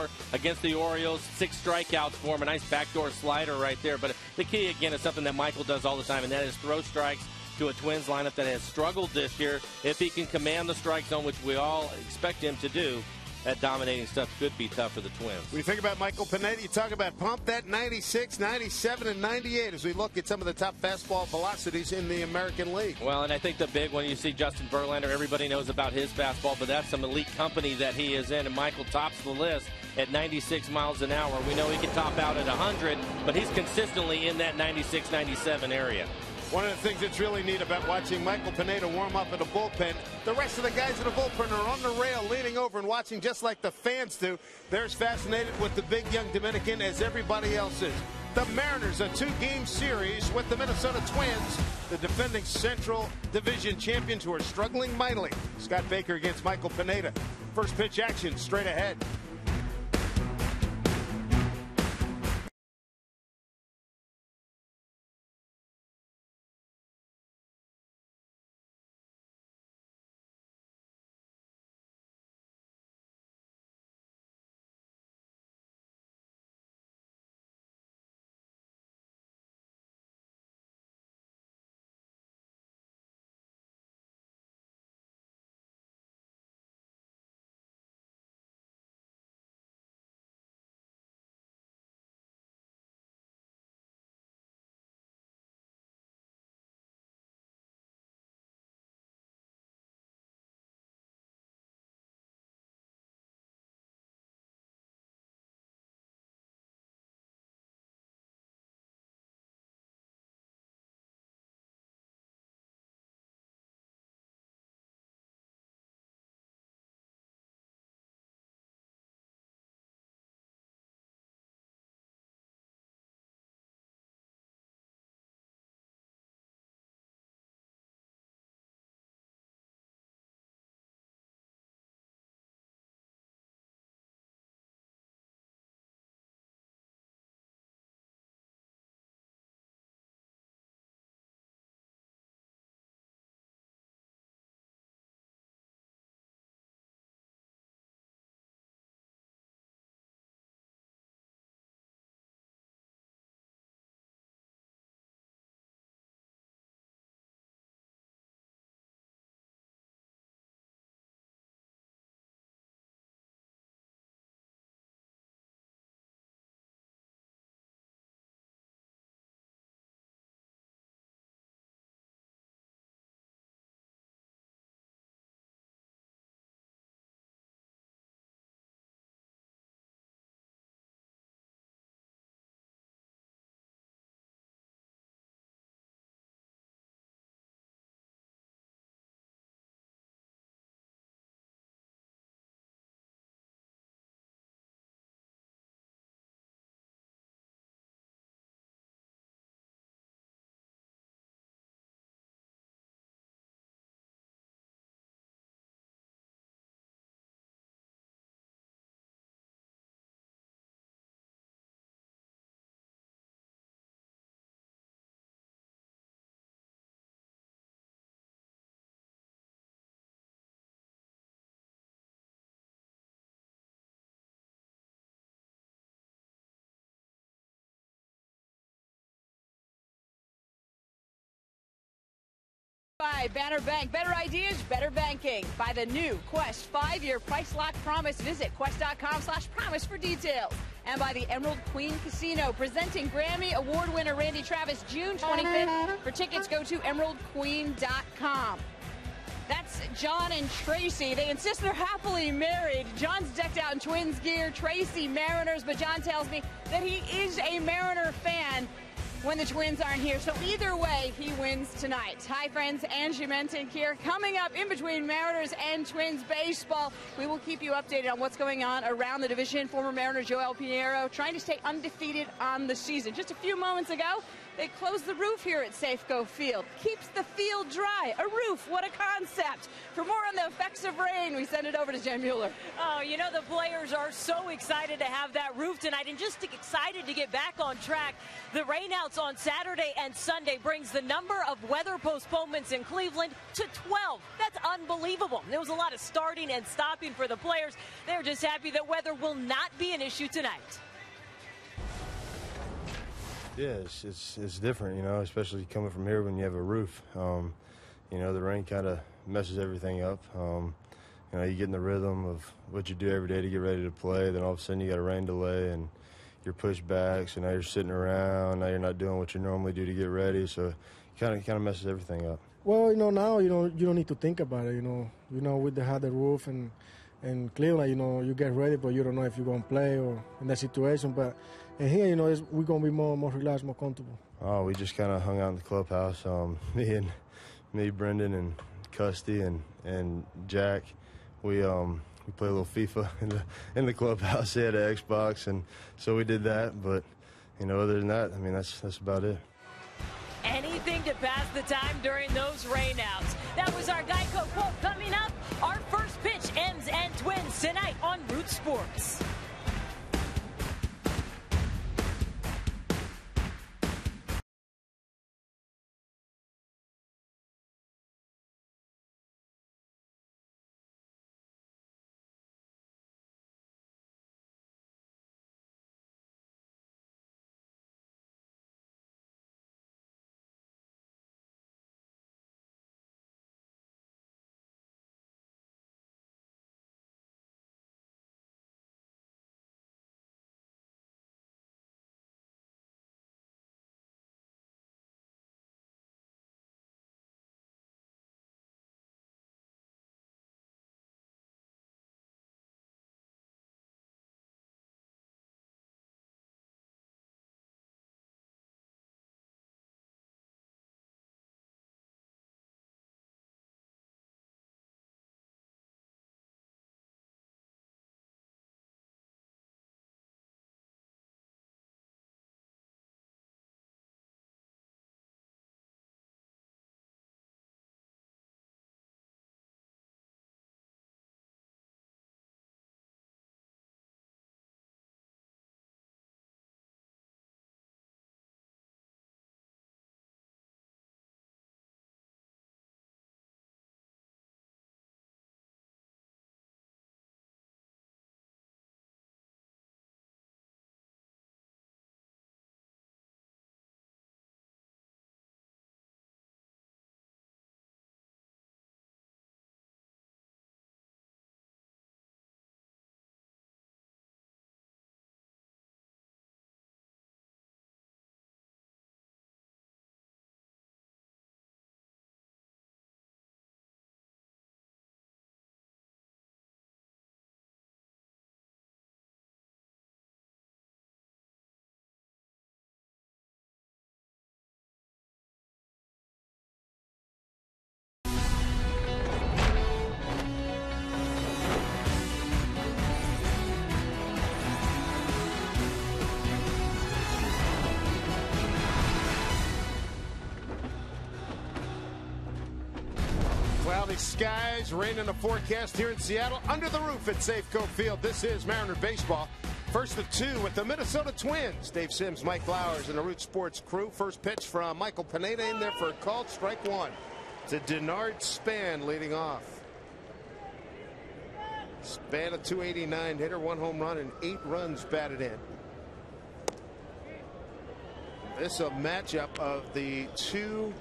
hour against the Orioles. 6 strikeouts for him. A nice backdoor slider right there. But the key, again, is something that Michael does all the time, and that is throw strikes to a Twins lineup that has struggled this year. If he can command the strike zone, which we all expect him to do, that dominating stuff could be tough for the Twins. When you think about Michael Pineda, you talk about pump that 96, 97, and 98 as we look at some of the top fastball velocities in the American League. Well, and I think the big one, you see Justin Verlander, everybody knows about his fastball, but that's some elite company that he is in, and Michael tops the list at 96 miles an hour. We know he can top out at 100, but he's consistently in that 96, 97 area. One of the things that's really neat about watching Michael Pineda warm up in the bullpen, the rest of the guys in the bullpen are on the rail leaning over and watching just like the fans do. They're as fascinated with the big young Dominican as everybody else is. The Mariners, a 2-game series with the Minnesota Twins, the defending Central Division champions who are struggling mightily. Scott Baker against Michael Pineda. First pitch action straight ahead. By Banner Bank, better ideas, better banking. By the new Quest 5-year price lock promise. Visit quest.com/promise for details. And by the Emerald Queen Casino, presenting Grammy Award winner Randy Travis June 25th. For tickets, go to emeraldqueen.com. That's John and Tracy. They insist they're happily married. John's decked out in Twins gear, Tracy Mariners, but John tells me that he is a Mariner fan when the Twins aren't here. So either way, he wins tonight. Hi, friends. Angie Mentink here. Coming up in between Mariners and Twins baseball, we will keep you updated on what's going on around the division. Former Mariner Joel Pinheiro trying to stay undefeated on the season. Just a few moments ago, They closed the roof here at Safeco Field. Keeps the field dry. A roof, what a concept. For more on the effects of rain, we send it over to Jen Mueller. Oh, you know, the players are so excited to have that roof tonight and just excited to get back on track. The rainouts on Saturday and Sunday brings the number of weather postponements in Cleveland to 12. That's unbelievable. There was a lot of starting and stopping for the players. They're just happy that weather will not be an issue tonight. Yeah, it's different, you know, especially coming from here when you have a roof. You know, the rain kind of messes everything up. You know, you get in the rhythm of what you do every day to get ready to play. Then all of a sudden you got a rain delay and you're pushed back. So now you're sitting around. Now you're not doing what you normally do to get ready. So it kind of messes everything up. Well, you know, now, you know, you don't need to think about it, you know, with the had the roof and Cleveland, you know, you get ready, but you don't know if you're going to play or in that situation. But in here, you know, we're going to be more relaxed, more comfortable. Oh, we just kind of hung out in the clubhouse. Me, Brendan, and Custy and Jack, we play a little FIFA in the clubhouse. They had an Xbox, and so we did that. But, you know, other than that, I mean, that's about it. Anything to pass the time during those rainouts. That was our Geico quote. Coming up, our first pitch, M's and Twins, tonight on Root Sports. Cloudy skies, rain in the forecast here in Seattle, under the roof at Safeco Field. This is Mariner Baseball. First of two with the Minnesota Twins. Dave Sims, Mike Flowers, and the Root Sports crew. First pitch from Michael Pineda in there for a call. Strike one. To Denard Span leading off. Span, a .289 hitter, 1 home run and 8 runs batted in. This is a matchup of the two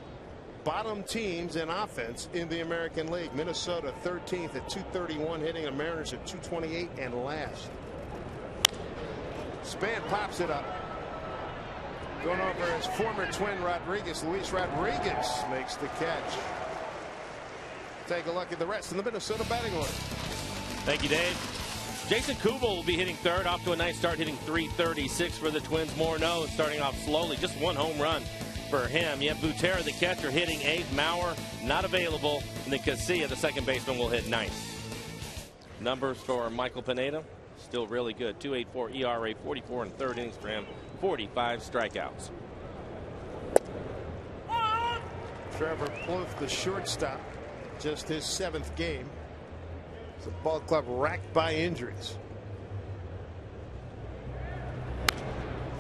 bottom teams in offense in the American League. Minnesota 13th at .231 hitting, the Mariners at .228 and last. Span pops it up. Going over his former twin Rodriguez. Luis Rodriguez makes the catch. Take a look at the rest of the Minnesota batting order. Thank you, Dave. Jason Kubel will be hitting third, off to a nice start, hitting .336 for the Twins. Morneau starting off slowly, just 1 home run for him. You have Butera, the catcher, hitting 8th. Maurer not available. And then Casilla, the second baseman, will hit 9th. Numbers for Michael Pineda, still really good. .284 ERA, 44 in third innings for him, 45 strikeouts. Trevor Plouffe, the shortstop, just his 7th game. It's a ball club racked by injuries.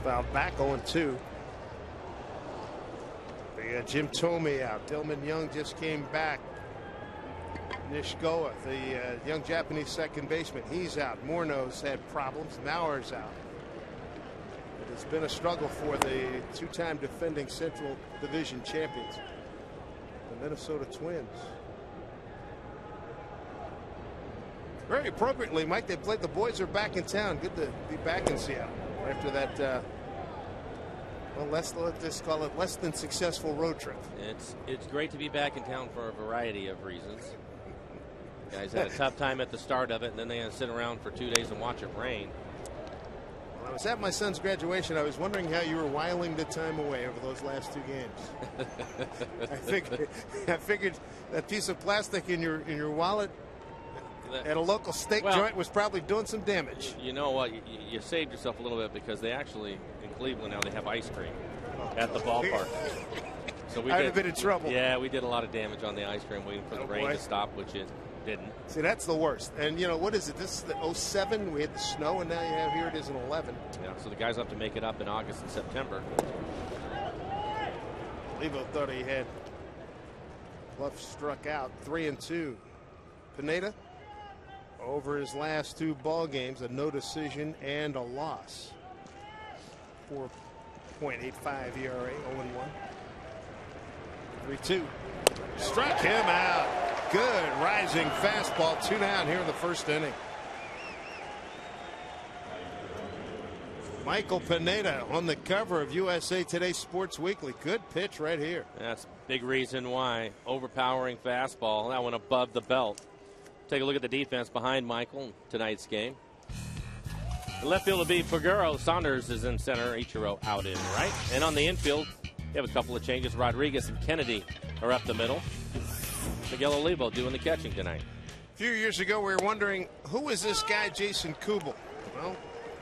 Foul back 0-2. We got Jim Thome out. Dillman Young just came back. Nishikawa, the young Japanese second baseman, he's out. Morneau's had problems. Mauer's out. It's been a struggle for the 2-time defending Central Division champions, the Minnesota Twins. Very appropriately, Mike, they played. The boys are back in town. Good to be back in Seattle after that, well, let's just call it less than successful road trip. It's great to be back in town for a variety of reasons. Guys had a tough time at the start of it, and then they had to sit around for 2 days and watch it rain. Well, I was at my son's graduation. I was wondering how you were whiling the time away over those last 2 games. I figured that piece of plastic in your wallet at a local steak joint was probably doing some damage. You know what? You saved yourself a little bit because they actually, in Cleveland now, they have ice cream at the ballpark. So I'd have been in trouble. Yeah, we did a lot of damage on the ice cream waiting for the rain to stop, which it didn't. See, that's the worst. And, you know, what is it? This is the 07. We had the snow, and now you have here it is in 11. Yeah, so the guys have to make it up in August and September. Levo thought he had. Bluff struck out 3-2. Pineda, over his last 2 ball games, a no decision and a loss. 4.85 ERA, 0-1. 3-2. Struck him out. Good rising fastball. 2 down here in the first inning. Michael Pineda on the cover of USA Today Sports Weekly. Good pitch right here. That's a big reason why. Overpowering fastball. That one above the belt. Take a look at the defense behind Michael in tonight's game. The left field will be Figueroa. Saunders is in center. Ichiro out in right. And on the infield, you have a couple of changes. Rodriguez and Kennedy are up the middle. Miguel Olivo doing the catching tonight. A few years ago, we were wondering, who is this guy, Jason Kubel? Well,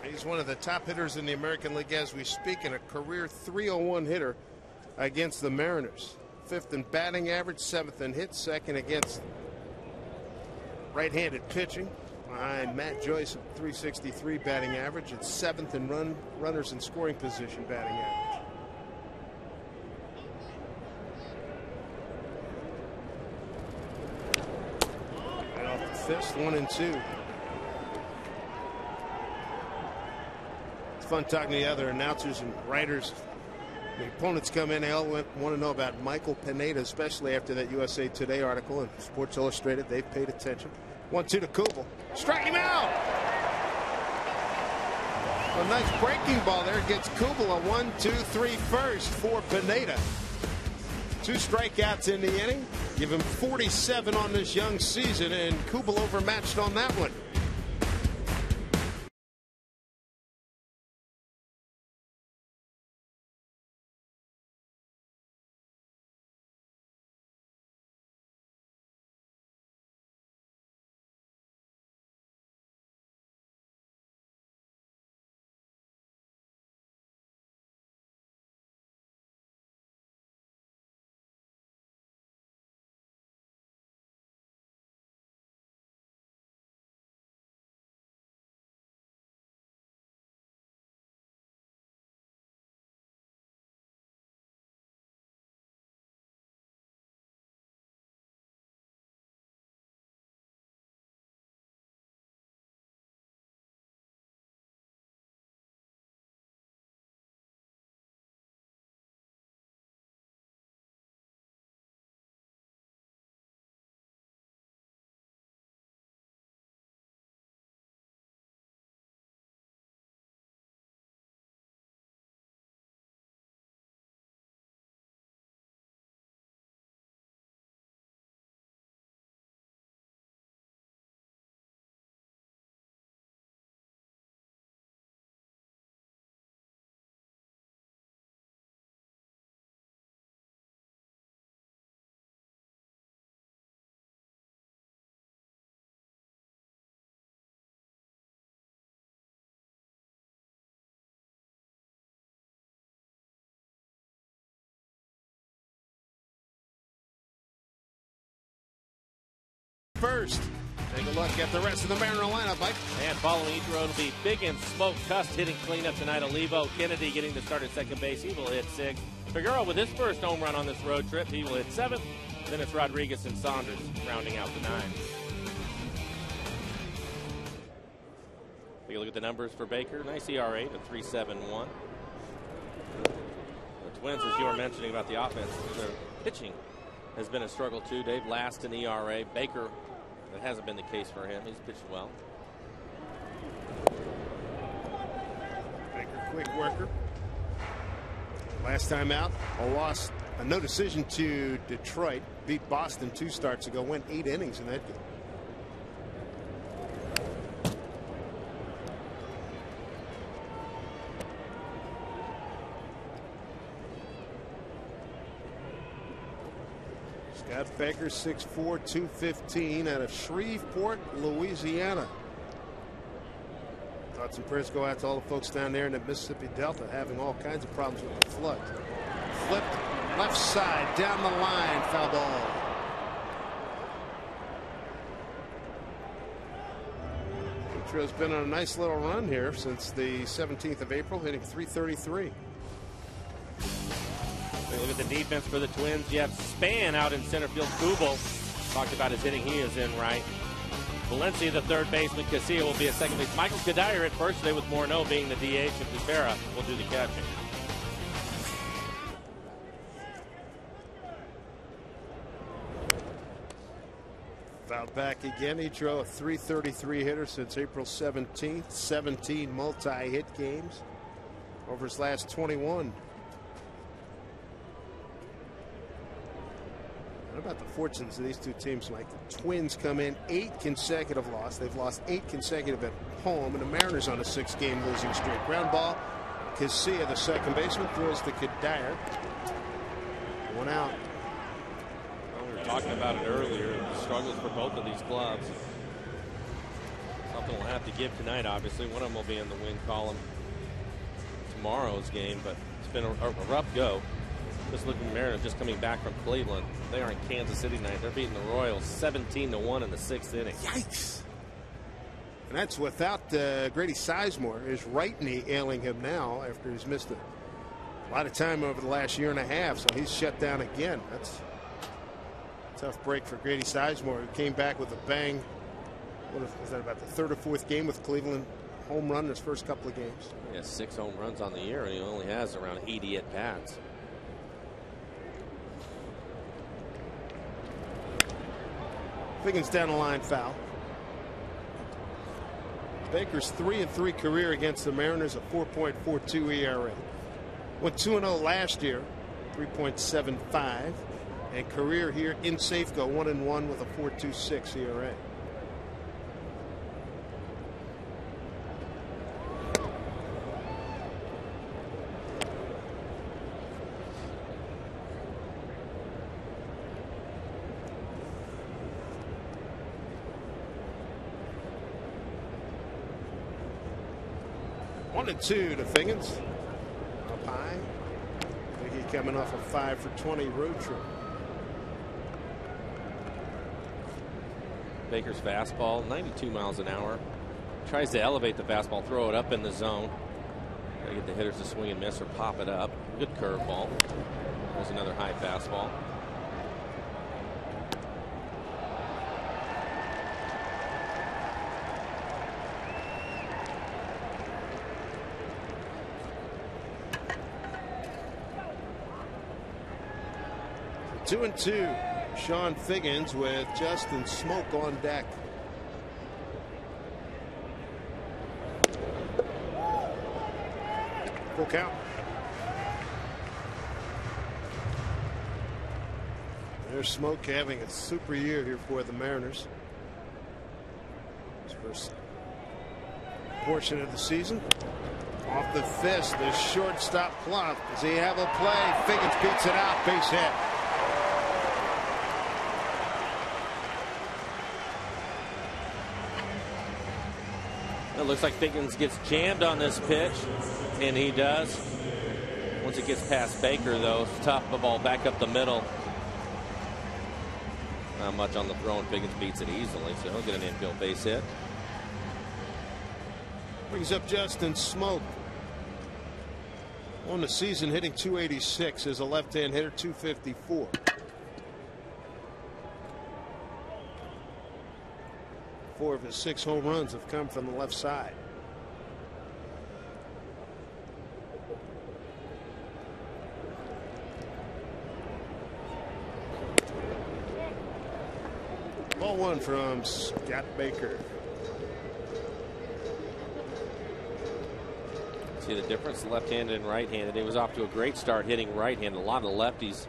he's one of the top hitters in the American League as we speak, and a career .301 hitter against the Mariners. 5th in batting average, 7th in hits, 2nd against right-handed pitching. Behind Matt Joyce at .363 batting average, and 7th in runners in scoring position batting average. Fist, 1-2. It's fun talking to the other announcers and writers. The opponents come in, they all want to know about Michael Pineda, especially after that USA Today article and Sports Illustrated. They've paid attention. 1-2 to Kubel. Strike him out! A nice breaking ball there gets Kubel a 1-2-3 first for Pineda. 2 strikeouts in the inning. Give him 47 on this young season, and Kubel overmatched on that one. first. Take a look at the rest of the Mariner lineup, Mike. And following each road will be Figgins, Smoke, Cust hitting cleanup tonight. Olivo, Kennedy getting the start at second base. He will hit 6th. Figueroa with his first home run on this road trip. He will hit 7th. Then it's Rodriguez and Saunders rounding out the 9. Take a look at the numbers for Baker. Nice ERA to 3.71. The Twins, as you were mentioning about the offense, their pitching has been a struggle too. They've last in ERA. Baker, that hasn't been the case for him. He's pitched well. Baker, quick worker. Last time out, a loss, a no decision to Detroit. Beat Boston 2 starts ago. Went 8 innings in that game. Scott Baker, 6'4", 215, out of Shreveport, Louisiana. Thoughts and prayers go out to all the folks down there in the Mississippi Delta having all kinds of problems with the flood. Flipped left side down the line, foul ball. Ichiro's been on a nice little run here since the 17th of April, hitting .333. Look at the defense for the Twins. You have Span out in center field. Kubel talked about his hitting. He is in right. Valencia, the third baseman. Casilla will be at second base. Michael Kadire at first today with Morneau being the DH, and Tefera will do the catching. Fouled back again. Ichiro, a .333 hitter since April 17th. 17 multi-hit games over his last 21. What about the fortunes of these two teams, Mike? The Twins come in 8 consecutive losses. They've lost 8 consecutive at home, and the Mariners on a 6-game losing streak. Ground ball. Casilla, the second baseman, throws to Kadire. 1 out. Well, we were talking about it earlier. The struggles for both of these clubs. Something we'll have to give tonight, obviously. One of them will be in the win column tomorrow's game, but it's been a rough go. Just looking at Mariners just coming back from Cleveland. They are in Kansas City tonight. They're beating the Royals 17-1 in the 6th inning. Yikes. And that's without Grady Sizemore. His right knee ailing him now after he's missed a lot of time over the last year and a half. So he's shut down again. That's a tough break for Grady Sizemore, who came back with a bang. What was that, about the 3rd or 4th game with Cleveland? Home run in his first couple of games. He has 6 home runs on the year, and he only has around 80 at bats. Figgins down the line, foul. Baker's 3-3 career against the Mariners, a 4.42 ERA. Went 2-0 last year, 3.75, and career here in Safeco, 1-1 with a 4.26 ERA. One and 2 to Figgins. Up high. Biggie coming off a 5 for 20 road trip. Baker's fastball, 92 miles an hour. Tries to elevate the fastball, throw it up in the zone. Gotta get the hitters to swing and miss or pop it up. Good curveball. There's another high fastball. Two and 2. Sean Figgins with Justin Smoke on deck. Full count. There's Smoke having a super year here for the Mariners. His first portion of the season. Off the fist, the shortstop plop. Does he have a play? Figgins beats it out. Base hit. It looks like Figgins gets jammed on this pitch, and he does. Once it gets past Baker, though, it's tough. The ball back up the middle. Not much on the throw, and Figgins beats it easily, so he'll get an infield base hit. Brings up Justin Smoak. On the season, hitting .286 as a left-hand hitter, .254. Four of his 6 home runs have come from the left side. Ball one from Scott Baker. See the difference, left-handed and right-handed. He was off to a great start hitting right-handed. A lot of lefties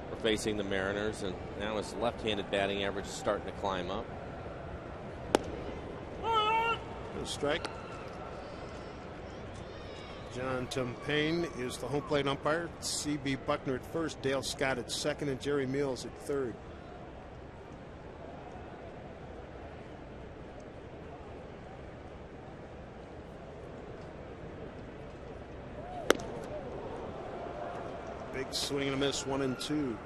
were facing the Mariners, and now his left-handed batting average is starting to climb up. No strike. John Tumpane is the home plate umpire. C.B. Buckner at first, Dale Scott at second, and Jerry Mills at third. Big swing and a miss, 1-2.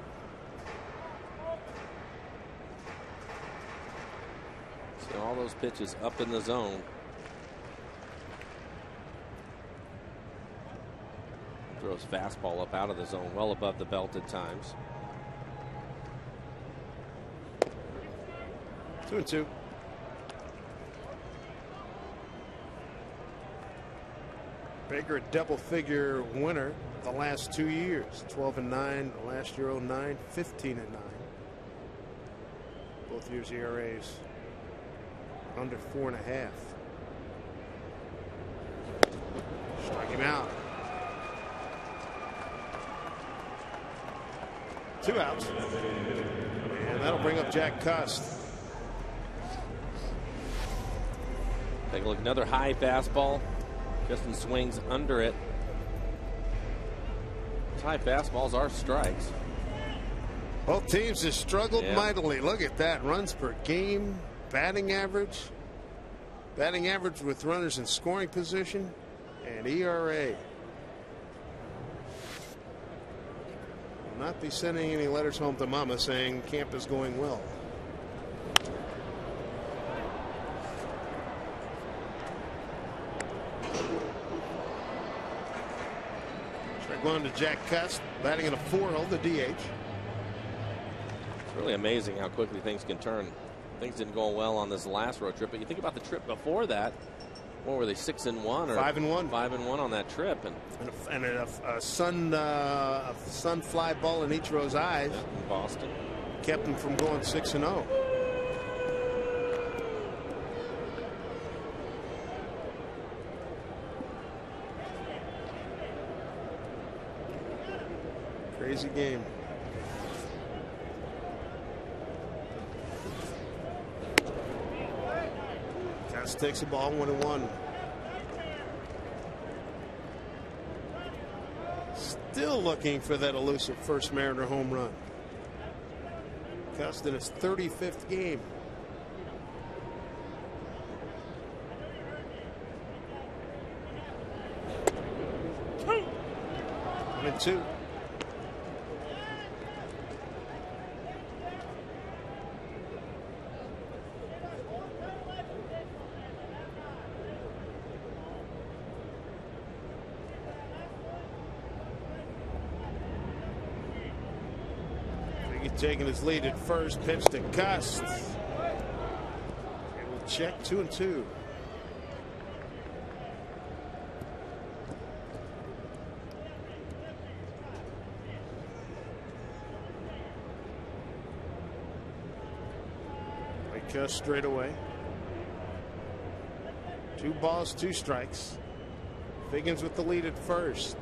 So all those pitches up in the zone. Throws fastball up out of the zone, well above the belt at times. 2-2. Baker, a double-figure winner the last 2 years. 12-9 last year, 09, 15-9. Both years ERAs under 4.5. Strike him out. 2 outs. And that'll bring up Jack Cust. Take a look, another high fastball. Justin swings under it. Those high fastballs are strikes. Both teams have struggled mightily. Look at that. Runs per game, batting average with runners in scoring position, and ERA. Will not be sending any letters home to Mama saying camp is going well. Strike one to Jack Cust, batting in a 4-0, the DH. It's really amazing how quickly things can turn. Things didn't go well on this last road trip, but you think about the trip before that. What were they, 6-1 or 5-1? 5-1 on that trip, and a sun fly ball in Ichiro's eyes. In Boston kept him from going 6-0. Crazy game. Cust takes the ball, 1-1. Still looking for that elusive first Mariner home run. Cust in his 35th game. And 2. Taking his lead at first, pitch to Cust. And we'll check 2-2. Cust straight away. 2 balls, 2 strikes. Figgins with the lead at first.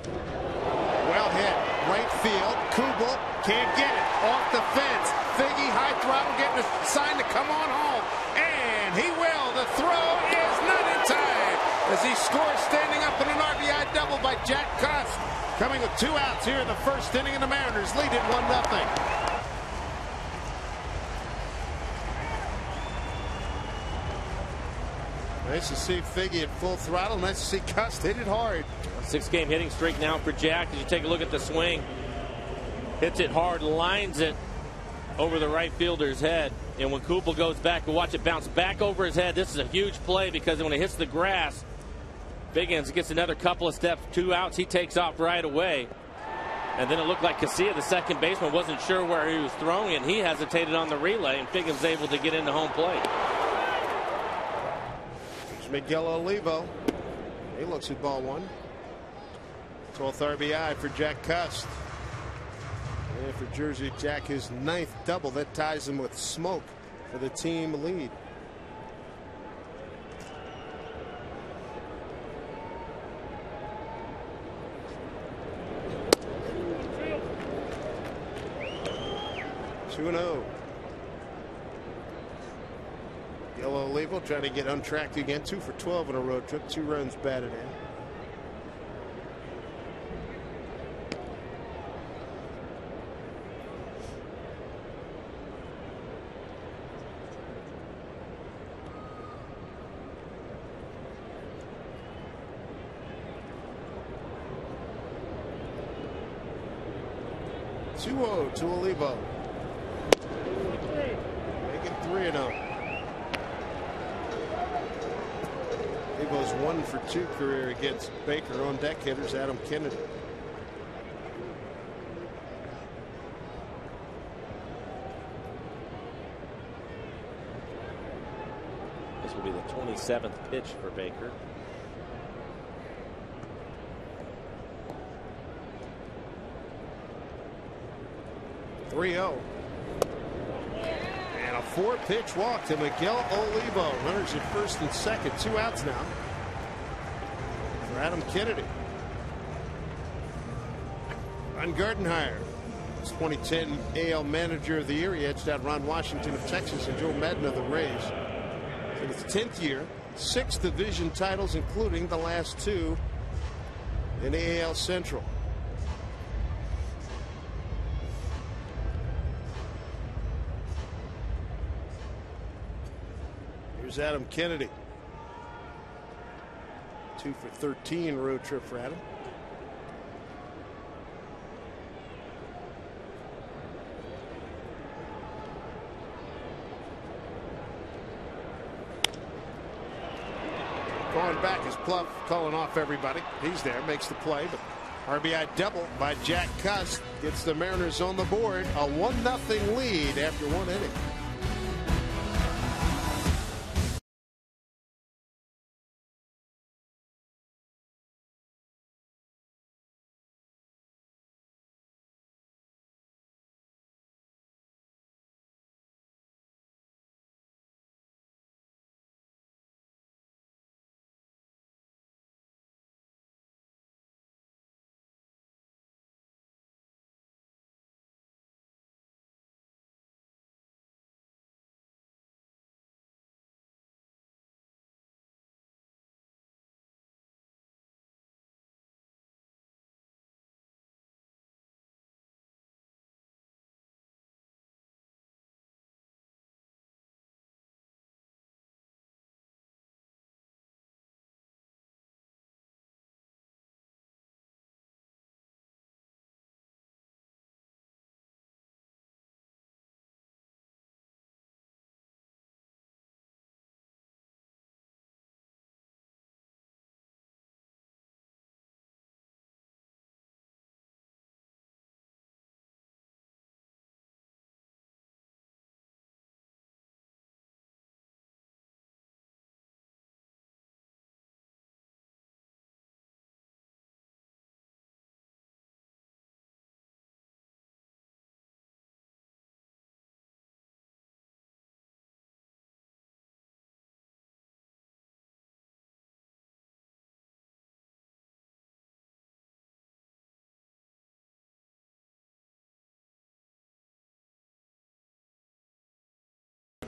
Well hit, right field. Kubel can't get it. Off the fence. Figgy high throttle getting a sign to come on home. And he will. The throw is not in time as he scores standing up in an RBI double by Jack Cust. Coming with 2 outs here in the first inning, and the Mariners lead it 1-0. Nice to see Figgy at full throttle. Nice to see Cust hit it hard. 6-game hitting streak now for Jack. As you take a look at the swing, hits it hard, lines it over the right fielder's head. And when Kupel goes back, and watch it bounce back over his head. This is a huge play because when it hits the grass, Biggins gets another couple of steps, 2 outs. He takes off right away. And then it looked like Casilla, the second baseman, wasn't sure where he was throwing, and he hesitated on the relay, and Biggins was able to get into home plate. There's Miguel Olivo. He looks at ball 1. 12th RBI for Jack Cust. And for Jersey Jack, his 9th double. That ties him with Smoke for the team lead. Miguel Olivo trying to get untracked again. 2 for 12 on a road trip. 2 runs batted in. To Olivo. Make it 3-0. Olivo's 1 for 2 career against Baker. On deck hitters Adam Kennedy. This will be the 27th pitch for Baker. And a 4-pitch walk to Miguel Olivo. Runners at first and second. 2 outs now for Adam Kennedy. Ron Gardenhire, his 2010 AL Manager of the Year. He edged out Ron Washington of Texas and Joe Madden of the Rays. In his 10th year, 6 division titles, including the last 2 in the AL Central. Here's Adam Kennedy. 2 for 13 road trip for Adam. Going back is Pluff, calling off everybody. He's there, makes the play, but RBI double by Jack Cust gets the Mariners on the board. A 1-0 lead after 1 inning.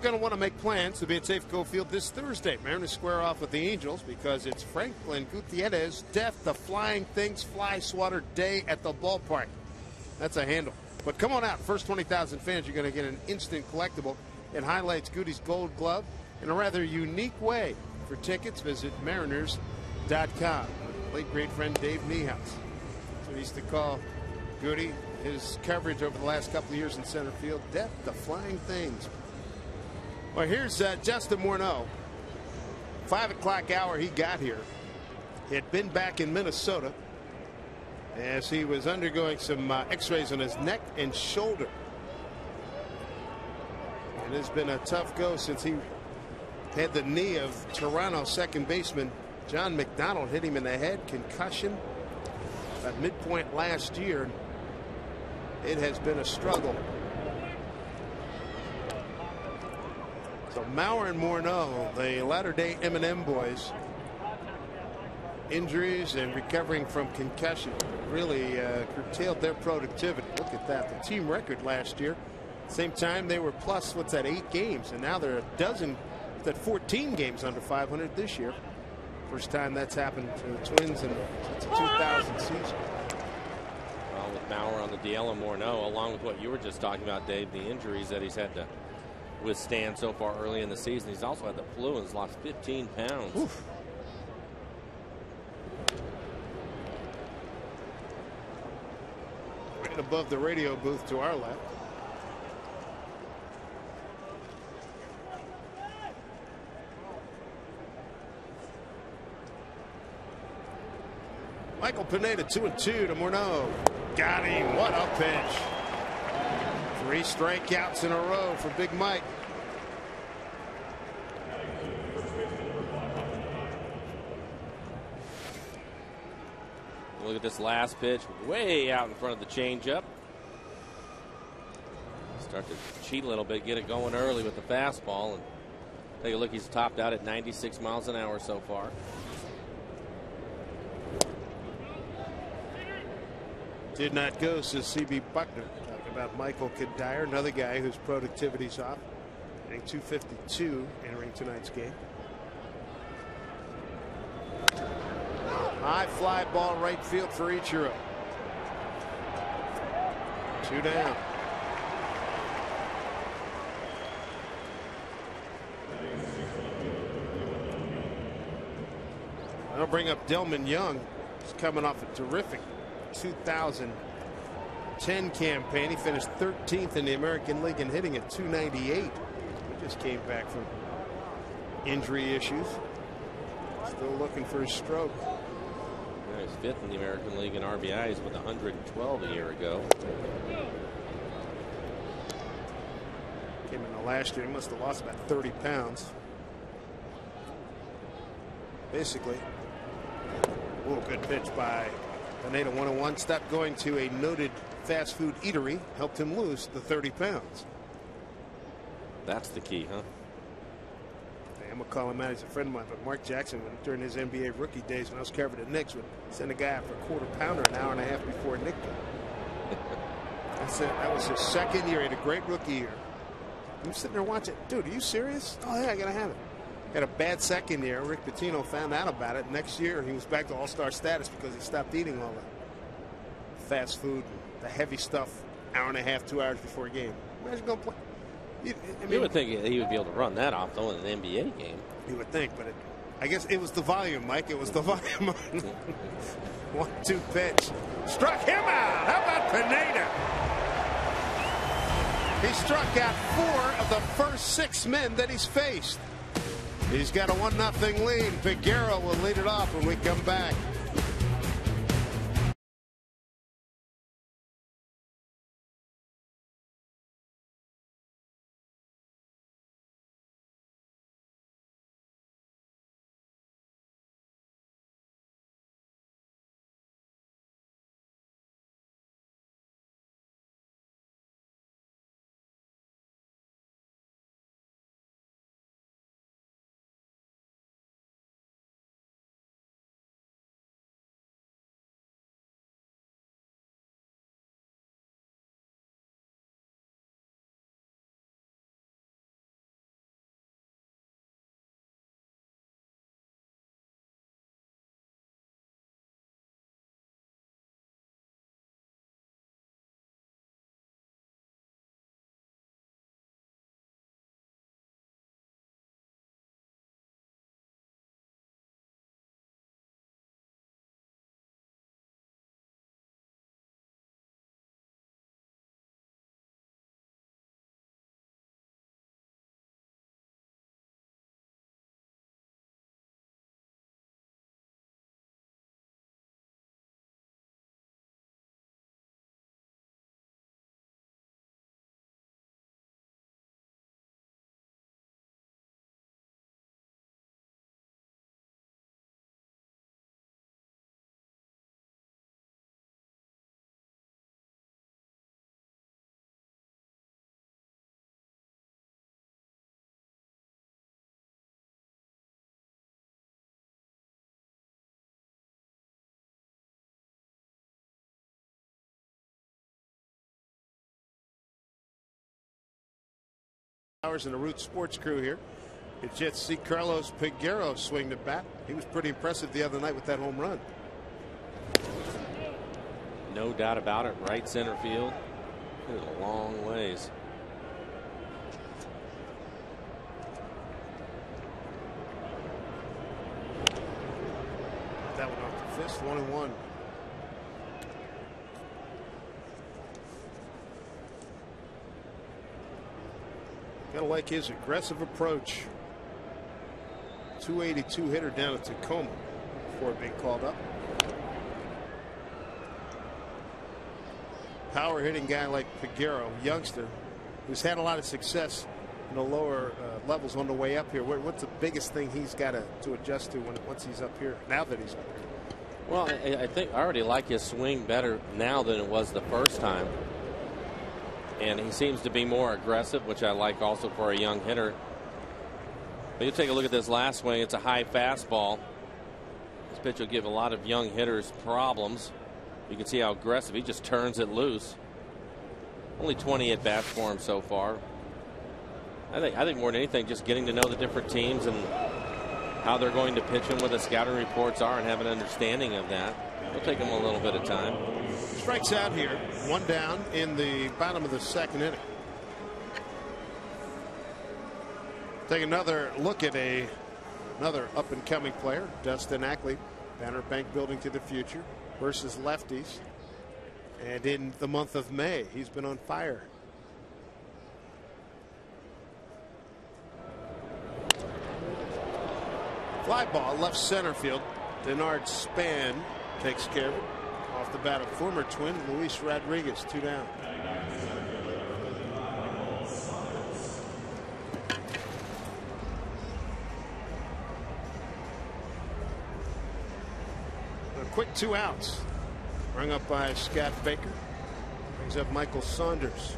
Going to want to make plans to be at Safeco Field this Thursday. Mariners square off with the Angels because it's Franklin Gutierrez Death the Flying Things Fly Swatter Day at the ballpark. That's a handle. But come on out. First 20,000 fans, you're going to get an instant collectible. It highlights Goody's Gold Glove in a rather unique way. For tickets, visit mariners.com. Late great friend Dave Niehaus. So he used to call Goody his coverage over the last couple of years in center field. Death to flying things. Well, here's Justin Morneau. 5 o'clock hour he got here. He had been back in Minnesota as he was undergoing some x-rays on his neck and shoulder. It has been a tough go since he had the knee of Toronto second baseman John McDonald hit him in the head, concussion at midpoint last year. It has been a struggle. So Mauer and Morneau, the latter-day M&M boys, injuries and recovering from concussion really curtailed their productivity. Look at that, the team record last year. Same time they were plus, what's that, 8 games, and now they're a dozen, that 14 games under 500 this year. First time that's happened to the Twins in the 2000 season. Well, with Mauer on the DL and Morneau, along with what you were just talking about, Dave, the injuries that he's had to withstand so far early in the season. He's also had the flu and has lost 15 pounds. Oof. Right above the radio booth to our left. Michael Pineda 2-2 to Morneau. Got him. What a pitch. 3 strikeouts in a row for Big Mike. Look at this last pitch, way out in front of the changeup. Start to cheat a little bit, get it going early with the fastball, and take a look. He's topped out at 96 miles an hour so far. Did not go, says CB Buckner. Talking about Michael Kadire, another guy whose productivity's off. Hitting .252 entering tonight's game. High fly ball right field for Ichiro. 2 down. I'll bring up Delman Young. He's coming off a terrific 2010 campaign. He finished 13th in the American League and hitting at .298. He just came back from injury issues. Still looking for his stroke. Yeah, he's 5th in the American League in RBIs with 112 a year ago. Came in the last year. He must have lost about 30 pounds. Basically. Oh, good pitch by Pineda. 101. Stopped going to a noted fast food eatery. Helped him lose the 30 pounds. That's the key, huh? I'm going to call him out. He's a friend of mine, but Mark Jackson, during his NBA rookie days when I was covering the Knicks, would send a guy out for a quarter pounder an hour and a half before Nick came. That was his second year. He had a great rookie year. I'm sitting there watching. Dude, are you serious? Oh, yeah, I got to have it. Had a bad second year. Rick Pitino found out about it. Next year, he was back to all-star status because he stopped eating all the fast food, the heavy stuff, hour and a half, 2 hours before a game. Imagine going to play. You would think he would be able to run that off, though, in an NBA game. You would think, but I guess it was the volume, Mike. It was the volume. 1-2 pitch. Struck him out. How about Pineda? He struck out 4 of the first 6 men that he's faced. He's got a 1-0 lead. Figueroa will lead it off when we come back. Hours and the Root Sports crew here. It's yet to see Carlos Peguero swing the bat. He was pretty impressive the other night with that home run. No doubt about it. Right center field. Hit it a long ways. That one off the fist. 1-1. Gotta like his aggressive approach. 282 hitter down at Tacoma before being called up. Power hitting guy like Peguero, youngster, who's had a lot of success in the lower levels on the way up here. What's the biggest thing he's got to adjust to once he's up here, now that he's up here? Well, I think I already like his swing better now than it was the first time. And he seems to be more aggressive, which I like also for a young hitter. But you take a look at this last swing. It's a high fastball. This pitch will give a lot of young hitters problems. You can see how aggressive. He just turns it loose. Only 20 at bats for him so far. I think more than anything, just getting to know the different teams and how they're going to pitch him, what the scouting reports are, and have an understanding of that. It'll take him a little bit of time. Strikes out here. One down in the bottom of the second inning. Take another look at another up and coming player, Dustin Ackley, Banner Bank building to the future versus lefties. And in the month of May, he's been on fire. Fly ball left center field. Denard Span takes care of it. Off the bat of former Twin Luis Rodriguez, 2 down. A quick 2 outs. Rung up by Scott Baker. Brings up Michael Saunders.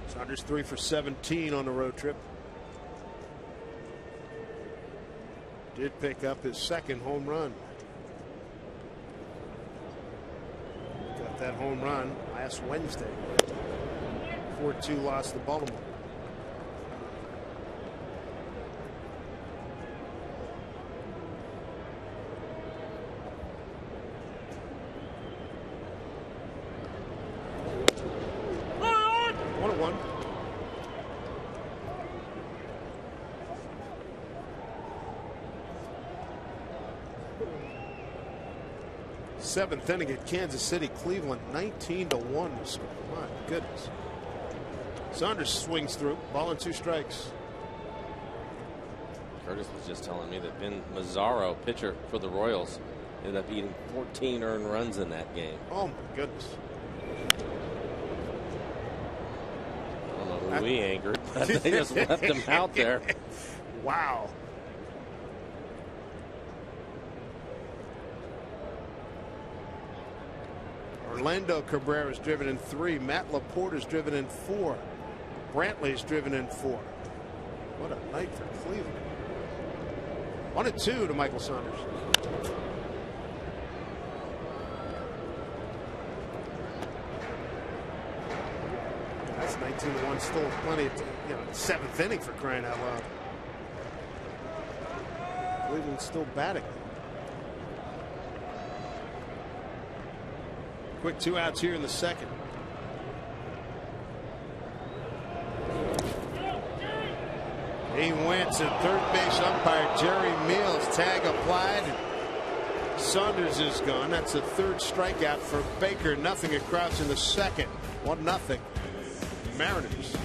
Saunders 3 for 17 on the road trip. Did pick up his second home run. Got that home run last Wednesday. 4-2 loss to Baltimore. Seventh inning at Kansas City, Cleveland, 19-1 to score. My goodness. Saunders swings through, ball and 2 strikes. Curtis was just telling me that Ben Mazzaro, pitcher for the Royals, ended up eating 14 earned runs in that game. Oh my goodness. I don't know who we angered, but they just left him out there. Wow. Orlando Cabrera is driven in 3. Matt Laporte is driven in 4. Brantley is driven in 4. What a night for Cleveland. 1-2 to Michael Saunders. That's 19-1. Still plenty of, 7th inning for crying out loud. Cleveland's still batting. Quick 2 outs here in the second. He went to third base umpire Jerry Meals. Tag applied. Saunders is gone. That's a 3rd strikeout for Baker. Nothing across in the second. 1-0. Mariners.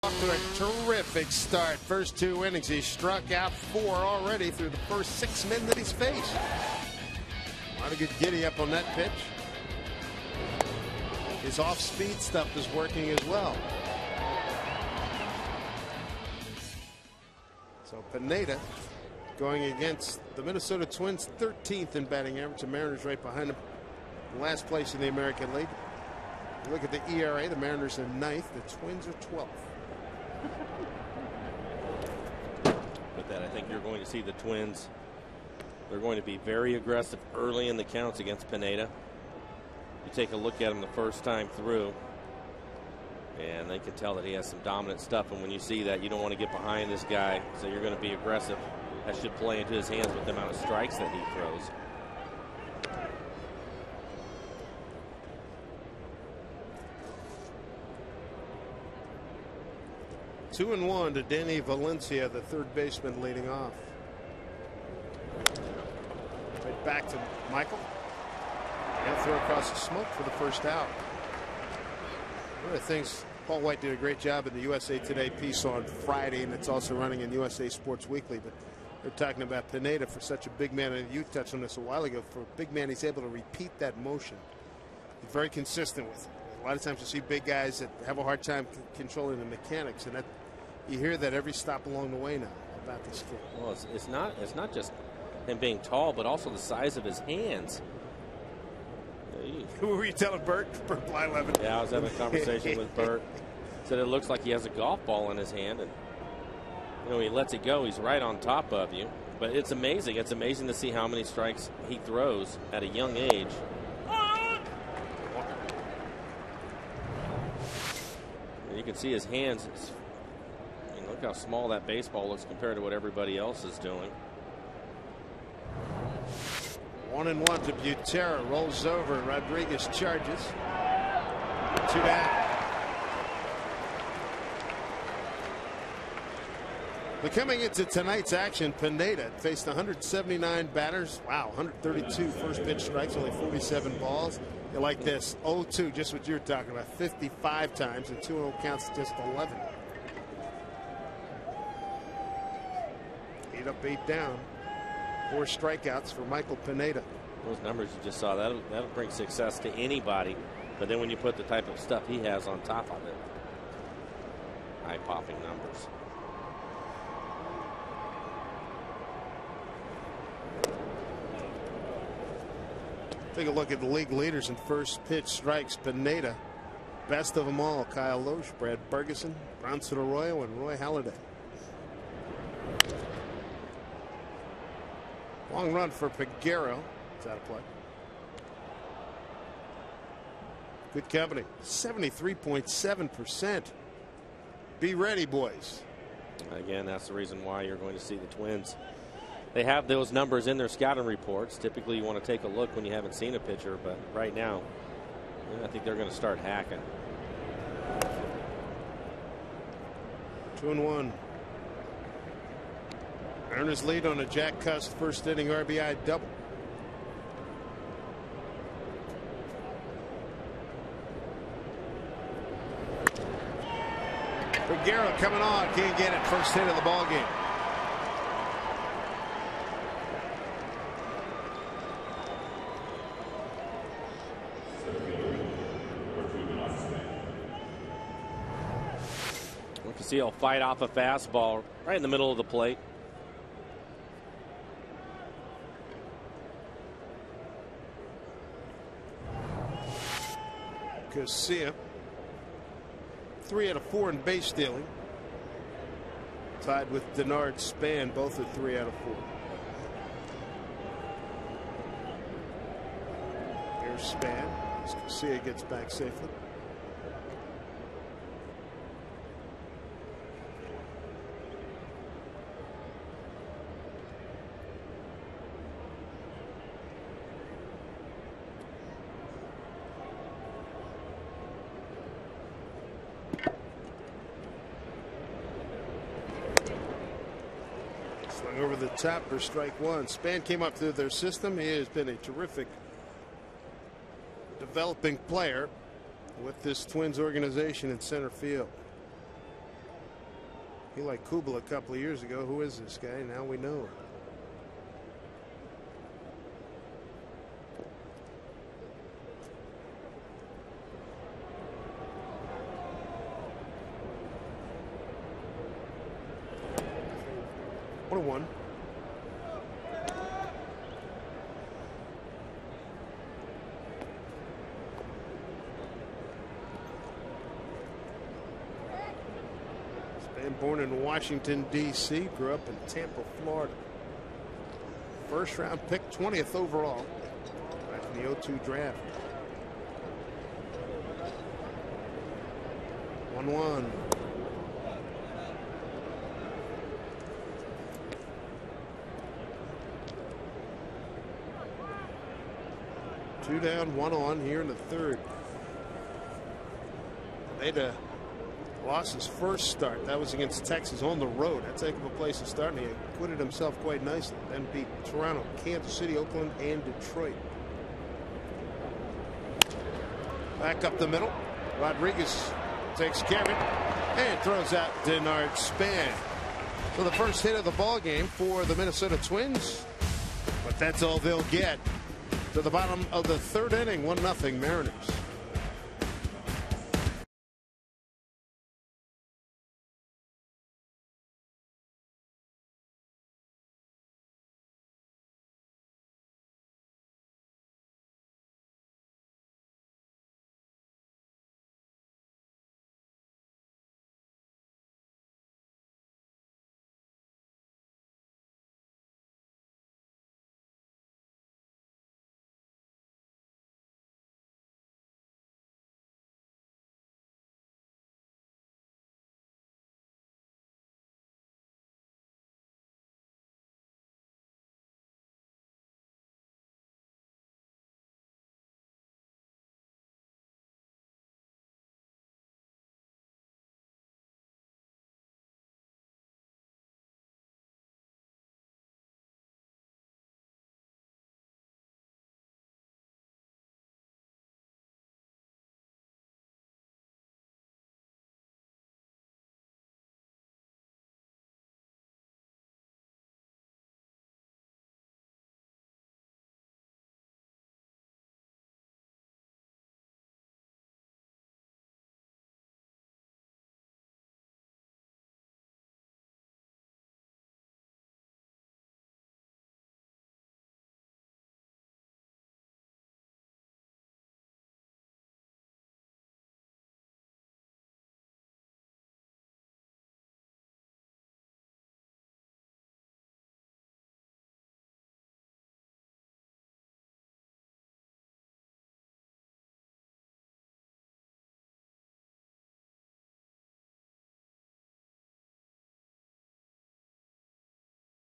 Off to a terrific start. First 2 innings, he struck out 4 already through the first 6 men that he's faced. Want to get giddy up on that pitch. His off-speed stuff is working as well. So Pineda going against the Minnesota Twins, 13th in batting average. The Mariners right behind them, last place in the American League. Look at the ERA. The Mariners are 9th. The Twins are 12th. With that, I think you're going to see the Twins. They're going to be very aggressive early in the counts against Pineda. You take a look at him the first time through, and they can tell that he has some dominant stuff. And when you see that, you don't want to get behind this guy, so you're going to be aggressive. That should play into his hands with the amount of strikes that he throws. Two and one to Danny Valencia, the third baseman, leading off. Right back to Michael. And throw across the smoke for the first out. One of the things, Paul White did a great job in the USA Today piece on Friday, and it's also running in USA Sports Weekly. But they're talking about Pineda for such a big man, and you touched on this a while ago. For a big man, he's able to repeat that motion. He's very consistent with it. A lot of times you see big guys that have a hard time controlling the mechanics, and that you hear that every stop along the way now about this kid. Well, it's not just him being tall, but also the size of his hands. Who were you telling Bert? Bert Blyleven. Yeah, I was having a conversation with Bert. Said it looks like he has a golf ball in his hand, and he lets it go. He's right on top of you. But it's amazing. It's amazing to see how many strikes he throws at a young age. And you can see his hands. Look how small that baseball looks compared to what everybody else is doing. 1-1 to Butera. Rolls over. Rodriguez charges. 2 down. But coming into tonight's action, Pineda faced 179 batters. Wow, 132 first pitch strikes, only 47 balls. You like this 0-2, just what you're talking about, 55 times, and 2-0 counts just 11. 8 up, 8 down. 4 strikeouts for Michael Pineda. Those numbers you just saw, that'll bring success to anybody. But then when you put the type of stuff he has on top of it, eye-popping numbers. Take a look at the league leaders in first pitch strikes. Pineda, best of them all. Kyle Loesch, Brad Ferguson, Bronson Arroyo, and Roy Halladay. Long run for Peguero. It's out of play. Good company. 73.7%. Be ready, boys. Again, that's the reason why you're going to see the Twins. They have those numbers in their scouting reports. Typically, you want to take a look when you haven't seen a pitcher, but right now, I think they're going to start hacking. 2-1. Mariners lead on a Jack Cust first inning RBI double. Peguero coming on, can't get it. First hit of the ball game. You can see he'll fight off a fastball right in the middle of the plate. Casilla, 3 out of 4 in base stealing. Tied with Denard Span, both at 3 out of 4. Here's Span as Casilla gets back safely. Over the top for strike one. Span came up through their system. He has been a terrific developing player with this Twins organization in center field. He liked Kubel a couple of years ago. Who is this guy? Now we know. What a one. Born in Washington, D.C., grew up in Tampa, Florida. First round pick, 20th overall back in the 02 draft. 1-1. Two down, one on here in the third. They'd lost his first start. That was against Texas on the road. That's a heck of a place to start, and he acquitted himself quite nicely. Then beat Toronto, Kansas City, Oakland, and Detroit. Back up the middle. Rodriguez takes care of it and throws out Denard Span. So the first hit of the ball game for the Minnesota Twins. But that's all they'll get. To the bottom of the third inning, 1-0 Mariners.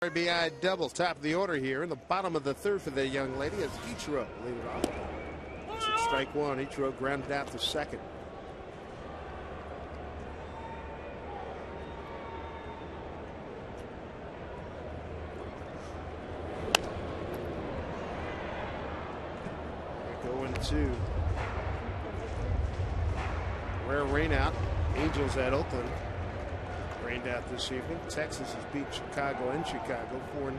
RBI double, top of the order here in the bottom of the third for the young lady as Ichiro lead it off. It's strike one. Ichiro grounded out the second. Going to rare rain out. Angels at Oakland. Rained out this evening. Texas has beat Chicago in Chicago 4-0.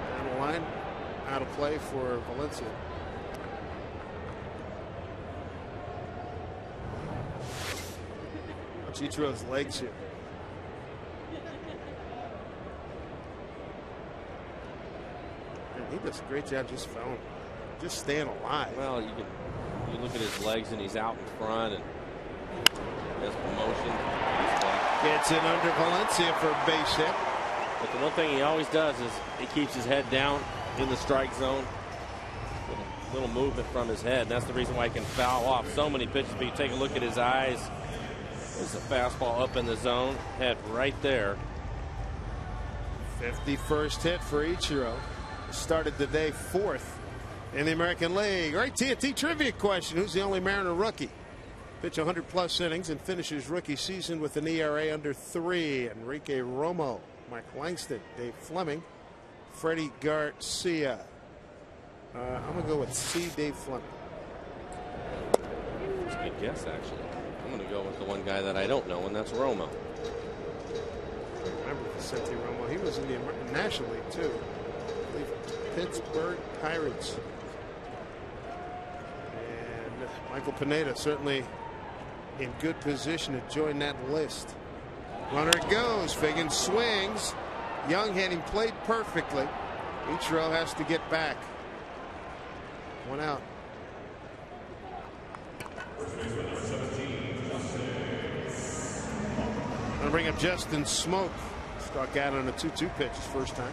Down the line, out of play for Valencia. Watch Ichiro's legs here. And he does a great job just fouling. Just staying alive. Well, you look at his legs and he's out in front and has promotion. Gets it under Valencia for a base hit. But the one thing he always does is he keeps his head down in the strike zone. Little movement from his head. And that's the reason why he can foul off so many pitches. But you take a look at his eyes. There's a fastball up in the zone. Head right there. 51st hit for Ichiro. Started the day fourth in the American League. All right, TNT trivia question. Who's the only Mariner rookie? Pitch 100+ innings and finishes rookie season with an ERA under 3. Enrique Romo, Mike Langston, Dave Fleming, Freddie Garcia. I'm going to go with C. Dave Fleming. That's a good guess, actually. I'm going to go with the one guy that I don't know, and that's Romo. I remember Vicente Romo. He was in the National League, too. I believe Pittsburgh Pirates. And Michael Pineda certainly in good position to join that list. Runner goes. Figgins swings. Young had him played perfectly. Ichiro has to get back. One out. Gonna bring up Justin Smoak. Struck out on a 2-2 pitch his first time.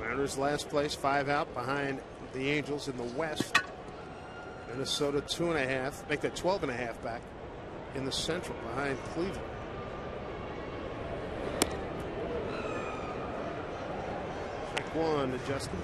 Mariners last place, 5 out behind the Angels in the West. Minnesota 2.5, make that 12.5 back in the Central behind Cleveland. Strike one to Justin.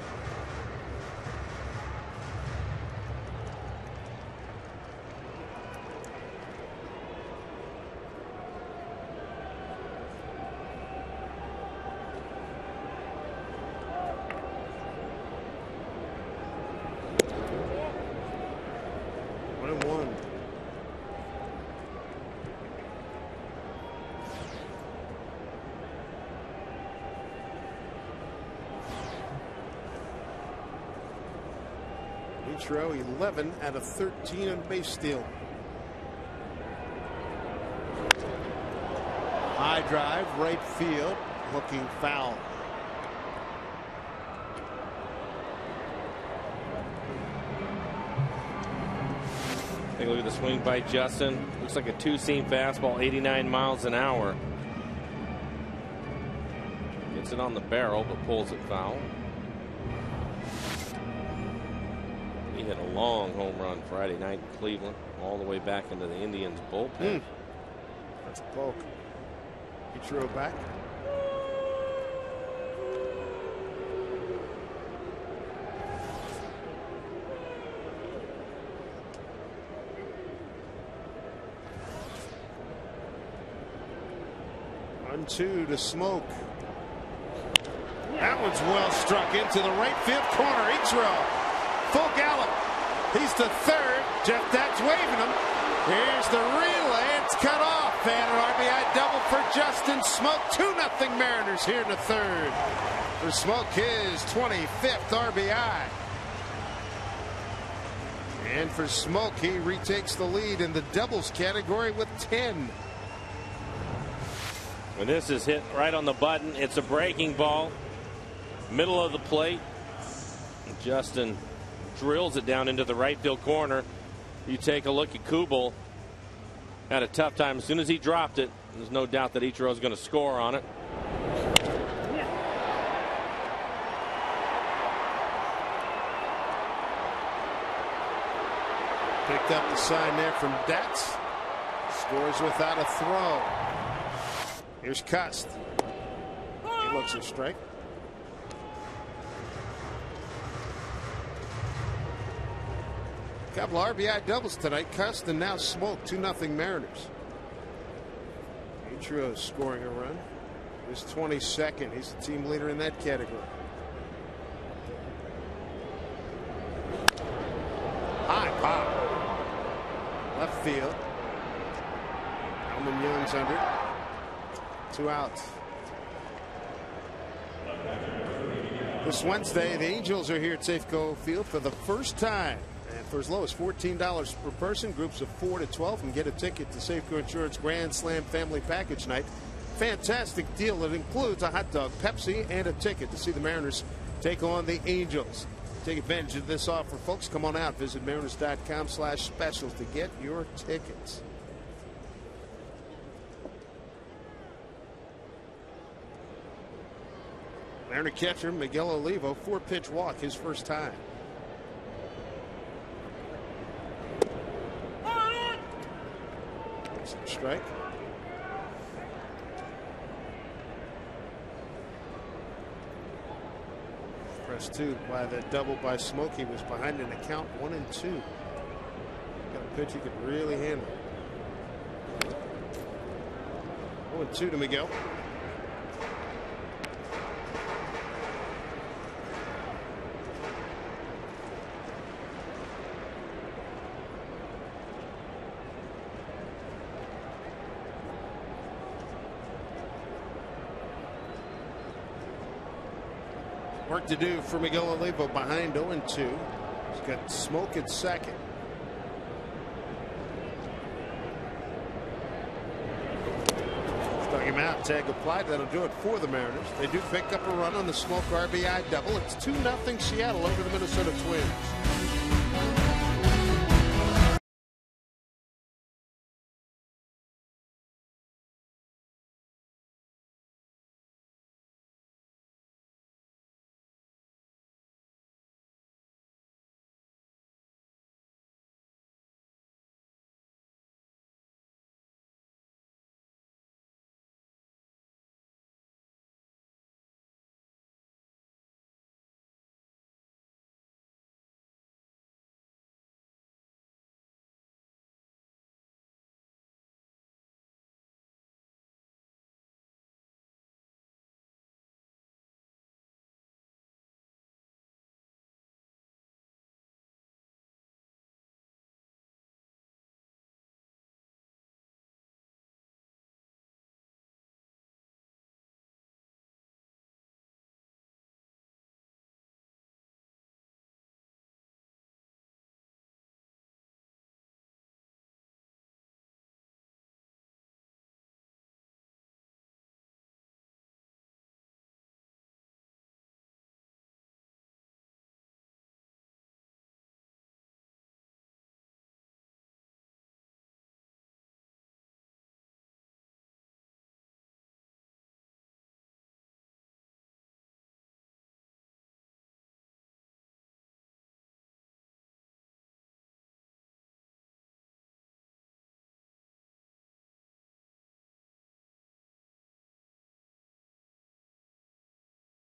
Ichiro 11 out of 13 on base steal. High drive, right field, looking foul. Take a look at the swing by Justin. Looks like a two-seam fastball, 89 miles an hour. Gets it on the barrel, but pulls it foul. He hit a long home run Friday night in Cleveland, all the way back into the Indians bullpen. That's a poke. Ichiro back. On 2 to Smoak. That one's well struck into the right field corner. Ichiro. Full gallop. He's to third. Jeff Dax waving him. Here's the relay. It's cut off. And an RBI double for Justin Smoak. 2-0 Mariners here in the third. For Smoak, his 25th RBI. And for Smoak, he retakes the lead in the doubles category with 10. When this is hit right on the button, it's a breaking ball. Middle of the plate. Justin drills it down into the right field corner. You take a look at Kubel. Had a tough time. As soon as he dropped it, there's no doubt that Ichiro is going to score on it. Picked up the sign there from Dax. Scores without a throw. Here's Cust. He looks a strike. Couple RBI doubles tonight. Cust and now Smoak. 2-0 Mariners. Ichiro scoring a run. His 22nd. He's the team leader in that category. High pop. Left field. Almond Young's under. 2 outs. This Wednesday, the Angels are here at Safeco Field for the first time. And for as low as $14 per person, groups of 4 to 12 can get a ticket to Safeco Insurance Grand Slam Family Package Night. Fantastic deal that includes a hot dog, Pepsi, and a ticket to see the Mariners take on the Angels. Take advantage of this offer, folks. Come on out. Visit mariners.com/specials to get your tickets. Mariner catcher Miguel Olivo, 4-pitch walk, his first time. Strike. Press 2 by the double by Smoak. He was behind in the count 1-2. Got a pitch he could really handle. 0-2 to Miguel. Work to do for Miguel Olivo behind 0-2. He's got Smoke at second. Struck him out. Tag applied. That'll do it for the Mariners. They do pick up a run on the Smoke RBI double. It's 2-0 Seattle over the Minnesota Twins.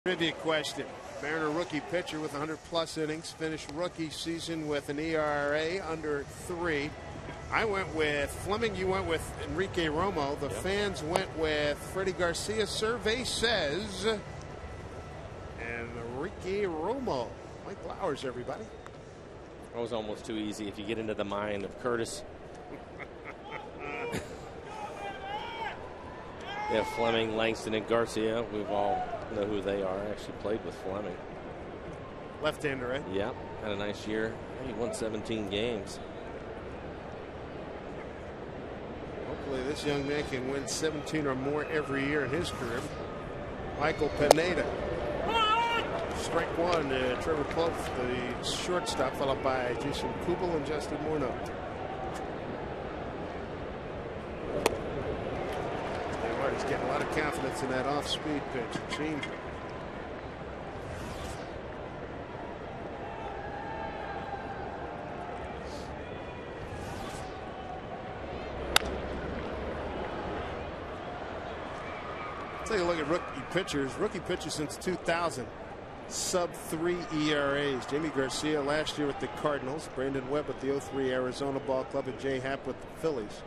Trivia question. Mariner rookie pitcher with 100+ innings. Finished rookie season with an ERA under 3. I went with Fleming. You went with Enrique Romo. The fans went with Freddie Garcia. Survey says Enrique Romo. Mike Blowers, everybody. That was almost too easy if you get into the mind of Curtis. Yeah, Fleming, Langston, and Garcia. We've all know who they are. I actually played with Fleming. Left-hander, right? Yeah, had a nice year. He won 17 games. Hopefully this young man can win 17 or more every year in his career. Michael Pineda. Strike one. Trevor Plouffe, the shortstop, followed by Jason Kubel and Justin Morneau. He's getting a lot of confidence in that off-speed pitch. Change. Take a look at rookie pitchers. Rookie pitchers since 2000. Sub-3 ERAs. Jamie Garcia last year with the Cardinals. Brandon Webb with the 03 Arizona Ball Club, and Jay Happ with the Phillies.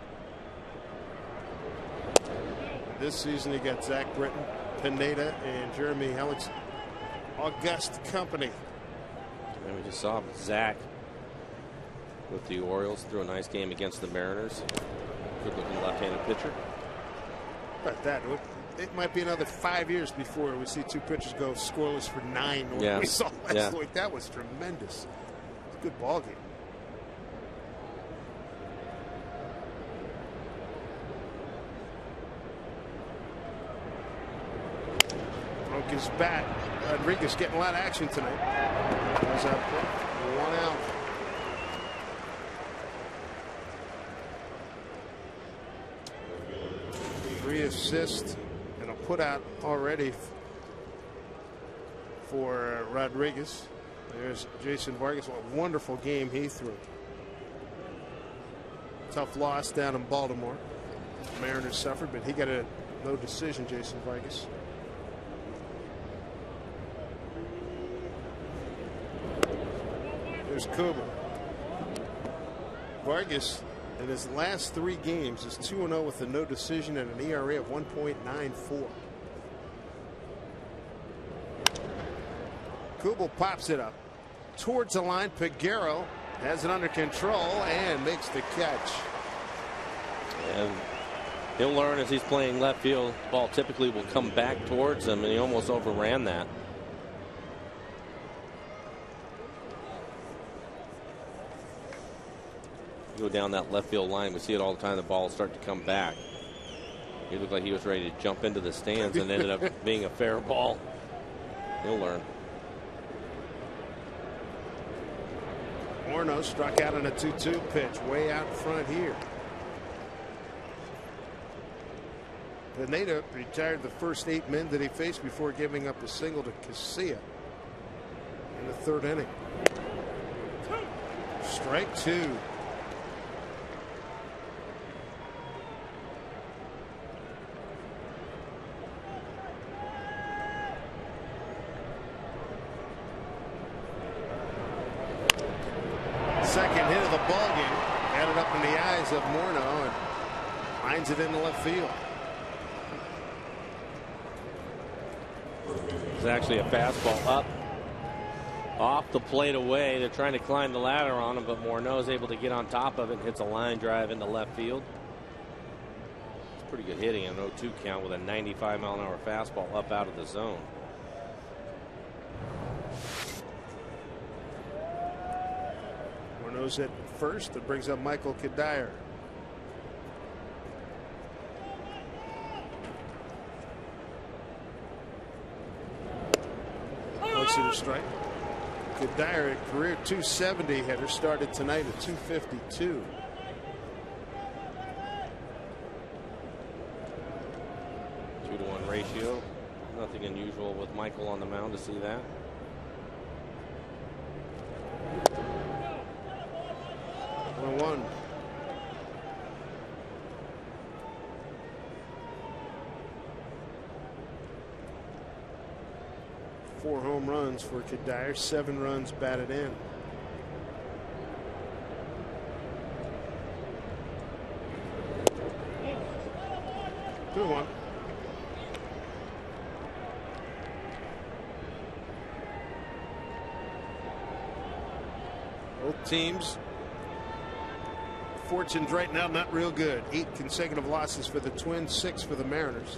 This season he got Zach Britton, Pineda, and Jeremy Hellick's august company. And we just saw Zach with the Orioles threw a nice game against the Mariners. Good looking left-handed pitcher. How about that? It might be another 5 years before we see two pitchers go scoreless for 9. Yeah. We saw last Yeah. week. That was tremendous. It's a good ball game. Broke his bat. Rodriguez getting a lot of action tonight. Goes up 1 out. Three assists and a put out already for Rodriguez. There's Jason Vargas. What a wonderful game he threw. Tough loss down in Baltimore. Mariners suffered, but he got a no decision, Jason Vargas. There's Kuba. Vargas, in his last 3 games, is 2-0 with a no decision and an ERA of 1.94. Kubel pops it up towards the line. Peguero has it under control and makes the catch. And he'll learn as he's playing left field. Ball typically will come back towards him, and he almost overran that. You go down that left field line, we see it all the time. The ball start to come back. He looked like he was ready to jump into the stands and ended up being a fair ball. He'll learn. Morneau struck out on a 2-2 pitch way out front here. Pineda retired the first 8 men that he faced before giving up a single to Casilla in the 3rd inning. Strike 2. Second hit of the ball game. Got it up in the eyes of Morneau and lines it into left field. It's actually a fastball up off the plate away. They're trying to climb the ladder on him, but Morneau is able to get on top of it and hits a line drive into left field. It's pretty good hitting, an 0-2 count with a 95-mile-an-hour fastball up out of the zone. Morneau's at first. That brings up Michael Cuddyer. To strike. Cuddyer, a career 270 hitter, started tonight at 252. Two to 1 ratio. Nothing unusual with Michael on the mound to see that. One. 4 home runs for Cuddyer, 7 runs batted in. Good one. Both teams, fortunes right now not real good. 8 consecutive losses for the Twins, 6 for the Mariners.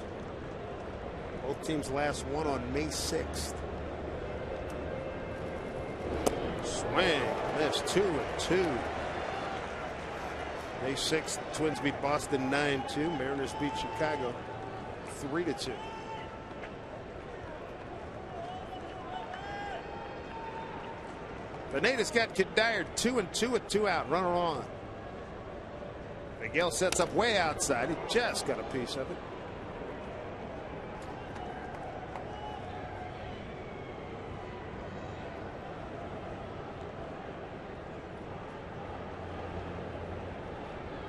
Both teams last won on May 6th. Swing, miss, 2-2. May 6th, Twins beat Boston 9-2. Mariners beat Chicago 3-2. Pineda's got Cuddyer 2-2 with 2 out. Runner on. Miguel sets up way outside. He just got a piece of it.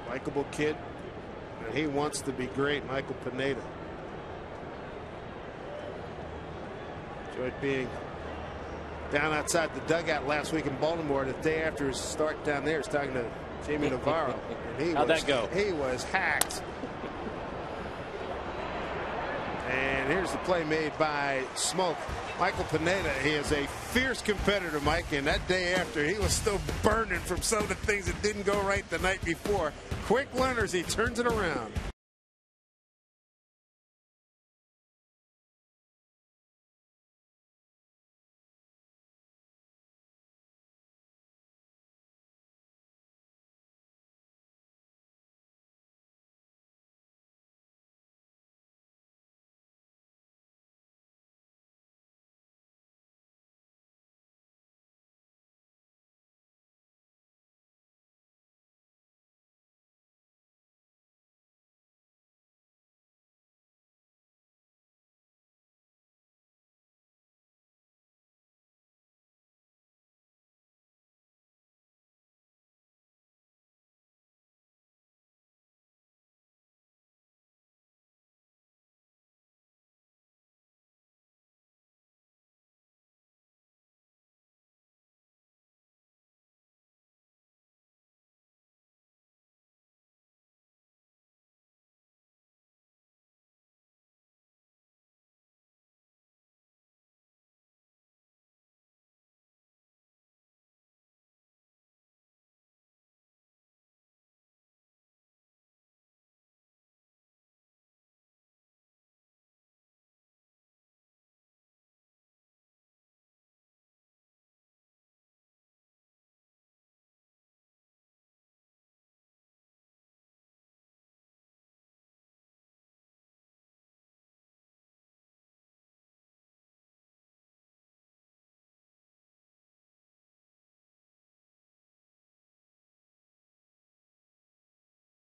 Likeable kid, and he wants to be great. Michael Pineda. Enjoyed being down outside the dugout last week in Baltimore. The day after his start down there, he was talking to Jamie Navarro. And how'd that go? He was hacked. And here's the play made by Smoke. Michael Pineda, he is a fierce competitor, Mike, and that day after he was still burning from some of the things that didn't go right the night before. Quick learners, he turns it around.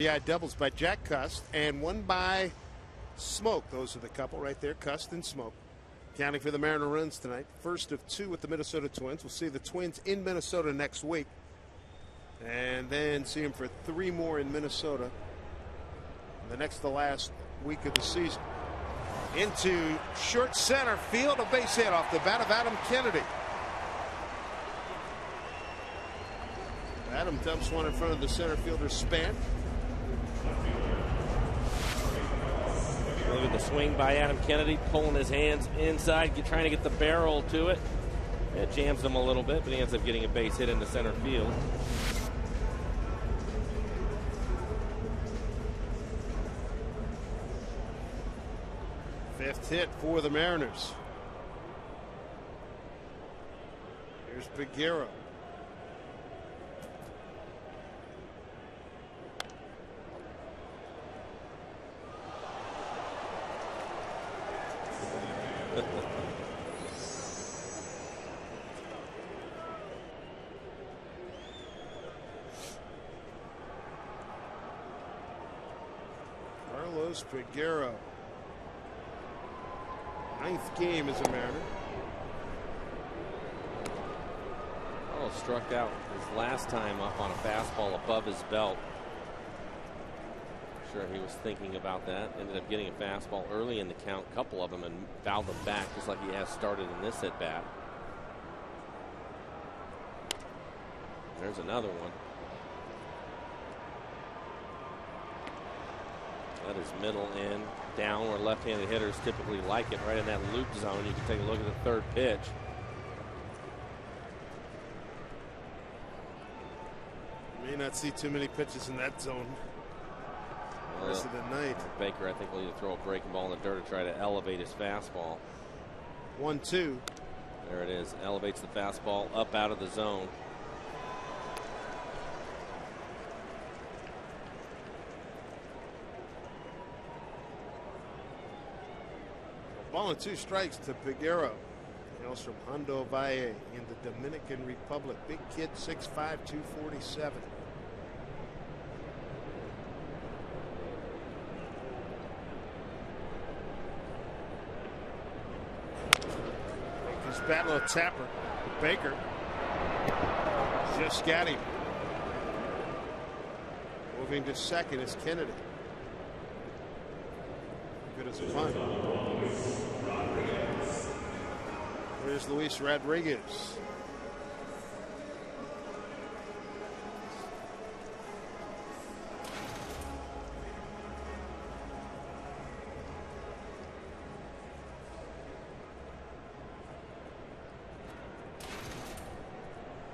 RBI doubles by Jack Cust and one by Smoke. Those are the couple right there, Cust and Smoke. Counting for the Mariner runs tonight. First of 2 with the Minnesota Twins. We'll see the Twins in Minnesota next week. And then see them for 3 more in Minnesota the next to last week of the season. Into short center field, a base hit off the bat of Adam Kennedy. Adam dumps one in front of the center fielder Span. Look at the swing by Adam Kennedy, pulling his hands inside, trying to get the barrel to it. It jams him a little bit, but he ends up getting a base hit into center field. Fifth hit for the Mariners. Here's Peguero. Carlos Peguero. 9th game as a Mariner. Carlos struck out his last time up on a fastball above his belt. Sure, he was thinking about that. Ended up getting a fastball early in the count, a couple of them, and fouled them back just like he has started in this at bat. There's another one. That is middle in, down where left-handed hitters typically like it, right in that loop zone. You can take a look at the third pitch. May not see too many pitches in that zone the rest of the night. Baker, I think, will either throw a breaking ball in the dirt or try to elevate his fastball. 1-2. There it is. Elevates the fastball up out of the zone. Ball and 2 strikes to Peguero. Hails from Hondo Valle in the Dominican Republic. Big kid, 6'5", 247. Baker's battle of Tapper. Baker just got him. Moving to second is Kennedy. Good as a punt. Here's Luis Rodriguez.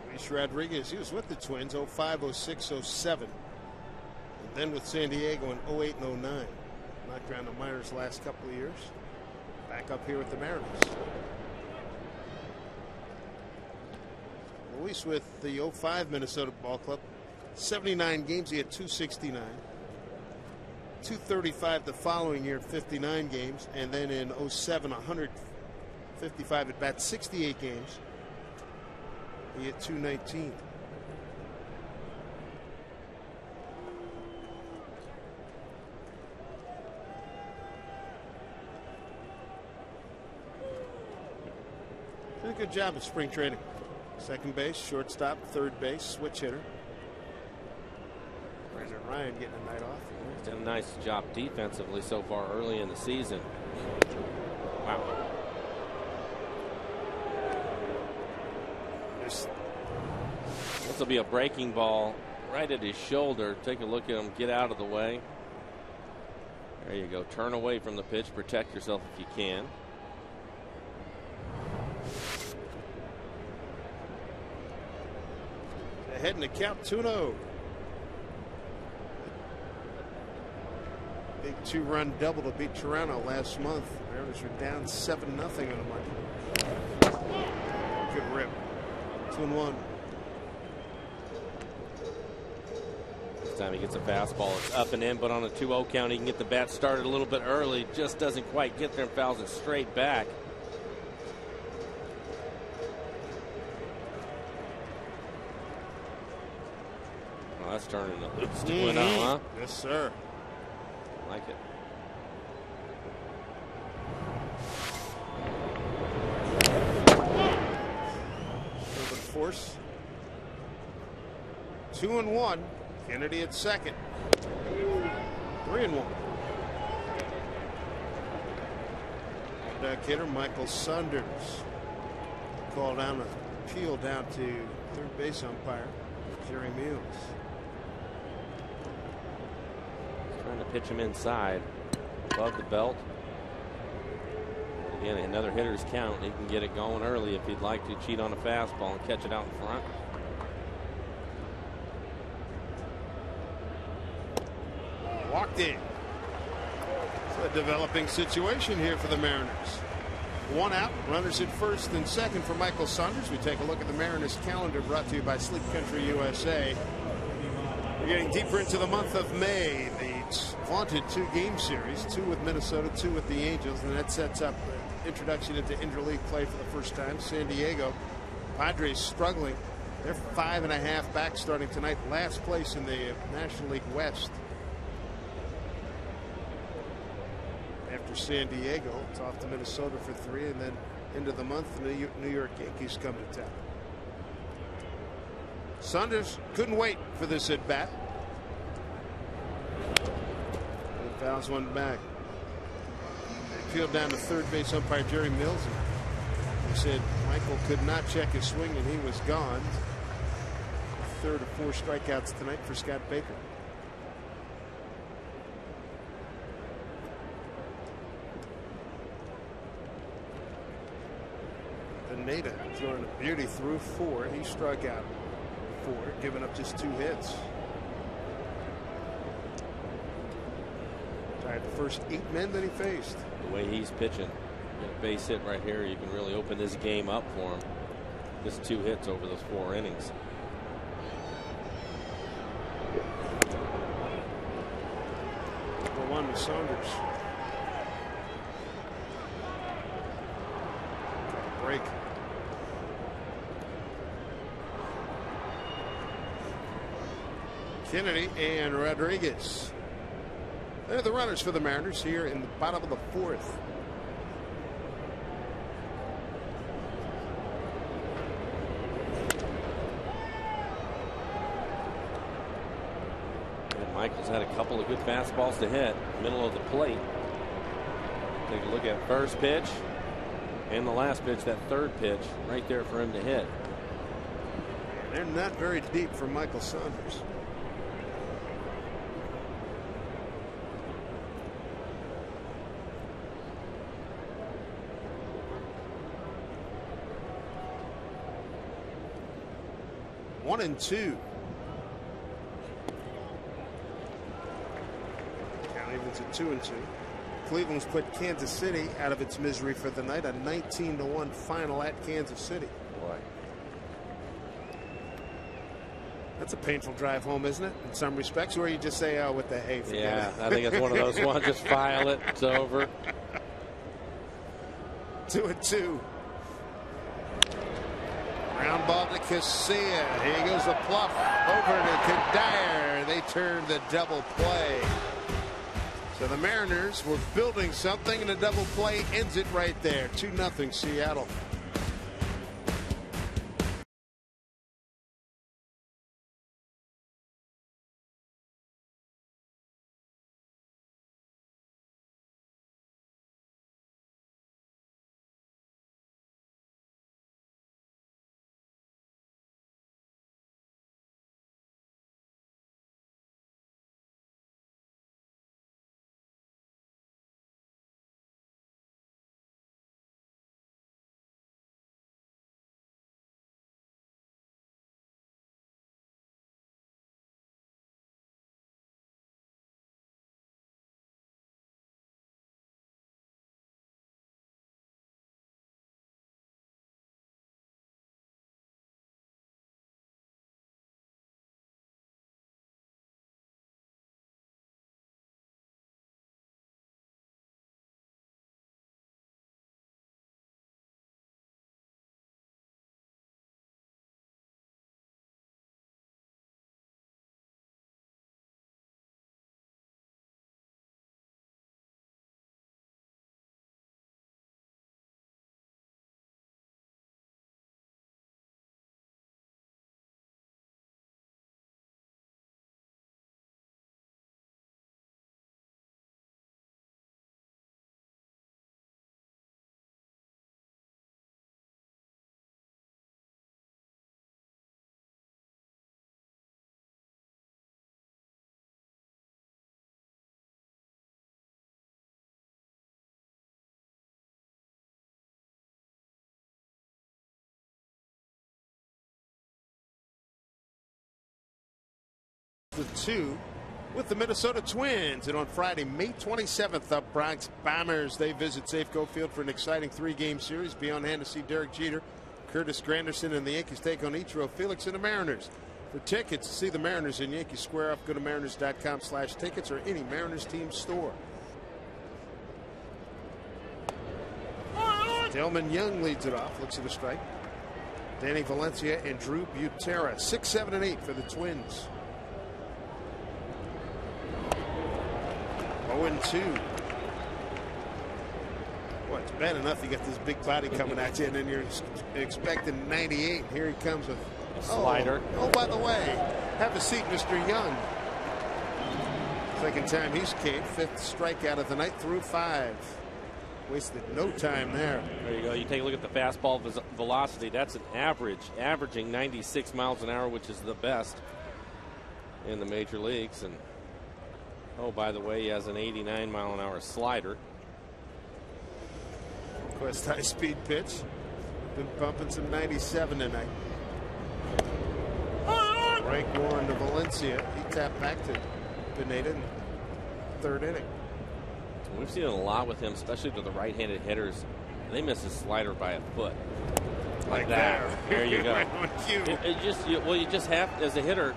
Luis Rodriguez, he was with the Twins 05, 06, 07. And then with San Diego in 08 and 09. Knocked around the minors the last couple of years. Back up here with the Mariners. Luis with the 05 Minnesota Ball Club. 79 games, he had 269. 235 the following year, 59 games. And then in 07, 155 at bats, 68 games. He had 219. Did a good job of spring training. Second base, shortstop, third base, switch hitter. Brandon Ryan getting a night off. He's done a nice job defensively so far early in the season. Wow. This will be a breaking ball right at his shoulder. Take a look at him get out of the way. There you go. Turn away from the pitch. Protect yourself if you can. Ahead in the count, 2-0. Big 2-run double to beat Toronto last month. Mariners were down 7-0 on a Monday. Good rip. 2-1. This time he gets a fastball. It's up and in, but on a 2-0 count, he can get the bat started a little bit early. Just doesn't quite get there and fouls it straight back. Well, that's turning it loose. 2-0, huh? Yes, sir. Like it. Over force. 2-1. Kennedy at second. 3-1. Back hitter Michael Saunders called down a appeal down to third base umpire Jerry Meals. Trying to pitch him inside above the belt. Again, another hitter's count. He can get it going early if he'd like to cheat on a fastball and catch it out in front. Walked in. It's a developing situation here for the Mariners. One out, runners at first and second for Michael Saunders. We take a look at the Mariners calendar brought to you by Sleep Country USA. We're getting deeper into the month of May. The vaunted 2-game series, 2 with Minnesota, 2 with the Angels, and that sets up the introduction into interleague play for the first time. San Diego Padres struggling. They're 5.5 back starting tonight, last place in the National League West. After San Diego, it's off to Minnesota for 3, and then into the month the New York Yankees come to town. Saunders couldn't wait for this at bat. Fouls one back. Appealed down to third base umpire Jerry Mills. He said Michael could not check his swing and he was gone. 3rd of 4 strikeouts tonight for Scott Baker. Pineda throwing a beauty through 4. He struck out 4, giving up just 2 hits. Tied the first 8 men that he faced. The way he's pitching, get a base hit right here, you can really open this game up for him. Just 2 hits over those 4 innings. Number 1 with Saunders. Break. Kennedy and Rodriguez. They're the runners for the Mariners here in the bottom of the 4th. And Michael's had a couple of good fastballs to hit middle of the plate. Take a look at first pitch and the last pitch, that 3rd pitch right there for him to hit. They're not very deep for Michael Saunders. One and 2. Count evens at 2 and 2. Cleveland's put Kansas City out of its misery for the night. A 19-1 final at Kansas City. Boy. That's a painful drive home, isn't it? In some respects, where you just say, "Oh, what the hey." Yeah, I think it's one of those ones. Just file it. It's over. 2 and 2. Ground ball to Casilla. Here goes the pluff over to Kadire. They turn the double play. So the Mariners were building something, and the double play ends it right there. 2-0 Seattle. The 2 with the Minnesota Twins. And on Friday, May 27th, the Bronx Bombers, they visit Safeco Field for an exciting 3-game series. Be on hand to see Derek Jeter, Curtis Granderson, and the Yankees take on Ichiro Felix and the Mariners. For tickets to see the Mariners in Yankee Square Off, go to mariners.com/tickets or any Mariners team store. Delman Young leads it off. Looks at a strike. Danny Valencia and Drew Butera. 6, 7, and 8 for the Twins. 0-2. Boy, it's bad enough you got this big body coming at you, and then you're expecting 98. Here he comes with a slider. Oh, by the way, have a seat, Mr. Young. Second time he's caved. 5th strikeout of the night through 5. Wasted no time there. There you go. You take a look at the fastball velocity. That's an averaging 96 miles an hour, which is the best in the major leagues. And oh, by the way, he has an 89 mile an hour slider. Quest high speed pitch. Been pumping some 97 tonight. Frank Warren to Valencia. He tapped back to Pineda in the 3rd inning. We've seen it a lot with him, especially to the right-handed hitters. They miss his slider by a foot. Like that. There you go. Right on cue. You just have, as a hitter,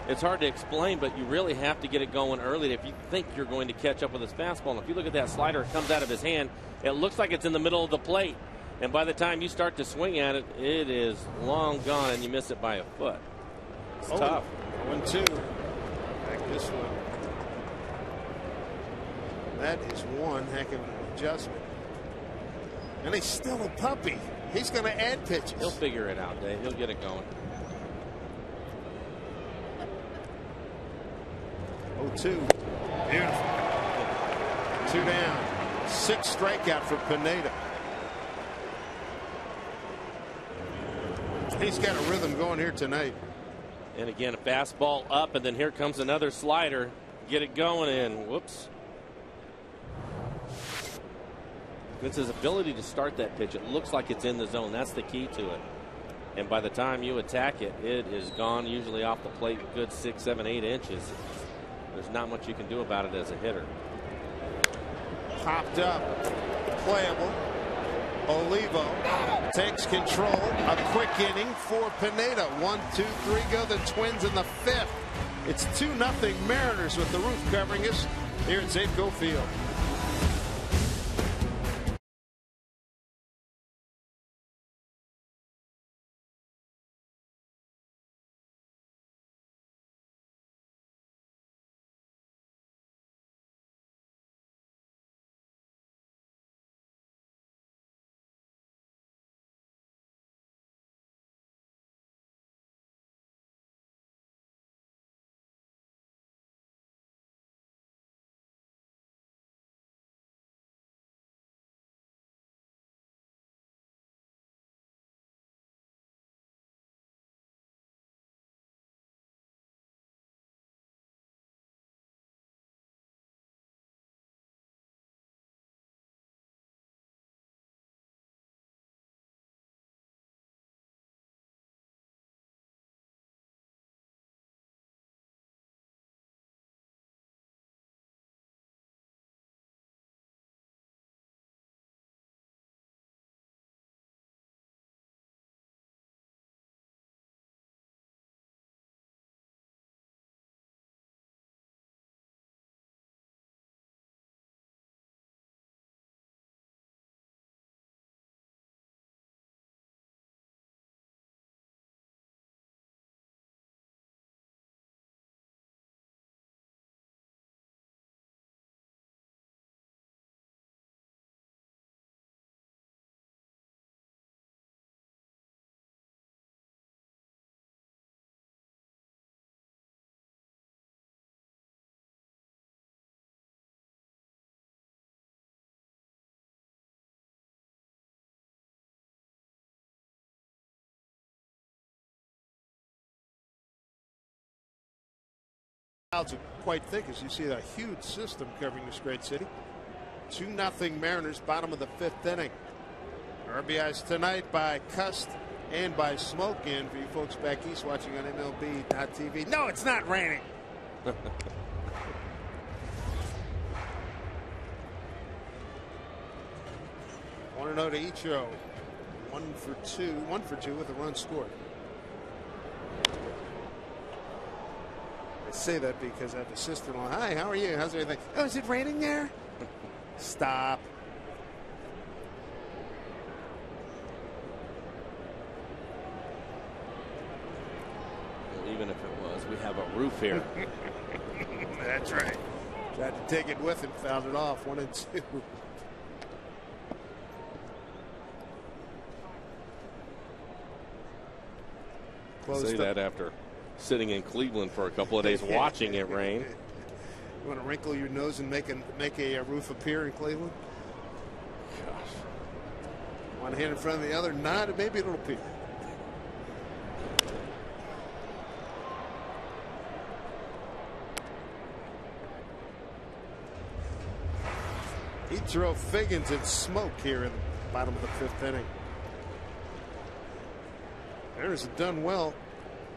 it's hard to explain, but you really have to get it going early if you think you're going to catch up with his fastball. And if you look at that slider, it comes out of his hand. It looks like it's in the middle of the plate. And by the time you start to swing at it, it is long gone, and you miss it by a foot. It's tough. 1-2. Back this one. That is one heck of an adjustment. And he's still a puppy. He's going to add pitches. He'll figure it out, Dave. He'll get it going. 0-2. Beautiful. 2 down. 6th strikeout for Pineda. He's got a rhythm going here tonight. And again, a fastball up, and then here comes another slider. Get it going, and whoops. It's his ability to start that pitch. It looks like it's in the zone. That's the key to it. And by the time you attack it, it is gone, usually off the plate a good 6, 7, 8 inches. There's not much you can do about it as a hitter. Popped up. Playable. Olivo takes control. A quick inning for Pineda. 1, 2, 3 go. The Twins in the 5th. It's 2-0 Mariners with the roof covering us here at Safeco Field. Clouds are quite thick as you see a huge system covering this great city. 2-0 Mariners, bottom of the 5th inning. RBIs tonight by Cust and by Smoke. And for you folks back east watching on MLB.TV, no, it's not raining. One to Ichiro. 1 for 2 with a run scored. I say that because I have a sister-in-law. Hi, how are you? How's everything? Oh, is it raining there? Stop. Well, even if it was, we have a roof here. That's right. Tried to take it with him, fouled it off. 1 and 2. Say that after sitting in Cleveland for a couple of days watching it rain. You want to wrinkle your nose and make a roof appear in Cleveland? Gosh. One hand in front of the other, nod, maybe it'll appear. He drove Figgins in smoke here in the bottom of the 5th inning. Mariners have done well,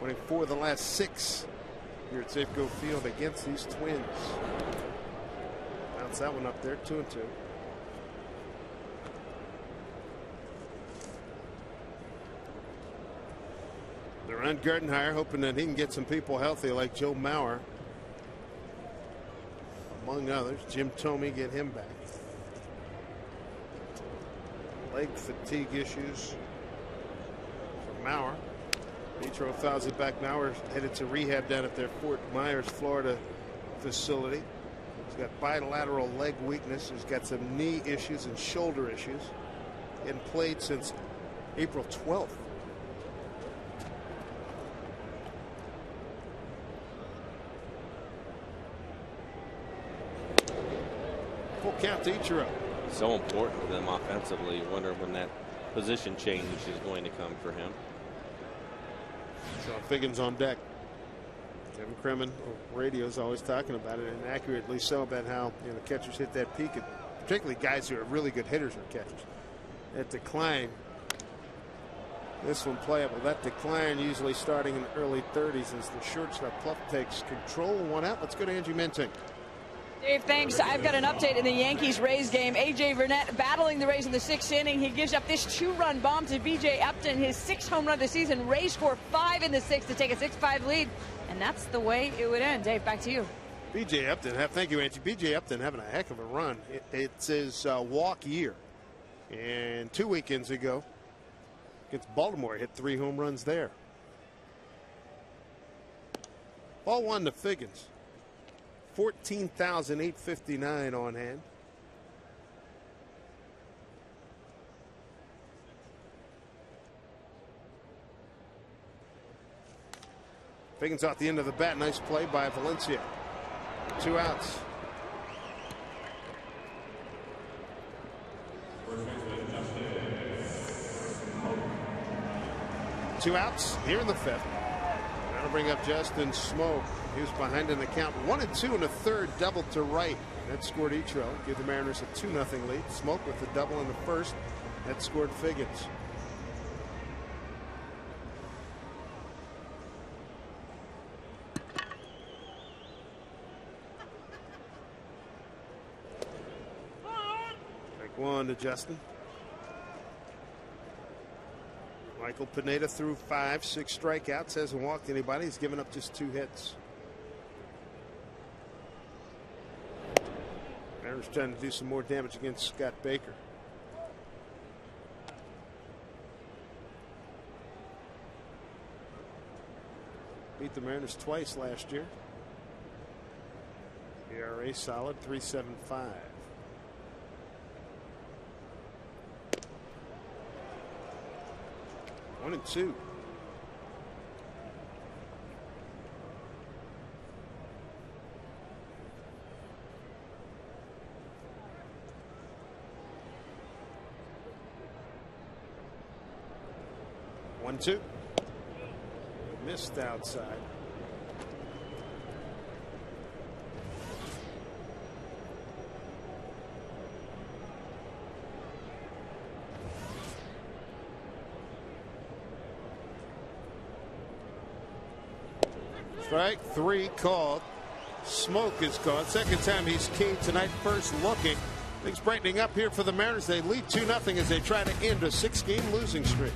winning 4 of the last 6 here at Safeco Field against these Twins. Bounce that one up there, 2 and 2. They're on Gardenhire, hoping that he can get some people healthy like Joe Mauer, among others. Jim Thome, get him back. Leg fatigue issues for Mauer. Ichiro fouls it back. Mauer headed to rehab down at their Fort Myers, Florida facility. He's got bilateral leg weakness. He's got some knee issues and shoulder issues. He hadn't played since April 12th. Full count to Ichiro. So important to them offensively. You wonder when that position change is going to come for him. So Figgins on deck. Kevin Cremin, radio is always talking about it, and accurately so, about how the catchers hit that peak, and particularly guys who are really good hitters or catchers. That decline. This one playable. That decline usually starting in the early 30s as the shortstop Pluff takes control. 1 out. Let's go to Andrew Menting. Dave, thanks. I've got an update in the Yankees-Rays game. A.J. Burnett battling the Rays in the 6th inning. He gives up this 2-run bomb to B.J. Upton, his 6th home run of the season. Rays score 5 in the 6th to take a 6-5 lead, and that's the way it would end. Dave, back to you. B.J. Upton, thank you, Angie. B.J. Upton having a heck of a run. It's his walk year, and 2 weekends ago against Baltimore, he hit 3 home runs there. Ball 1 to Figgins. 14,859 on hand. Figgins off the end of the bat. Nice play by Valencia. 2 outs. Two outs here in the 5th. That'll bring up Justin Smoak. He was behind in the count. 1 and 2 in the 3rd, double to right. That scored Ichiro. Give the Mariners a 2-0 lead. Smoak with the double in the 1st. That scored Figgins. Take 1 to Justin. Michael Pineda threw 5, 6 strikeouts. Hasn't walked anybody. He's given up just 2 hits. Mariners trying to do some more damage against Scott Baker. Beat the Mariners twice last year. ERA solid, 3.75. One and 2. One, 2. Missed outside. Strike 3 called. Smoke is gone. Second time he's keyed tonight. First looking. Things brightening up here for the Mariners. They lead 2-0 as they try to end a 6-game losing streak.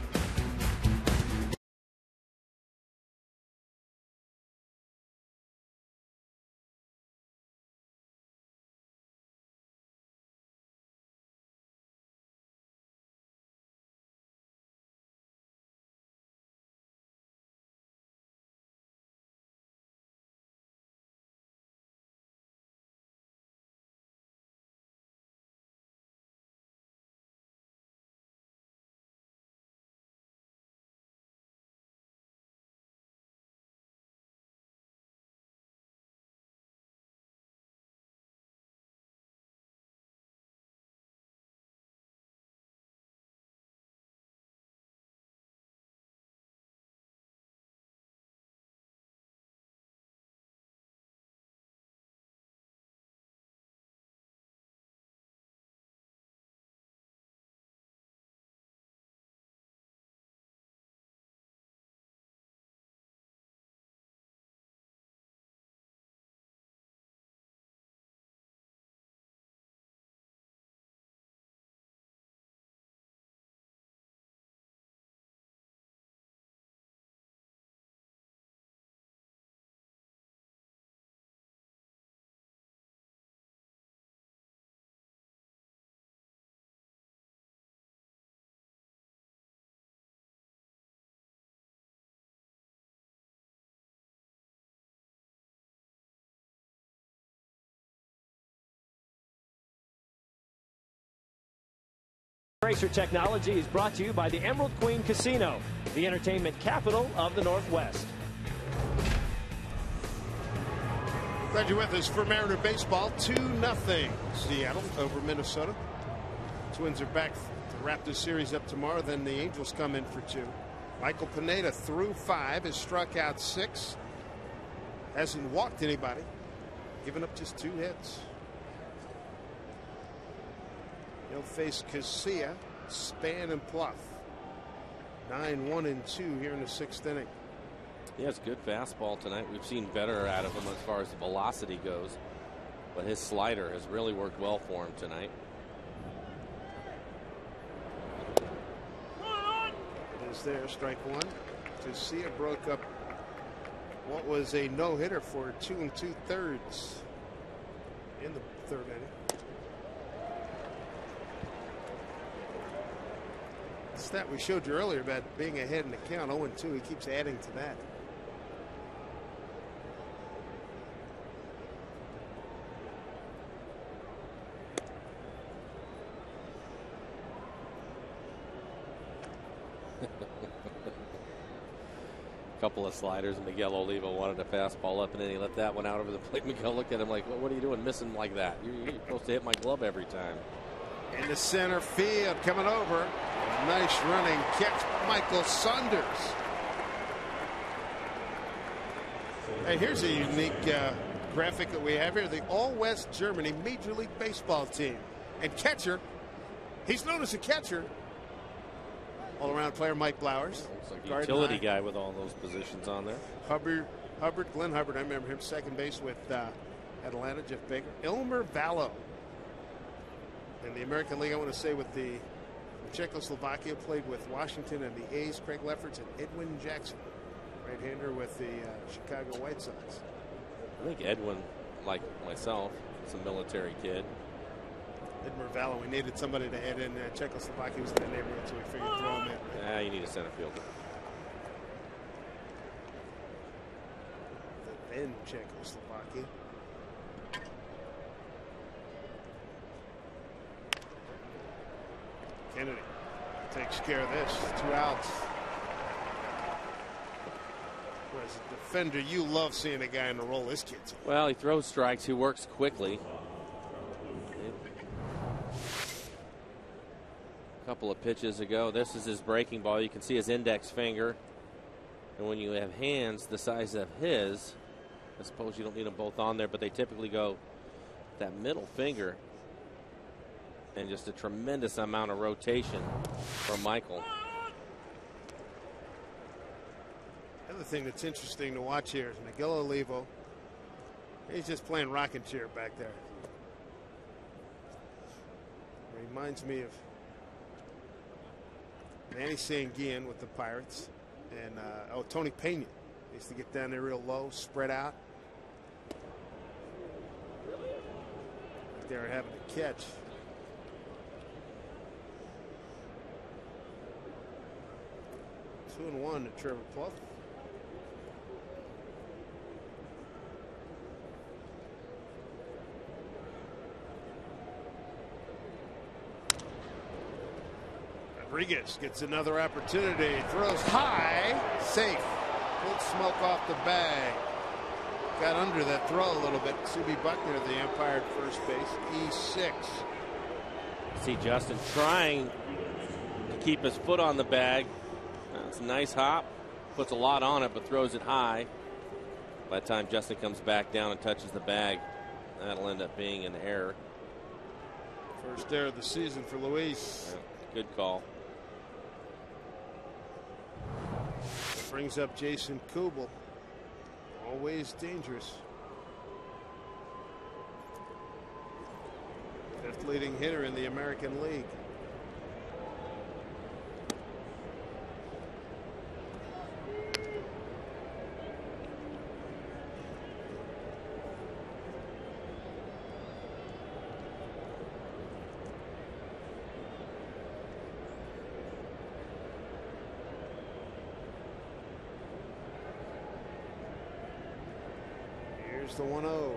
Tracer Technology is brought to you by the Emerald Queen Casino, the entertainment capital of the Northwest. Glad you're with us for Mariner baseball. 2-0 Seattle over Minnesota. Twins are back to wrap this series up tomorrow. Then the Angels come in for 2. Michael Pineda through 5 has struck out 6. Hasn't walked anybody. Given up just 2 hits. He'll face Casilla, Span, and Pluff. 9-1-2 here in the 6th inning. He has good fastball tonight. We've seen better out of him as far as the velocity goes, but his slider has really worked well for him tonight. It is there, strike 1. Casilla broke up what was a no-hitter for 2 2/3 in the 3rd inning. Stat we showed you earlier about being ahead in the count, 0-2. He keeps adding to that. Couple of sliders. Miguel Oliva wanted a fastball up, and then he let that one out over the plate. Miguel looked at him like, what are you doing missing like that? You're supposed to hit my glove every time. In the center field, coming over. Nice running catch, Michael Saunders. Hey, here's a unique graphic that we have here. The All-West Germany Major League Baseball team. And catcher, he's known as a catcher. All-around player Mike Blowers. Looks like a utility guy with all those positions on there. Glenn Hubbard, I remember him, second base with Atlanta, Jeff Baker. Elmer Vallow. In the American League, I want to say with the Czechoslovakia, played with Washington and the A's, Craig Lefferts, and Edwin Jackson, right-hander with the Chicago White Sox. I think Edwin, like myself, is a military kid. Edmer Vallow, we needed somebody to head in. Czechoslovakia was in the neighborhood, so we figured throw him in. Yeah, you need a center fielder. Then Czechoslovakia. Kennedy takes care of this. 2 outs. As a defender, you love seeing a guy in the role this kid's in. Well, he throws strikes. He works quickly. A couple of pitches ago, this is his breaking ball. You can see his index finger. And when you have hands the size of his, I suppose you don't need them both on there, but they typically go that middle finger. And just a tremendous amount of rotation from Michael. The other thing that's interesting to watch here is Miguel Olivo He's just playing rocking chair back there. Reminds me of Manny Sanguillen with the Pirates, and Tony Pena. He used to get down there real low, spread out. Right there having to catch. Two and one to Trevor Plouffe. Rodriguez gets another opportunity. Throws high. Safe. Pulled smoke off the bag. Got under that throw a little bit. Subi Buckner, the umpire at first base. E6. See Justin trying to keep his foot on the bag. That's a nice hop. Puts a lot on it, but throws it high. By the time Justin comes back down and touches the bag, that'll end up being an error. First error of the season for Luis. Yeah, good call. Brings up Jason Kubel. Always dangerous. Fifth leading hitter in the American League. The 1-0.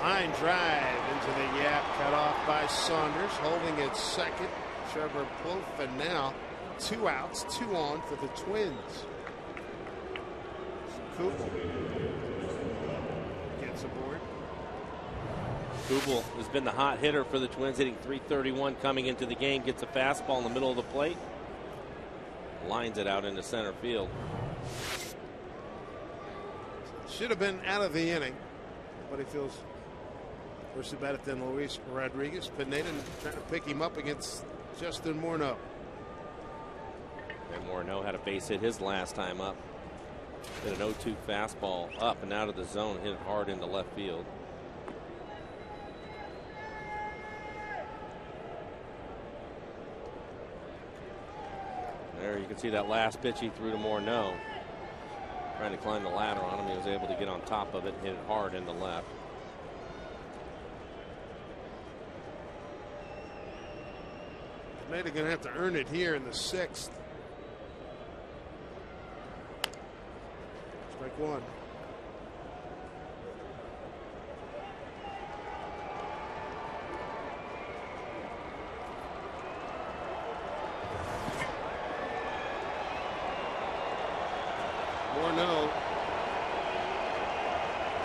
Line drive into the gap, cut off by Saunders. Holding at second, Trevor Plouffe, and now 2 outs, 2 on for the Twins. Kubel gets aboard. Kubel has been the hot hitter for the Twins, hitting .331 coming into the game. Gets a fastball in the middle of the plate. Lines it out into center field. Should have been out of the inning, but he feels worse about it than Luis Rodriguez. Pineda trying to pick him up against Justin Morneau. And Morneau had a base hit his last time up. Hit an 0-2 fastball up and out of the zone, hit it hard into left field. There you can see that last pitch he threw to Morneau. Trying to climb the ladder on him. He was able to get on top of it and hit it hard into left. Pineda going to have to earn it here in the 6th. Strike one. Morneau,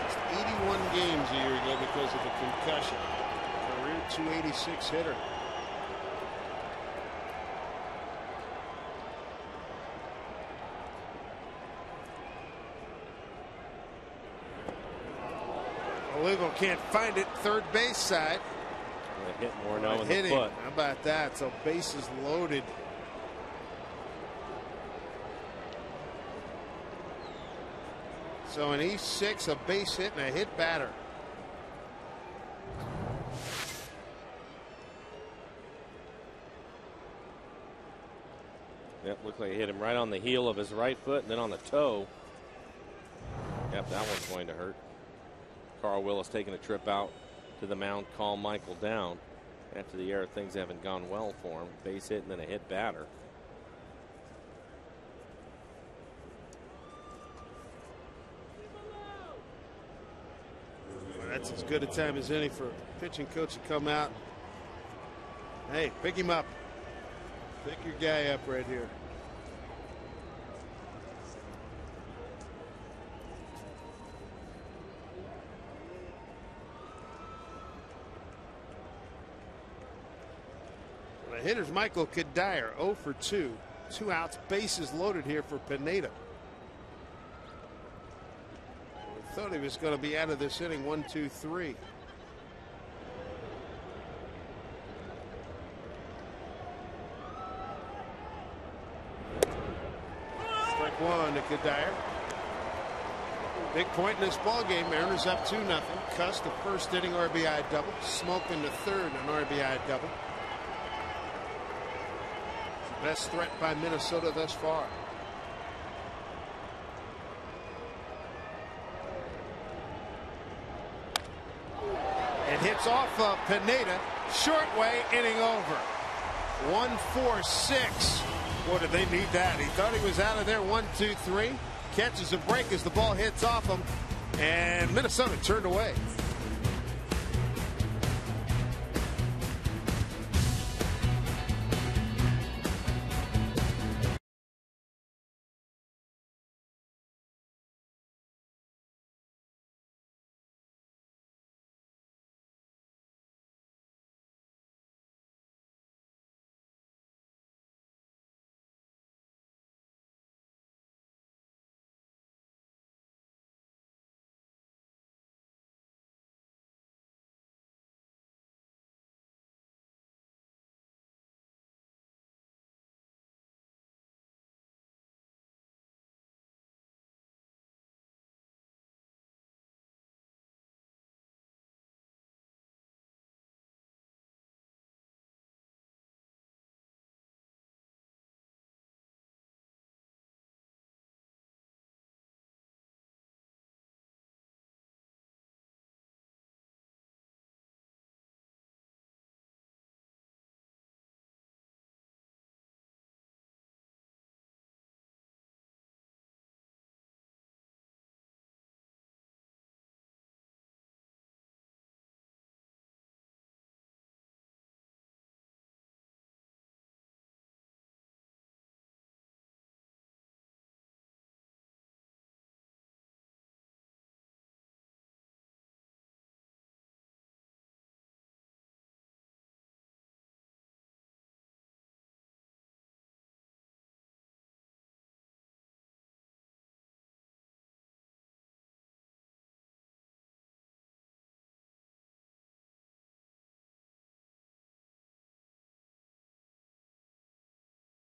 just 81 games a year ago because of a concussion. Career 286 hitter. Olivo can't find it. Third base side. Hit Morneau in the foot. How about that? So bases loaded. So an E6, a base hit, and a hit batter. Yep, looked like it hit him right on the heel of his right foot and then on the toe. Yep, that one's going to hurt. Carl Willis taking a trip out to the mound, calm Michael down. After the error, things haven't gone well for him. Base hit and then a hit batter. That's as good a time as any for a pitching coach to come out. Hey, pick him up. Pick your guy up right here. The hitter's Michael Cuddyer, 0 for 2. 2 outs, bases loaded here for Pineda. Thought he was going to be out of this inning. 1, 2, 3. Strike one to Cuddyer. Big point in this ball game. Mariners up 2-0. Cuss, the first inning RBI double. Smoke in the third, an RBI double. Best threat by Minnesota thus far. It hits off of Pineda. Short way, inning over. 1-4-6. Boy, did they need that. He thought he was out of there. 1-2-3. Catches a break as the ball hits off him. And Minnesota turned away.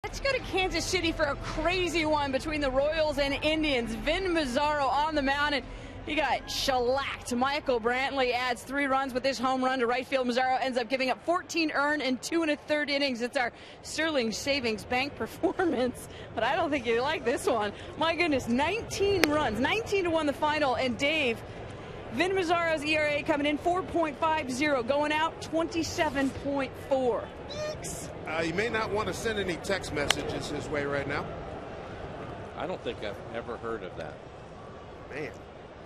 Let's go to Kansas City for a crazy one between the Royals and Indians. Vin Mazzaro on the mound, and he got shellacked. Michael Brantley adds 3 runs with this home run to right field. Mazzaro ends up giving up 14 earned in 2 1/3 innings. It's our Sterling Savings Bank performance, but I don't think you like this one. My goodness, 19 runs, 19-1 the final, and Dave, Vin Mazzaro's ERA coming in 4.50, going out 27.4. You may not want to send any text messages his way right now. I don't think I've ever heard of that. Man.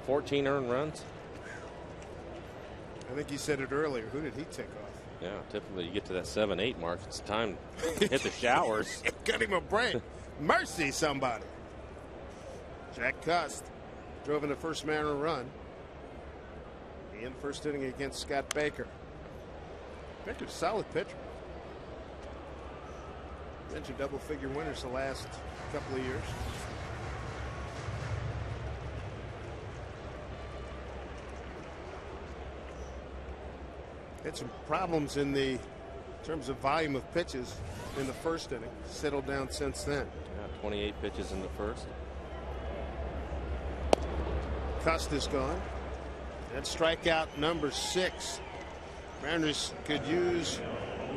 14 earned runs? I think you said it earlier. Who did he tick off? Yeah, typically you get to that 7-8 mark. It's time to hit the showers. Got him a break. Mercy, somebody. Jack Cust drove in the first Mariner run in the first inning against Scott Baker. Baker's a solid pitcher. Mentioned double-figure winners the last couple of years. Had some problems in terms of volume of pitches in the first inning. Settled down since then. Yeah, 28 pitches in the first. Cust is gone. And strikeout number 6. Mariners could use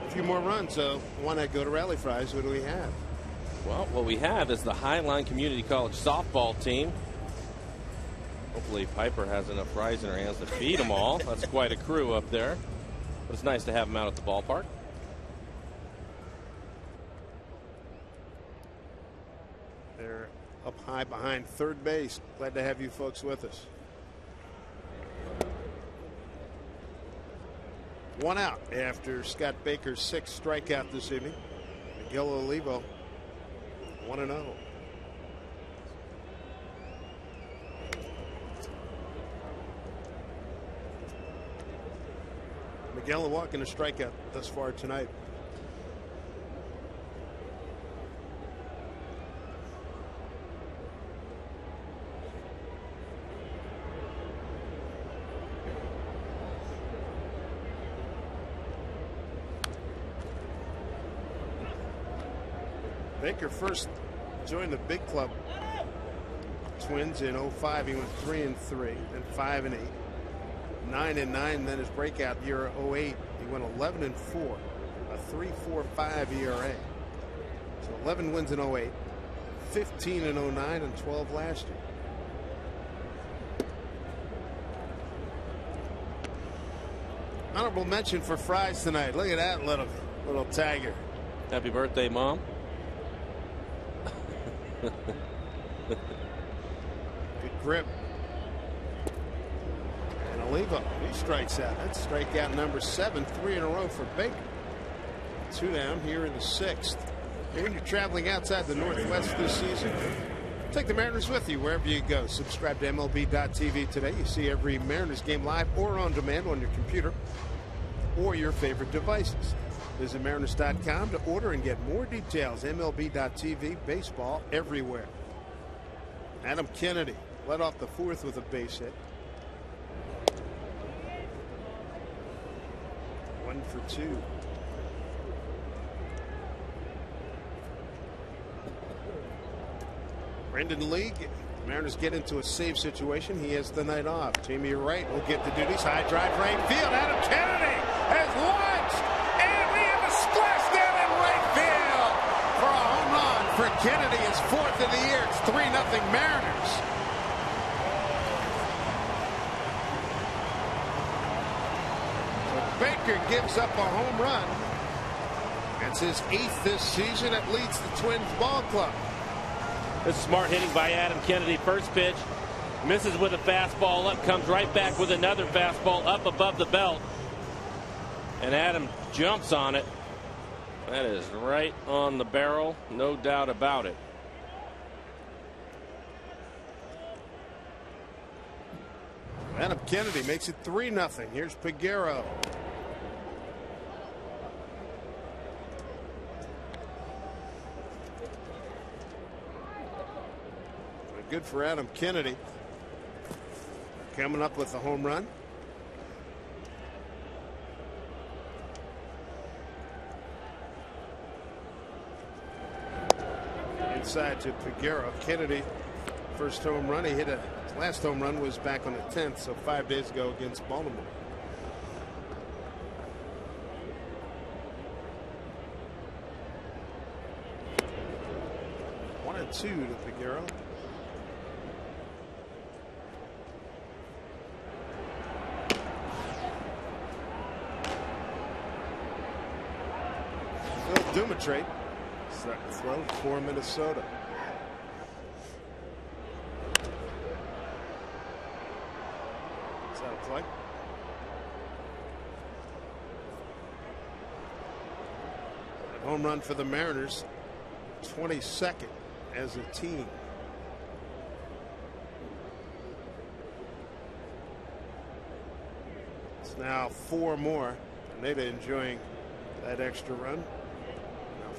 a few more runs, so why not go to Rally Fries? What do we have? Well, what we have is the Highline Community College softball team. Hopefully Piper has enough fries in her hands to feed them all. That's quite a crew up there. But it's nice to have them out at the ballpark. They're up high behind third base. Glad to have you folks with us. 1 out after Scott Baker's 6th strikeout this evening. Miguel Olivo 1-0. Miguel walking a strikeout thus far tonight. Baker first joined the big club Twins in 05, he went 3-3, then 5-8, 9-9. Then his breakout year 08, he went 11-4, a 3.45 ERA. So 11 wins in 08, 15 in 09, and 12 last year. Honorable mention for Fries tonight. Look at that little tiger. Happy birthday, Mom. Good grip. And Oliva, he strikes out. That's strikeout number 7, 3 in a row for Baker. 2 down here in the 6th. When you're traveling outside the Northwest this season, take the Mariners with you wherever you go. Subscribe to MLB.tv today. You see every Mariners game live or on demand on your computer or your favorite devices. Visit Mariners.com to order and get more details. MLB.tv, baseball everywhere. Adam Kennedy led off the 4th with a base hit. 1 for 2. Brendan Lee, Mariners get into a save situation. He has the night off. Jamie Wright will get the duties. High drive right field. Adam Kennedy has launched, and we have a splash down in right field for a home run for Kennedy. His 4th of the year. It's 3-0 Mariners. So Baker gives up a home run. It's his 8th this season. It leads the Twins ball club. This is smart hitting by Adam Kennedy. First pitch, misses with a fastball up, comes right back with another fastball up above the belt. And Adam jumps on it. That is right on the barrel, no doubt about it. Adam Kennedy makes it 3-0. Here's Peguero. Good for Adam Kennedy. Coming up with a home run. Inside to Peguero. Kennedy, first home run. He hit his last home run was back on the 10th, so 5 days ago against Baltimore. 1-2 to Peguero. Dumatrate starting to throw for Minnesota. What's that look like? A home run for the Mariners, 22nd as a team. It's now 4 more. Pineda enjoying that extra run.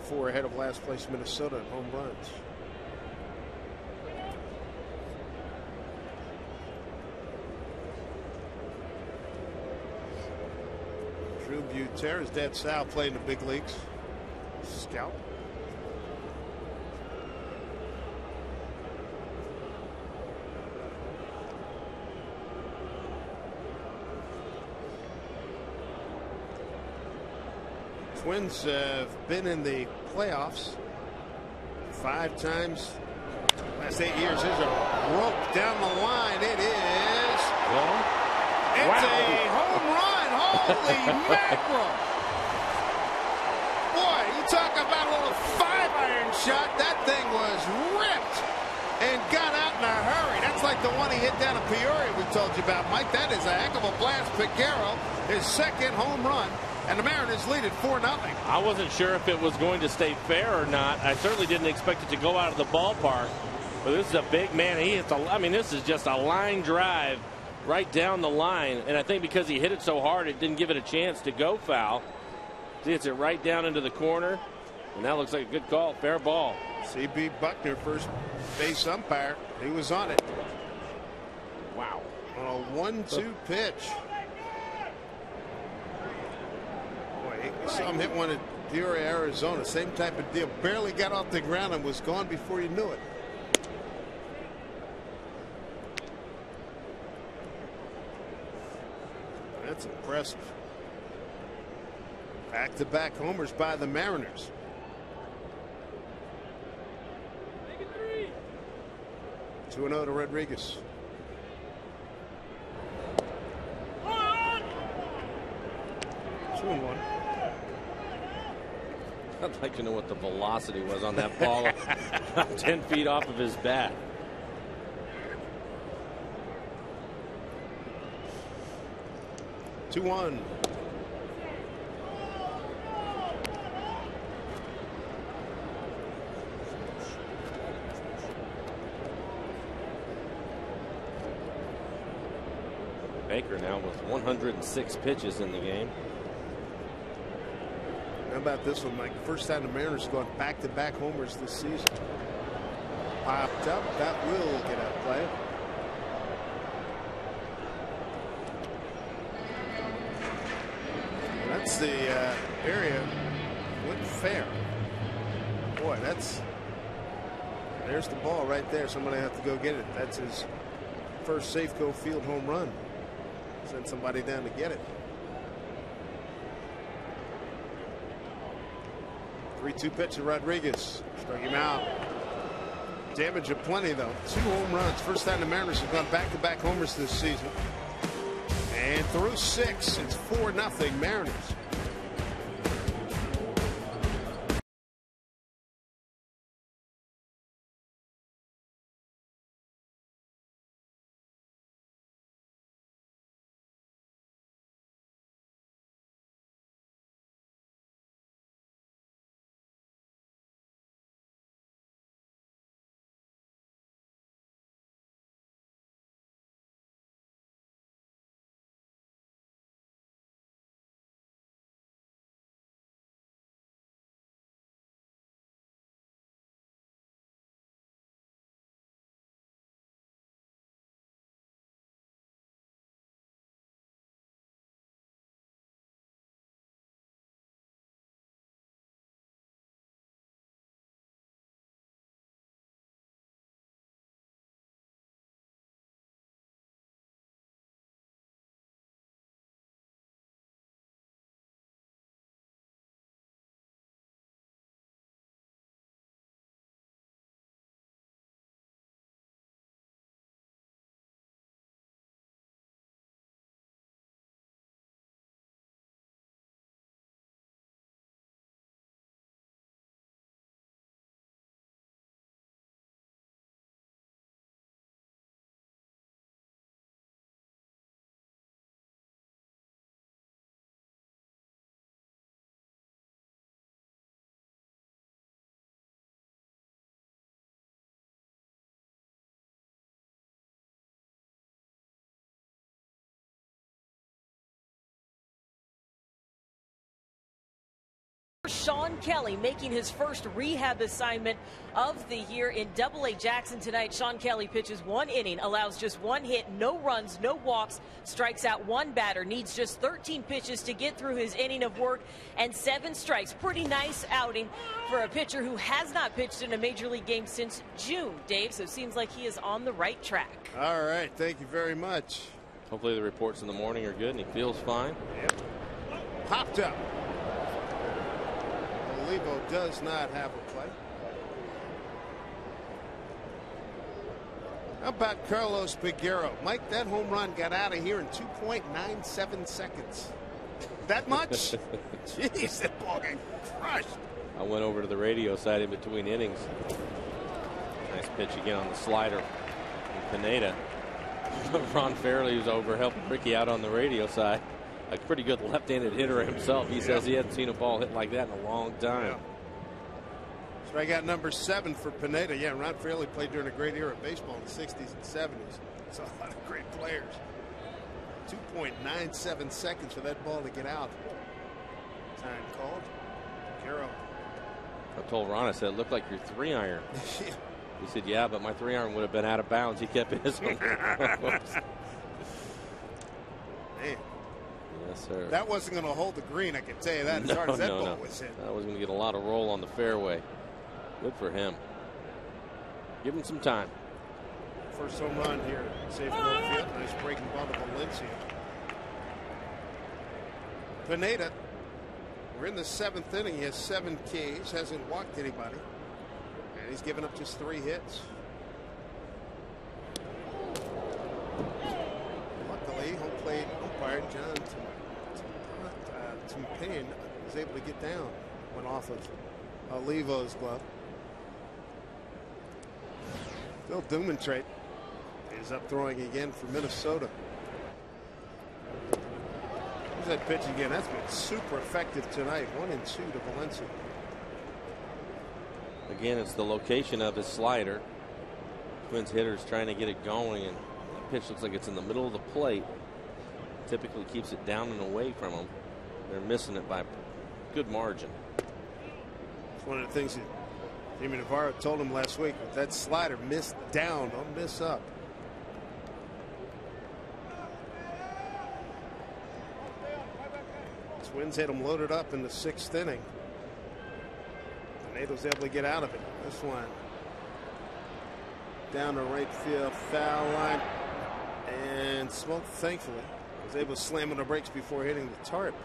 4 ahead of last place Minnesota in home runs. Drew Buter, his dad Sal played in the big leagues. Scout. Twins have been in the playoffs 5 times last 8 years. There's a rope down the line. It is. It's a home run. Holy mackerel. Boy, you talk about a little 5-iron shot. That thing was ripped and got out in a hurry. That's like the one he hit down in Peoria we told you about, Mike. That is a heck of a blast. Peguero, his 2nd home run. And the Mariners lead it 4-0. I wasn't sure if it was going to stay fair or not. I certainly didn't expect it to go out of the ballpark. But this is a big man. He hits I mean, this is just a line drive right down the line. And I think because he hit it so hard, it didn't give it a chance to go foul. He hits it right down into the corner. And that looks like a good call. Fair ball. C.B. Buckner, first base umpire. He was on it. Wow. On a 1-2 pitch. You saw him hit one at Peoria, Arizona. Same type of deal. Barely got off the ground and was gone before you knew it. That's impressive. Back-to-back homers by the Mariners. 2-0 to Rodriguez. Two and one. I'd like to know what the velocity was on that ball 10 feet off of his bat. Two one. Baker now with 106 pitches in the game. How about this one, Mike? First time the Mariners have gone back-to-back homers this season. Popped up. That will get out of play. That's the area. Went fair. Boy, there's the ball right there. Somebody have to go get it. That's his first Safeco Field home run. Send somebody down to get it. 3-2 pitch to Rodriguez. Struck him out. Damage aplenty, though. 2 home runs. First time the Mariners have gone back-to-back homers this season. And through 6, it's 4-0 Mariners. Sean Kelly making his first rehab assignment of the year in Double-A Jackson tonight. Sean Kelly pitches 1 inning, allows just 1 hit, no runs, no walks, strikes out 1 batter, needs just 13 pitches to get through his inning of work and 7 strikes. Pretty nice outing for a pitcher who has not pitched in a major league game since June, Dave, so it seems like he is on the right track. All right, thank you very much. Hopefully the reports in the morning are good and he feels fine. Yep. Popped up. Olivo does not have a play. How about Carlos Peguero? Mike, that home run got out of here in 2.97 seconds. That much? Jeez, that ball got crushed. I went over to the radio side in between innings. Nice pitch again on the slider from Pineda. Ron Fairley was over helping Ricky out on the radio side. A pretty good left-handed hitter himself. He says he hadn't seen a ball hit like that in a long time. Strikeout number 7 for Pineda. Yeah, Ron Fairley played during a great era of baseball in the 60s and 70s. Saw a lot of great players. 2.97 seconds for that ball to get out. Time called. Carroll. I told Ron, I said, it looked like your 3-iron. He said, yeah, but my 3-iron would have been out of bounds. He kept his one. Man. Yes, sir. That wasn't going to hold the green, I can tell you that, as hard as that ball was hit. That was going to get a lot of roll on the fairway. Good for him. Give him some time. First home run here at Safeco Field. Nice breaking ball to Valencia. Pineda. We're in the 7th inning. He has 7 Ks, hasn't walked anybody, and he's given up just 3 hits. Luckily, home plate umpire John Tumpane was able to get down, went off of Olivo's glove. Bill Dumentrate is up throwing again for Minnesota. There's that pitch again. That's been super effective tonight. 1-2 to Valencia. Again, it's the location of his slider. Twins hitters trying to get it going, and the pitch looks like it's in the middle of the plate. Typically keeps it down and away from them. They're missing it by a good margin. It's one of the things that Jimmy Navarro told him last week. With that slider, miss down, don't miss up. Twins had him loaded up in the 6th inning. Pineda's able to get out of it. This one down the right field foul line, and Smoke thankfully was able to slam on the brakes before hitting the tarp.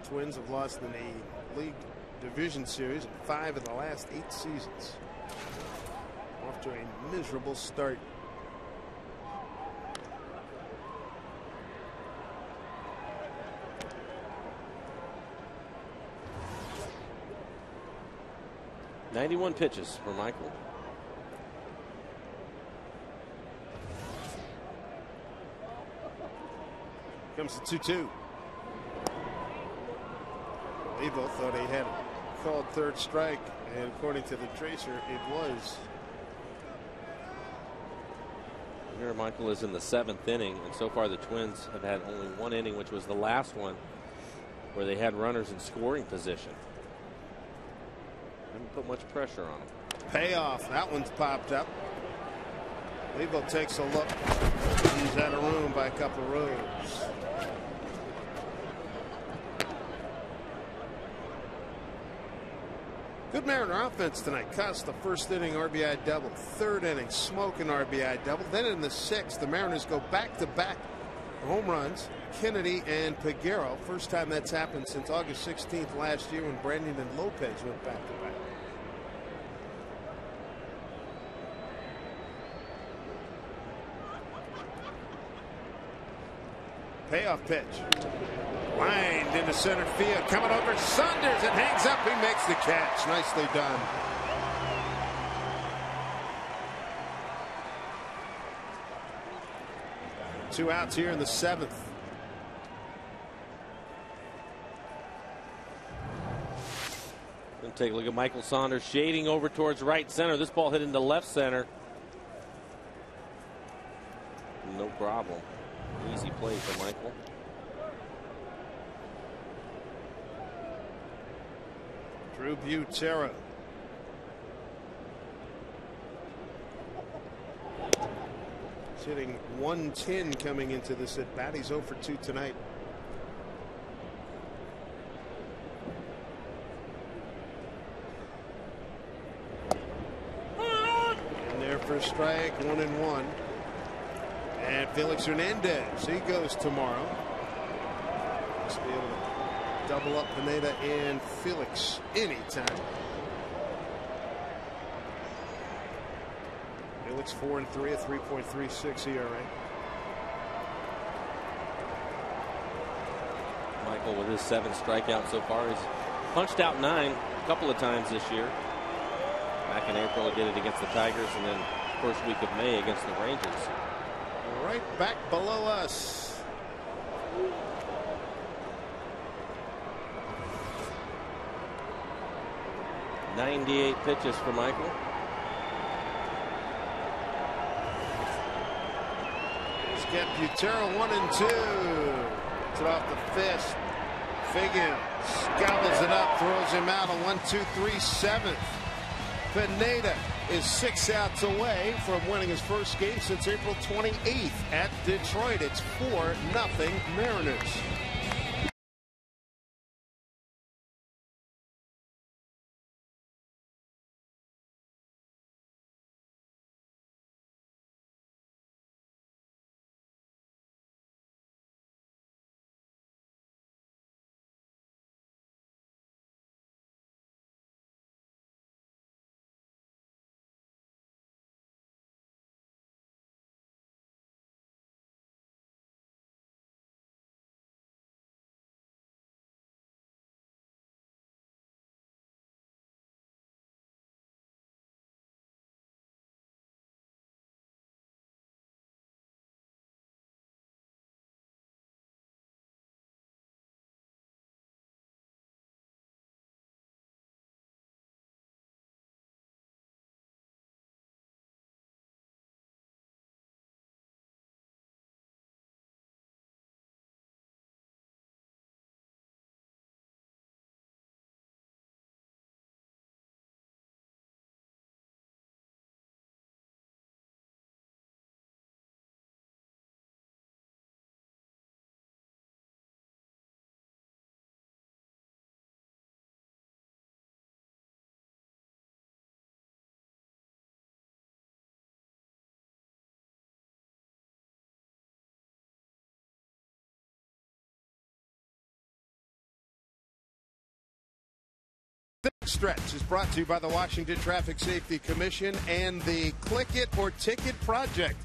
The Twins have lost in the league division series in 5 of the last 8 seasons. Off to a miserable start. "91 pitches for Michael. Comes the 2-2. Evo thought he had called 3rd strike, and according to the tracer, it was. Here Michael is in the 7th inning, and so far the Twins have had only 1 inning, which was the last one where they had runners in scoring position. Haven't put much pressure on him. Payoff. That one's popped up. Evo takes a look. He's out of room by a couple of rows. Good Mariner offense tonight. Cuss, the 1st inning RBI double. 3rd inning, Smoke an RBI double. Then in the 6th, the Mariners go back-to-back home runs. Kennedy and Peguero. First time that's happened since August 16th last year when Brandon and Lopez went back-to-back. Payoff pitch. Lined into center field. Coming over Saunders. It hangs up. He makes the catch. Nicely done. Two outs here in the 7th. Take a look at Michael Saunders shading over towards right center. This ball hit into left center. No problem. Easy play for Michael. Drew Butera. He's hitting 110 coming into this at bat. He's 0 for 2 tonight. In there for a strike, 1-1. And Felix Hernandez, he goes tomorrow. Must be able to double up Pineda and Felix anytime. Felix 4-3, a 3.36 ERA. Michael with his 7 strikeouts so far. He's punched out 9 a couple of times this year. Back in April, he did it against the Tigers, and then first week of May against the Rangers. Right back below us. "98 pitches for Michael. He's got Butera 1-2. Gets it off the fist. Figgins gobbles it up, throws him out a 1-2-3 7th. Pineda is 6 outs away from winning his first game since April 28th at Detroit. It's 4-0 Mariners. Stretch is brought to you by the Washington Traffic Safety Commission and the Click It or Ticket Project,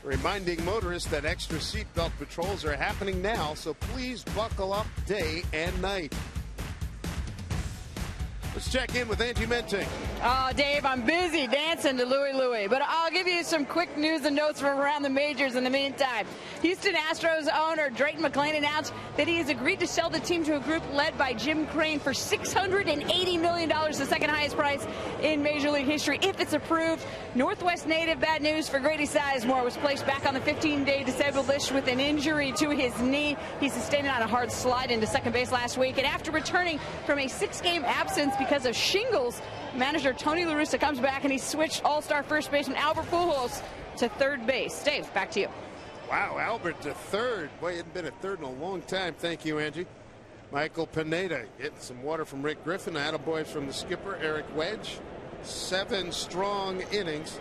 reminding motorists that extra seatbelt patrols are happening now, so please buckle up day and night. Let's check in with Angie Menting. Oh, Dave, I'm busy dancing to Louie Louie, but I'll give you some quick news and notes from around the majors in the meantime. Houston Astros owner Drayton McClain announced that he has agreed to sell the team to a group led by Jim Crane for $680 million, the second highest price in Major League history, if it's approved. Northwest native, bad news for Grady Sizemore, was placed back on the 15-day disabled list with an injury to his knee. He sustained it on a hard slide into second base last week, and after returning from a 6-game absence because of shingles, manager Tony La Russa comes back and he switched all-star first baseman Albert Pujols to third base. Dave, back to you. Wow, Albert to third. Boy, he hadn't been at third in a long time. Thank you, Angie. Michael Pineda getting some water from Rick Griffin. Attaboy from the skipper, Eric Wedge. 7 strong innings.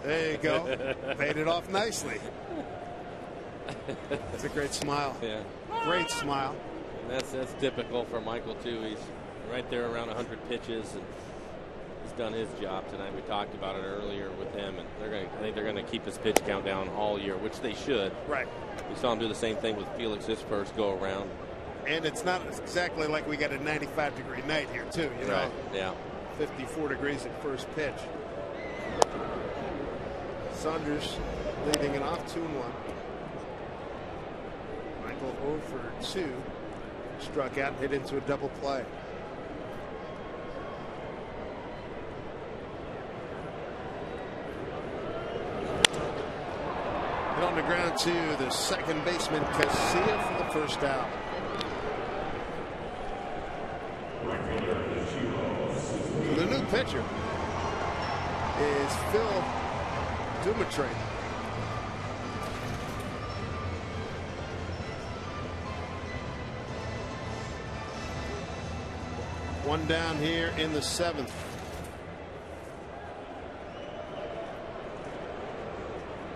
There you go. Paid it off nicely. It's a great smile. Yeah. Great smile. And that's typical for Michael, too. He's right there around 100 pitches, and he's done his job tonight. We talked about it earlier with him, and I think they're going to keep his pitch count down all year, which they should. Right. We saw him do the same thing with Felix his first go around. And it's not exactly like we got a 95-degree night here, too. You know? Right. Yeah. 54 degrees at first pitch. Saunders leading it off 2-1. Michael 0 for 2. Struck out and hit into a double play. Hit on the ground to the second baseman Casilla for the first out. The new pitcher is Phil Dumitray. One down here in the 7th.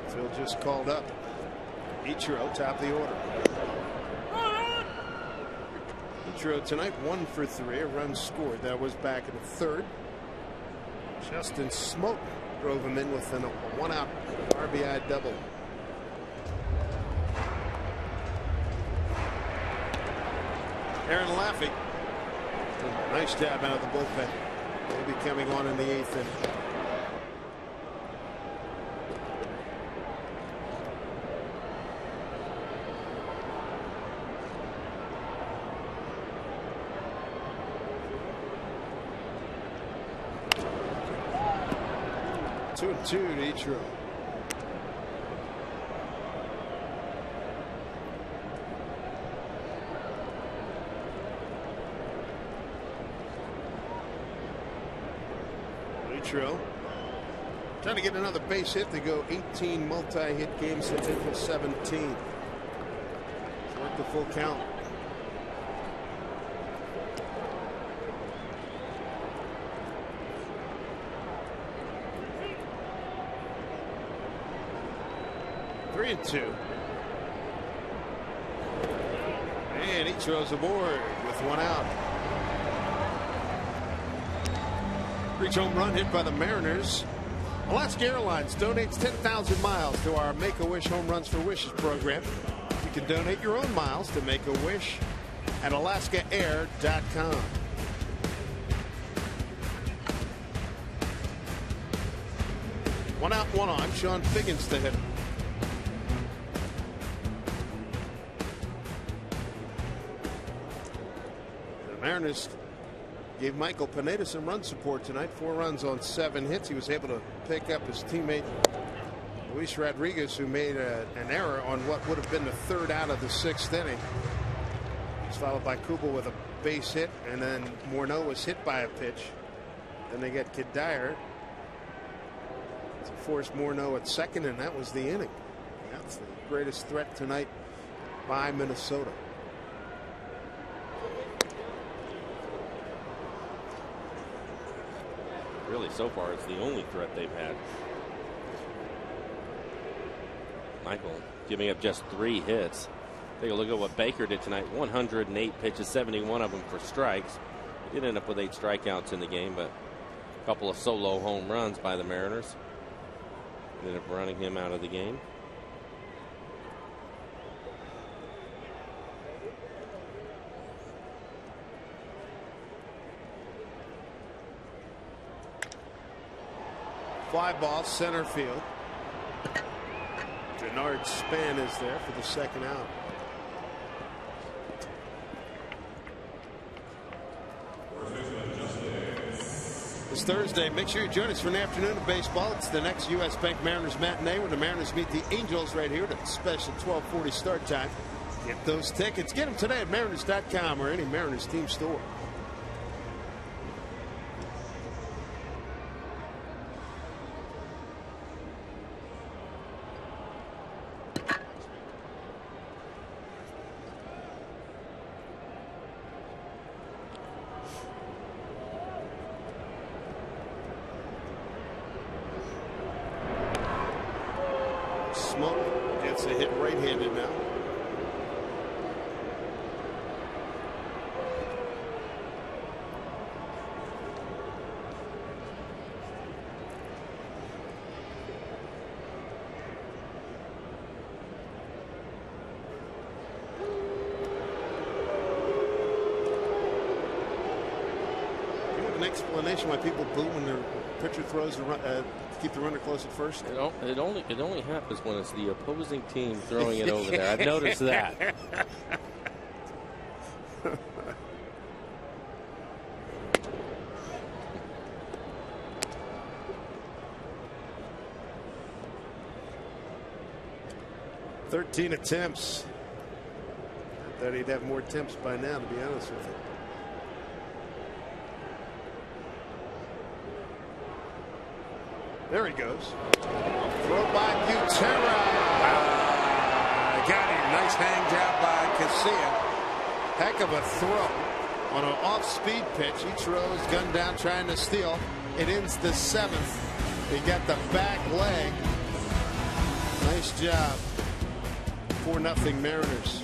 Phil just called up. Ichiro, top of the order. Ichiro tonight 1 for 3, a run scored. That was back in the 3rd. Justin Smoke drove him in with a 1-out RBI double. Aaron Laffey, nice job out of the bullpen. He'll be coming on in the 8th inning. Two and 2 to Ichiro. Ichiro trying to get another base hit to go 18 multi-hit games since April 17. Work the full count. And 2. And Ichiro's aboard with 1 out. Reach home run hit by the Mariners. Alaska Airlines donates 10,000 miles to our Make-A-Wish Home Runs for Wishes program. You can donate your own miles to Make-A-Wish at alaskaair.com. One out, 1 on. Sean Figgins to hit. Mariners gave Michael Pineda some run support tonight. 4 runs on 7 hits. He was able to pick up his teammate Luis Rodriguez, who made an error on what would have been the 3rd out of the 6th inning. It's followed by Kubel with a base hit, and then Morneau was hit by a pitch. Then they get Kid Dyer to force Morneau at second, and that was the inning. That's the greatest threat tonight by Minnesota. Really, so far, it's the only threat they've had. Michael giving up just 3 hits. Take a look at what Baker did tonight. 108 pitches, 71 of them for strikes. He did end up with 8 strikeouts in the game, but a couple of solo home runs by the Mariners ended up running him out of the game. Fly ball, center field. Denard Span is there for the second out. It's Thursday. Make sure you join us for an afternoon of baseball. It's the next U.S. Bank Mariners matinee when the Mariners meet the Angels right here at a special 12:40 start time. Get those tickets. Get them today at Mariners.com or any Mariners team store. Smoke gets a hit right-handed now. Do you have an explanation why people boo when their pitcher throws a keep the runner close at first? It only happens when it's the opposing team throwing it over there. I've noticed that. "13 attempts. I thought he'd have more attempts by now, to be honest with you. There he goes. Throw by Butera. Got him. Nice hang job by Casilla. Heck of a throw on an off-speed pitch. He throws, gun down, trying to steal. It ends the 7th. He got the back leg. Nice job. 4-0 Mariners.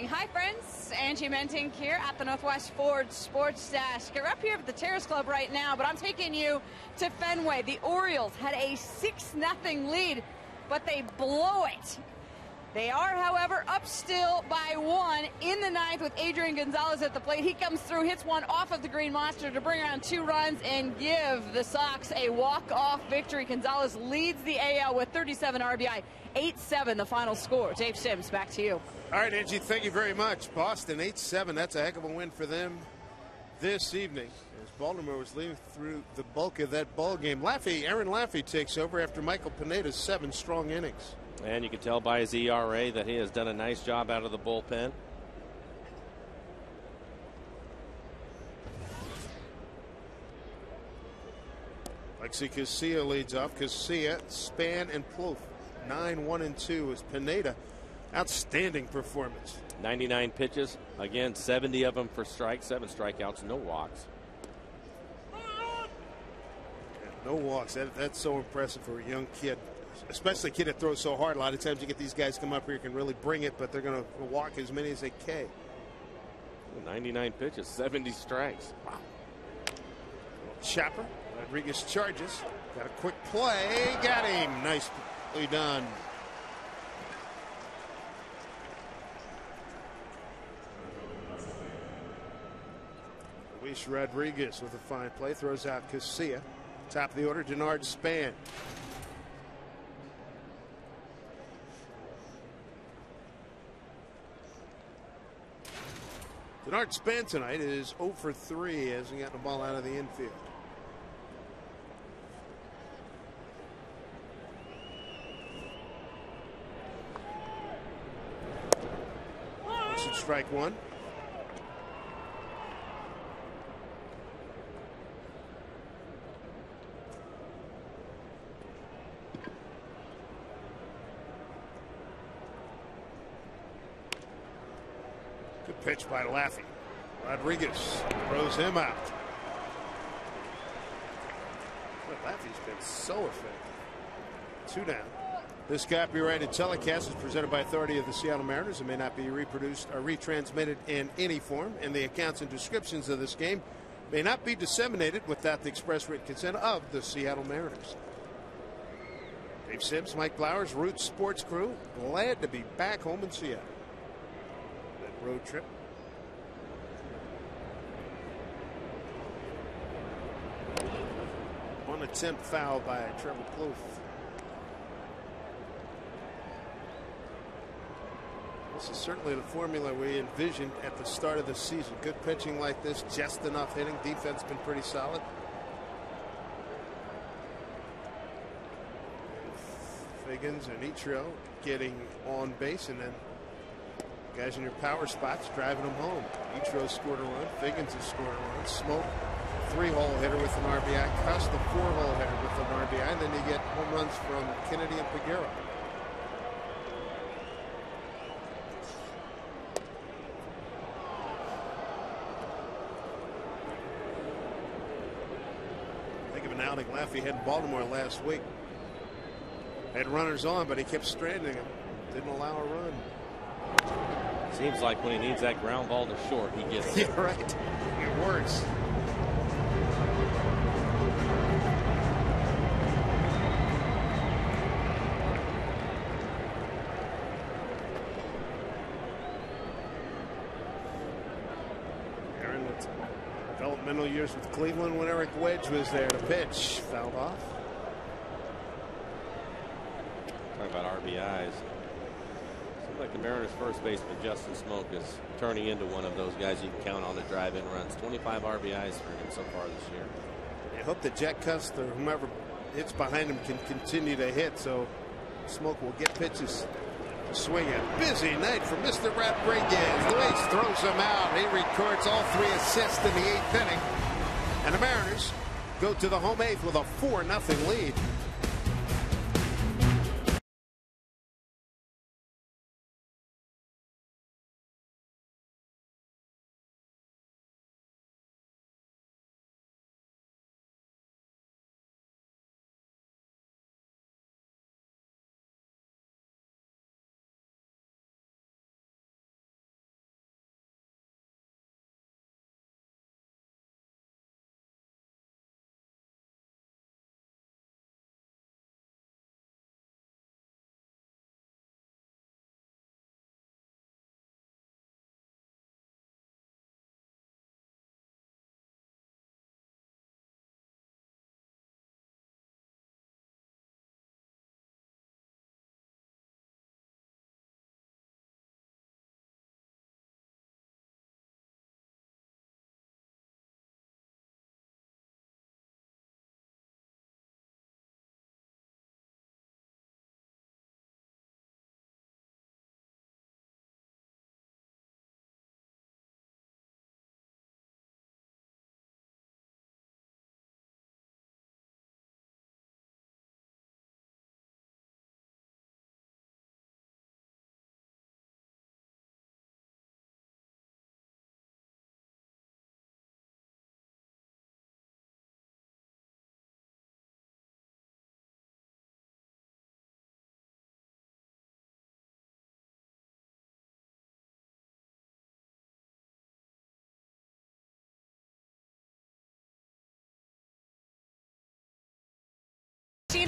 Hi friends, Angie Mentink here at the Northwest Ford Sports Desk. We're up here at the Terrace Club right now, but I'm taking you to Fenway. The Orioles had a 6-0 lead, but they blow it. They are, however, up still by 1 in the 9th with Adrian Gonzalez at the plate. He comes through, hits one off of the Green Monster to bring around 2 runs and give the Sox a walk-off victory. Gonzalez leads the AL with 37 RBI, 8-7 the final score. Dave Sims, back to you. All right, Angie, thank you very much. Boston 8-7. That's a heck of a win for them this evening, as Baltimore was leading through the bulk of that ball game. Aaron Laffey takes over after Michael Pineda's 7 strong innings. And you can tell by his ERA that he has done a nice job out of the bullpen. Lexi Casilla leads off. Casilla, Span, and Plouffe. 9-1-2 is Pineda. Outstanding performance. 99 pitches. Again, 70 of them for strikes, 7 strikeouts, no walks. No walks. That's so impressive for a young kid, especially a kid that throws so hard. A lot of times you get these guys come up here can really bring it, but they're going to walk as many as they can. 99 pitches, 70 strikes. Wow. Chopper. Rodriguez charges. Got a quick play. Got him. Nicely done. Luis Rodriguez with a fine play. Throws out Casilla. Top of the order, Denard Span. Denard Span tonight is 0 for 3 as he got the ball out of the infield. Strike one. Good pitch by Laffey. Rodriguez throws him out. Laffey's been so effective. 2 down. This copyrighted telecast is presented by authority of the Seattle Mariners and may not be reproduced or retransmitted in any form, and the accounts and descriptions of this game may not be disseminated without the express written consent of the Seattle Mariners. Dave Sims, Mike Blowers, Roots Sports Crew, glad to be back home in Seattle. That road trip. One attempt foul by Trevor Plouffe. This is certainly the formula we envisioned at the start of the season. Good pitching like this, just enough hitting. Defense been pretty solid. Figgins and Ichiro getting on base, and then guys in your power spots driving them home. Ichiro scored a run. Figgins has scored a run. Smoke, 3-hole hitter with an RBI. Costa, 4-hole hitter with an RBI. And then you get home runs from Kennedy and Peguero. Outing Laffey had in Baltimore last week. Had runners on, but he kept stranding them. Didn't allow a run. Seems like when he needs that ground ball to short, he gets it. Yeah, right. It works. Developmental years with Cleveland when Eric Wedge was there. The pitch fouled off. Talking about RBIs. Seems like the Mariners' first baseman Justin Smoke is turning into one of those guys you can count on to drive in runs. 25 RBIs for him so far this year. I hope that Jack Custer, whomever hits behind him, can continue to hit, so Smoke will get pitches to swing at. Busy night for Mr. Rodriguez. Luis throws him out. He records all 3 assists in the 8th inning. And the Mariners go to the home 8th with a 4-0 lead.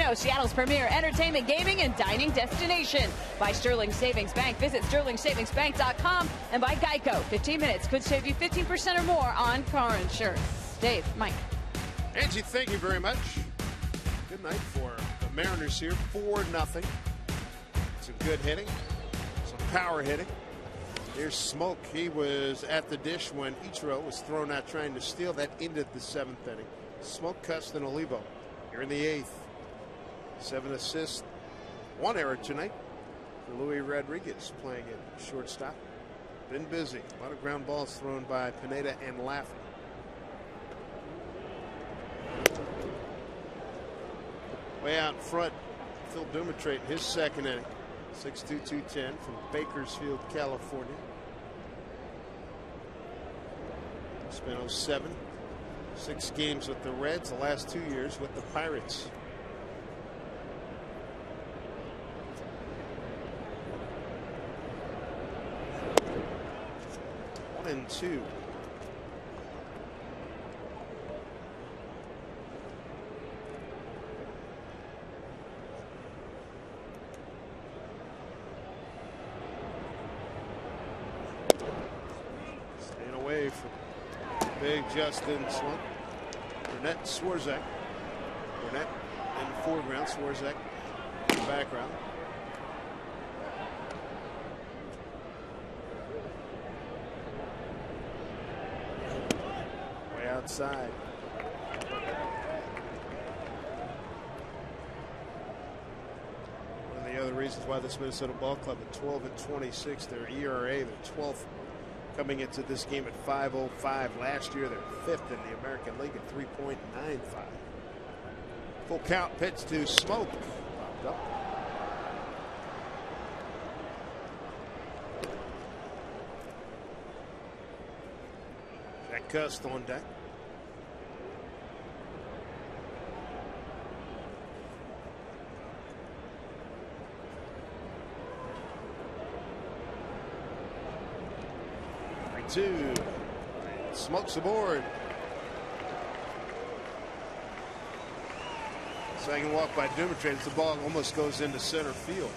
Casino, Seattle's premier entertainment, gaming, and dining destination. By Sterling Savings Bank. Visit sterlingsavingsbank.com, and by Geico. 15 minutes could save you 15% or more on car insurance. Dave, Mike. Angie, thank you very much. Good night for the Mariners here. 4-0. Some good hitting, some power hitting. Here's Smoke. He was at the dish when Ichiro was thrown out trying to steal. That ended the 7th inning. Smoke, Custon, Olivo here in the 8th. 7 assists, 1 error tonight for Luis Rodriguez playing at shortstop. Been busy. A lot of ground balls thrown by Pineda and Laffey. Way out in front, Phil Dumitrate in his 2nd inning. 6'2", 210 from Bakersfield, California. Spent 07, 6 games with the Reds, the last 2 years with the Pirates. One and two. Staying away from big Justin Slump. Burnett, Swarzak. Burnett in the foreground, Swarzak in the background. Way outside. One of the other reasons why this Minnesota Ball Club at 12-26, their ERA, their 12th coming into this game at 5.05. Last year, they're 5th in the American League at 3.95. Full count, pitch to Smoke. Popped up. Jack Cust on deck. Two. Smokes aboard. Second walk by Dumitrate. The ball almost goes into center field.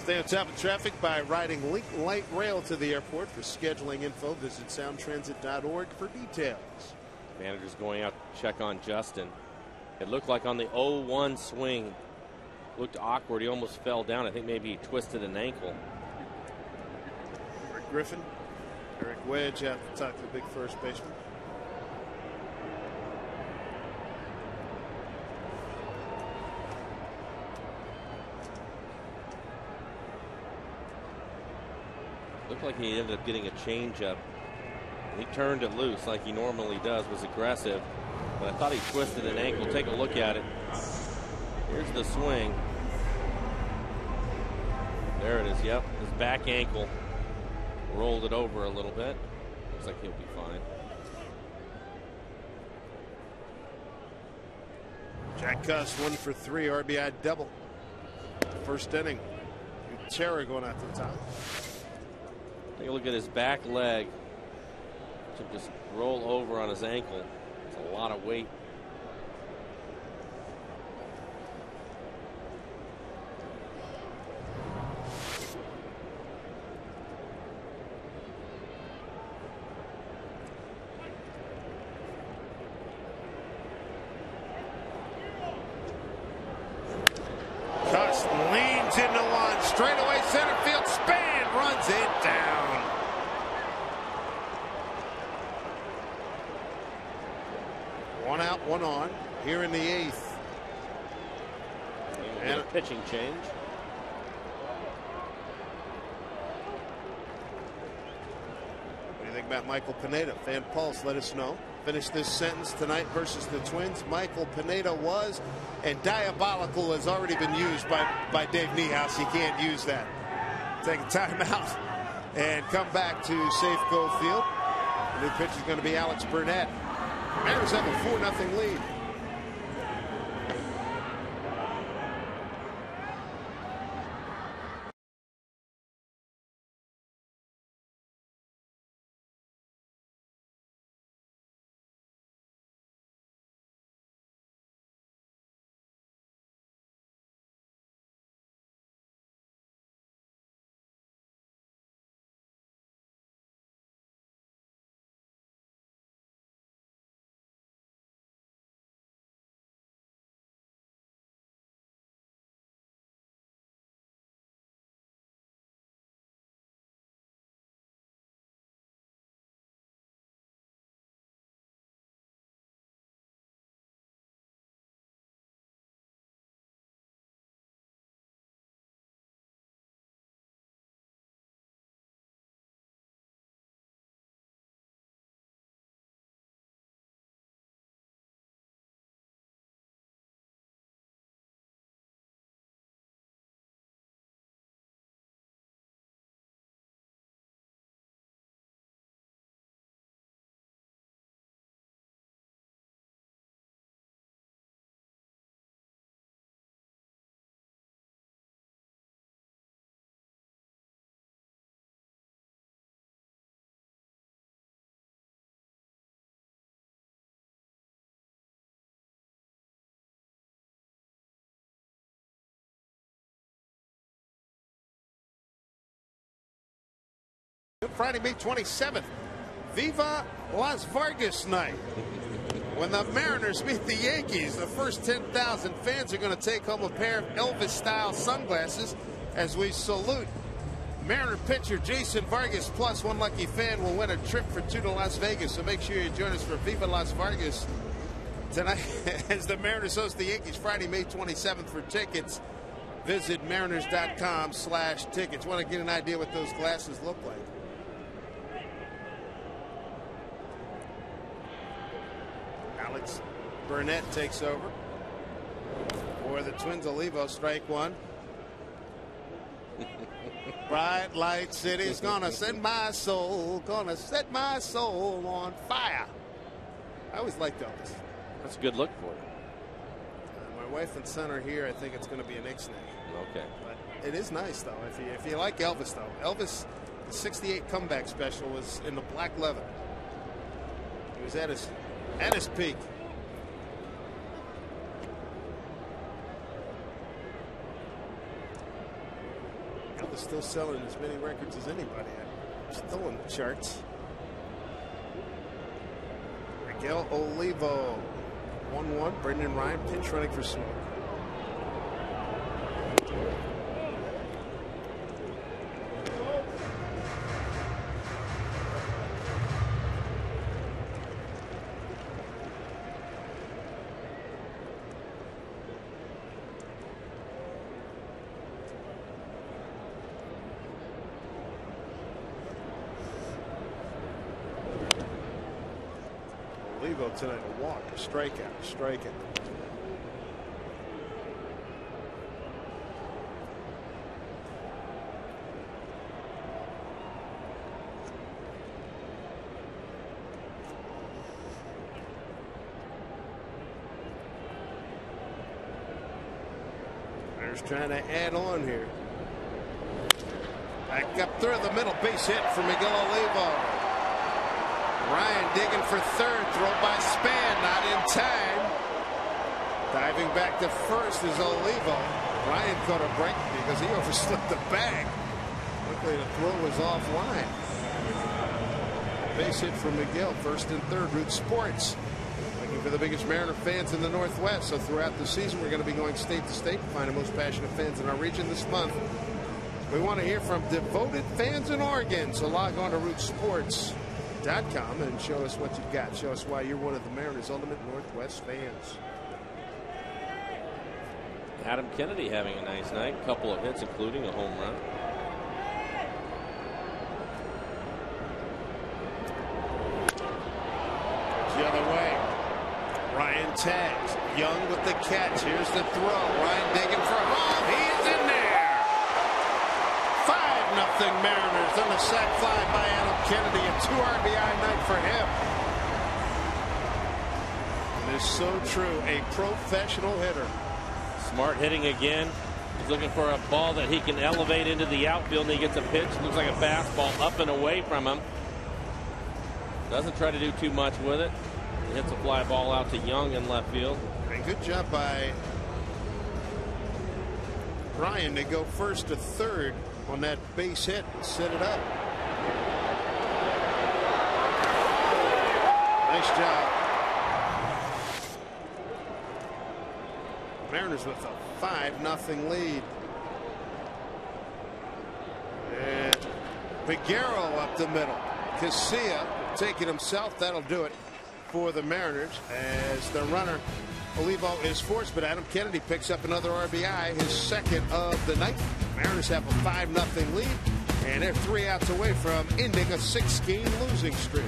Stay on top of traffic by riding Link Light Rail to the airport. For scheduling info, visit soundtransit.org for details. Manager's going out to check on Justin. It looked like on the 0-1 swing, looked awkward. He almost fell down. I think maybe he twisted an ankle. Griffin, Eric Wedge out to talk to the big first baseman. Looked like he ended up getting a changeup. He turned it loose like he normally does, was aggressive, but I thought he twisted an ankle. Take a look at it. Here's the swing. There it is. Yep, his back ankle. Rolled it over a little bit. Looks like he'll be fine. Jack Cust 1 for 3 RBI double. First inning. Terra going out to the top. Take a look at his back leg. To just roll over on his ankle. It's a lot of weight. Into one, straightaway center field, Span runs it down. One out, one on, here in the 8th. And a pitching change. What do you think about Michael Pineda? Fan Pulse, let us know. Finish this sentence tonight versus the Twins. Michael Pineda was, and diabolical has already been used by Dave Niehaus. He can't use that. Take a timeout and come back to Safeco Field. The new pitcher is going to be Alex Burnett. Mariners have a 4-0 lead. Friday, May 27th. Viva Las Vegas night. When the Mariners meet the Yankees, the first 10,000 fans are going to take home a pair of Elvis-style sunglasses as we salute Mariner pitcher Jason Vargas, plus one lucky fan will win a trip for two to Las Vegas. So make sure you join us for Viva Las Vegas tonight as the Mariners host the Yankees Friday, May 27th. For tickets, visit mariners.com/tickets. Want to get an idea what those glasses look like? Alex Burnett takes over for the Twins. Olivo, strike one. Bright light city's gonna set my soul on fire. I always liked Elvis. That's a good look for you. My wife and son are here. I think it's going to be an Ixnay. Okay. But it is nice, though. If you like Elvis, though. Elvis, the 68 comeback special was in the black leather. He was at his peak. Elvis still selling as many records as anybody. Still on the charts. Miguel Olivo, 1-1. Brendan Ryan pinch running for Smoke. Olivo tonight, a walk, a strikeout. Mariners trying to add on here. Back up through the middle, base hit for Miguel Olivo. Ryan digging for third, throw by Span, not in time. Diving back to first is Olivo. Ryan caught a break because he overslipped the bag. Luckily the throw was offline. Base hit for Miguel, first and third. Root Sports looking for the biggest Mariner fans in the Northwest. So throughout the season we're going to be going state to state to find the most passionate fans in our region. This month we want to hear from devoted fans in Oregon. So log on to rootsports.com and show us what you've got. Show us why you're one of the Mariners' ultimate Northwest fans. Adam Kennedy having a nice night. A couple of hits, including a home run. The other way. Ryan tags. Young with the catch. Here's the throw. Ryan digging for home. He is in there. 5-0 Mariners on the sac fly by Adam Kennedy. A 2 RBI night for him. It is so true. A professional hitter. Smart hitting again. He's looking for a ball that he can elevate into the outfield, and he gets a pitch. Looks like a fastball up and away from him. Doesn't try to do too much with it. He hits a fly ball out to Young in left field. And good job by Ryan to go first to third on that base hit and set it up. Nice job. Mariners with a 5-0 lead. And Figueroa up the middle. Casilla taking himself. That'll do it for the Mariners as the runner Olivo is forced, but Adam Kennedy picks up another RBI, his second of the night. Mariners have a 5-0 lead, and they're 3 outs away from ending a 6-game losing streak.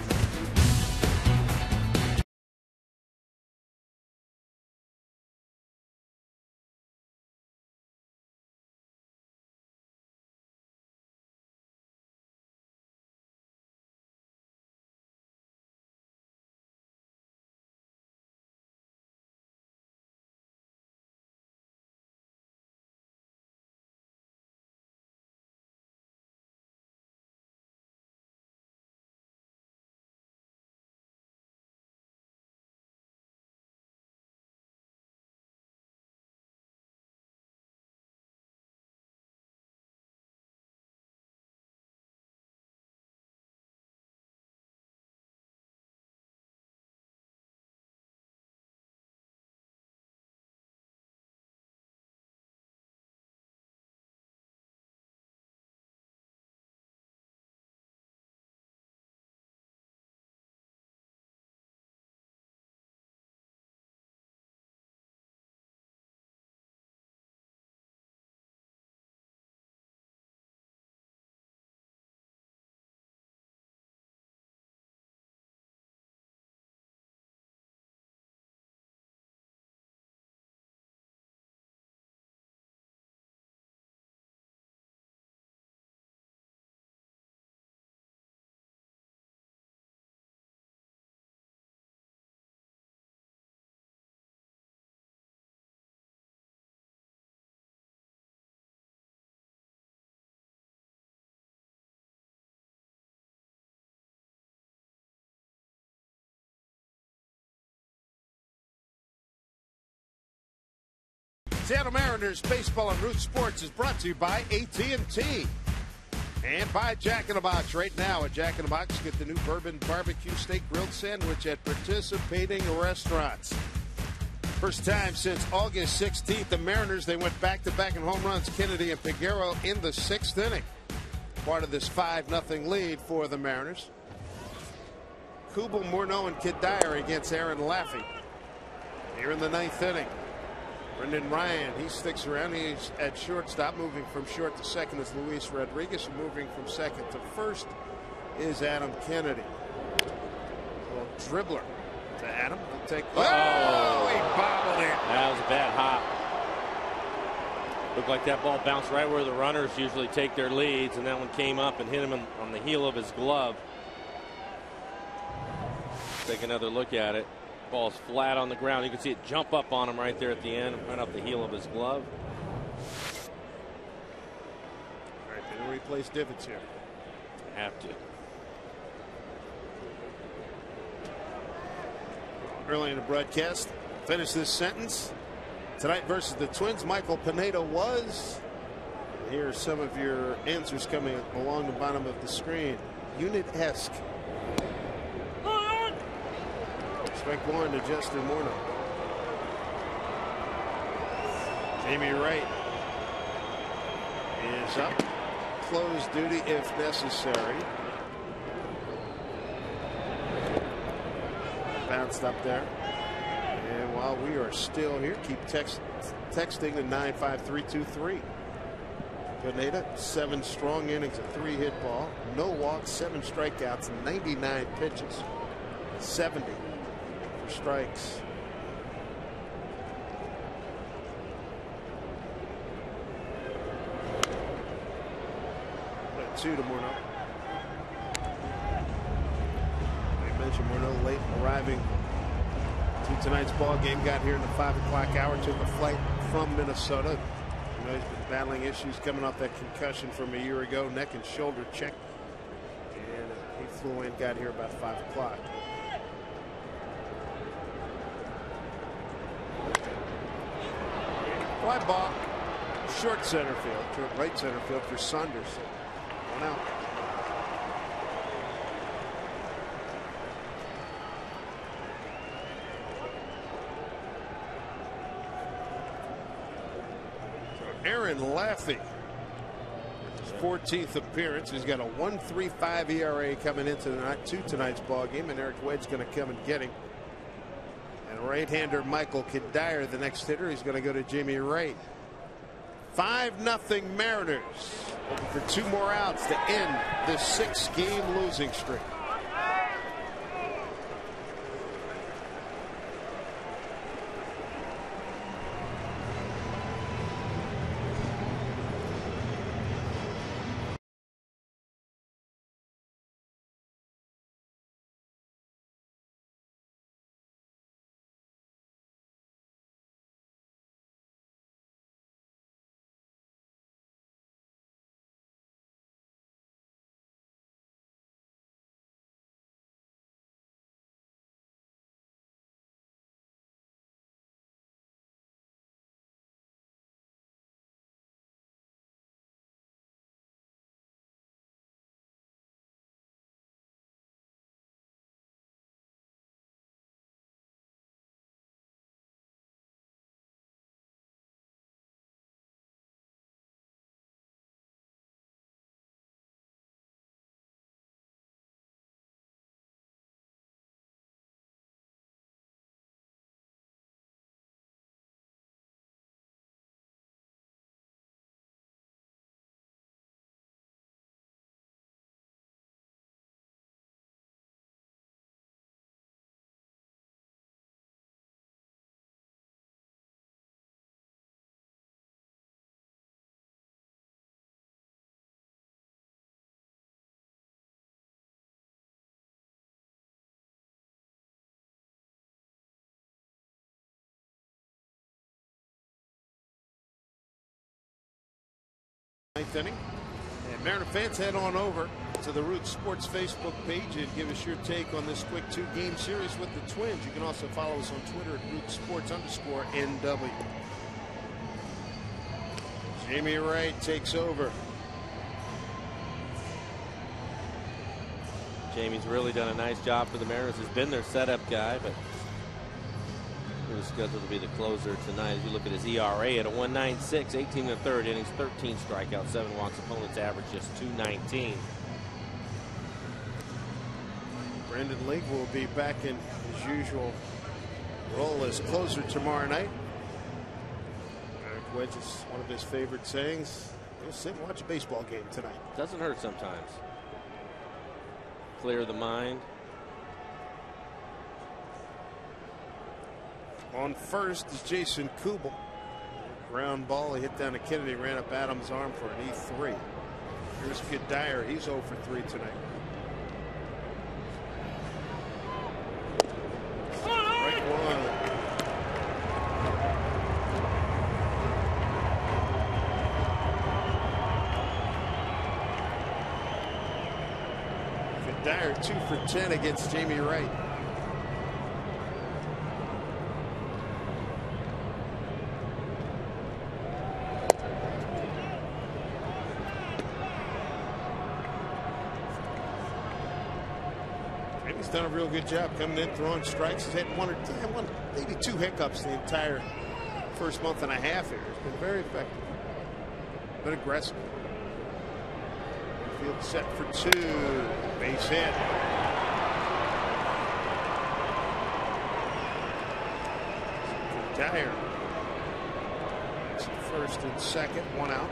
Seattle Mariners baseball on Root Sports is brought to you by AT&T and by Jack in the Box. Right now at Jack in the Box, get the new bourbon barbecue steak grilled sandwich at participating restaurants. First time since August 16th, the Mariners, they went back-to-back in home runs. Kennedy and Peguero in the 6th inning. Part of this 5-0 lead for the Mariners. Kubel, Morneau, and Kid Dyer against Aaron Laffey. Here in the 9th inning. Brendan Ryan, he sticks around. He's at shortstop. Moving from short to second is Luis Rodriguez. And moving from second to first is Adam Kennedy. A little dribbler to Adam. He'll take. Oh, he bobbled it. That was a bad hop. Looked like that ball bounced right where the runners usually take their leads, and that one came up and hit him on the heel of his glove. Take another look at it. Ball's flat on the ground. You can see it jump up on him right there at the end, right off the heel of his glove. All right, they're going to replace divots here. Have to. Early in the broadcast, finish this sentence. Tonight versus the Twins, Michael Pineda was. Here are some of your answers coming along the bottom of the screen. Unit-esque. Strike one to Justin Morneau. Jamie Wright is up. Close duty if necessary. Bounced up there. And while we are still here, keep texting to 95323. Pineda, 7 strong innings, a 3-hit ball, no walks, 7 strikeouts, 99 pitches, 70 for strikes. But 2 to Morneau. I mentioned Morneau late arriving to tonight's ball game. Got here in the 5 o'clock hour. Took a flight from Minnesota. You know, he's been battling issues coming off that concussion from a year ago, neck and shoulder check, and he flew in, got here about 5 o'clock. Fly ball, short center field, to right center field for Saunders. 1 out. Aaron Laffey, his 14th appearance. He's got a 1.35 ERA coming into tonight's ball game, and Eric Wedd's going to come and get him. And right-hander Michael Kid Dyer, the next hitter, he's going to go to Jamie Wright. 5-0 Mariners, looking for 2 more outs to end the 6-game losing streak. Ninth inning, and Mariner fans, head on over to the Root Sports Facebook page and give us your take on this quick 2-game series with the Twins. You can also follow us on Twitter at Root Sports _NW. Jamie Wright takes over. Jamie's really done a nice job for the Mariners. He's been their setup guy, but he was scheduled to be the closer tonight. As you look at his ERA at a 1.96, 18 and a third innings, 13 strikeouts, 7 walks. Opponents average just 2.19. Brandon League will be back in his usual role as closer tomorrow night. Eric Wedge is one of his favorite sayings. Go sit and watch a baseball game tonight. Doesn't hurt sometimes. Clear the mind. On first is Jason Kubel. Ground ball. He hit down to Kennedy, ran up Adams' arm for an E3. Here's Kid Dyer. He's 0 for 3 tonight. Right one. Kid Dyer 2 for 10 against Jamie Wright. He's done a real good job coming in, throwing strikes. He's had one, maybe 2 hiccups the entire first month and a half here. It's been very effective. Been aggressive. Field set for 2. Base hit. Dyer. It's first and second, 1 out.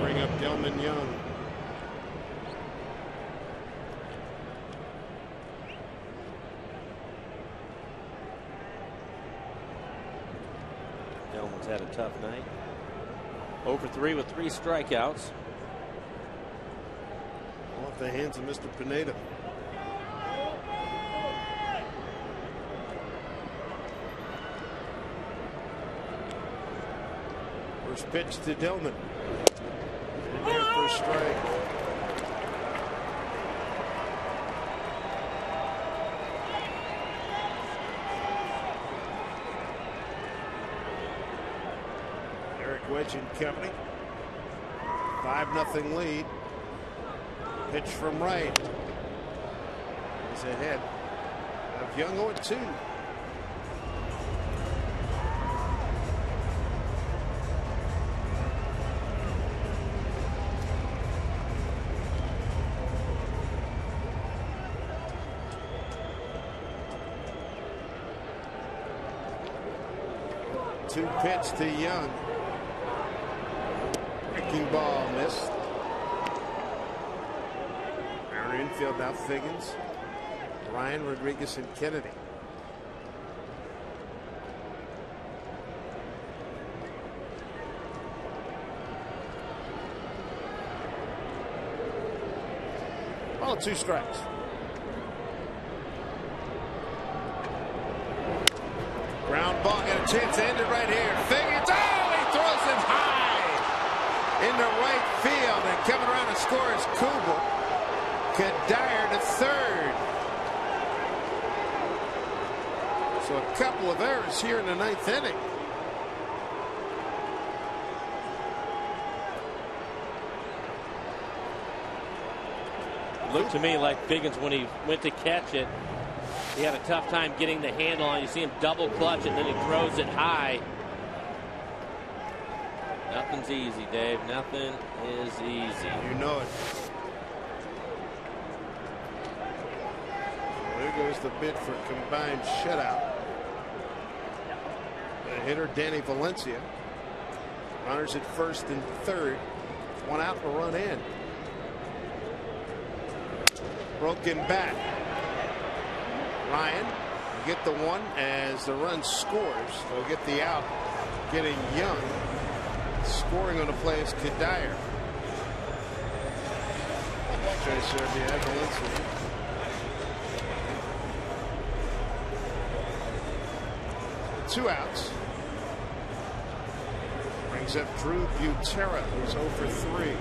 Bring up Delman Young. Delman's had a tough night. 0 for 3 with 3 strikeouts. Off the hands of Mr. Pineda. First pitch to Delman. In there for a strike. Eric Wedge and company. 5-0 lead. Pitch from Wright. He's ahead of Young 0-2. Two pitch to Young. Breaking ball missed. Mariner infield now Figgins, Ryan, Rodriguez, and Kennedy. All 2 strikes. Ground ball, got a chance to end it right here. Figgins, he throws it high into right field, and coming around to score is Kubel. Dyer to third. So a couple of errors here in the 9th inning. It looked to me like Figgins, when he went to catch it, he had a tough time getting the handle on. You see him double clutch it, and then he throws it high. Nothing's easy, Dave. Nothing is easy. You know it. There goes the bid for combined shutout. The hitter Danny Valencia. Runners at first and third. 1 out, a run in. Broken bat. Ryan will get the 1 as the run scores. Will get the out. Getting Young. Scoring on the play is Dyer. Try to serve the Valencia. Two outs. Brings up Drew Butera, who's 0 for 3.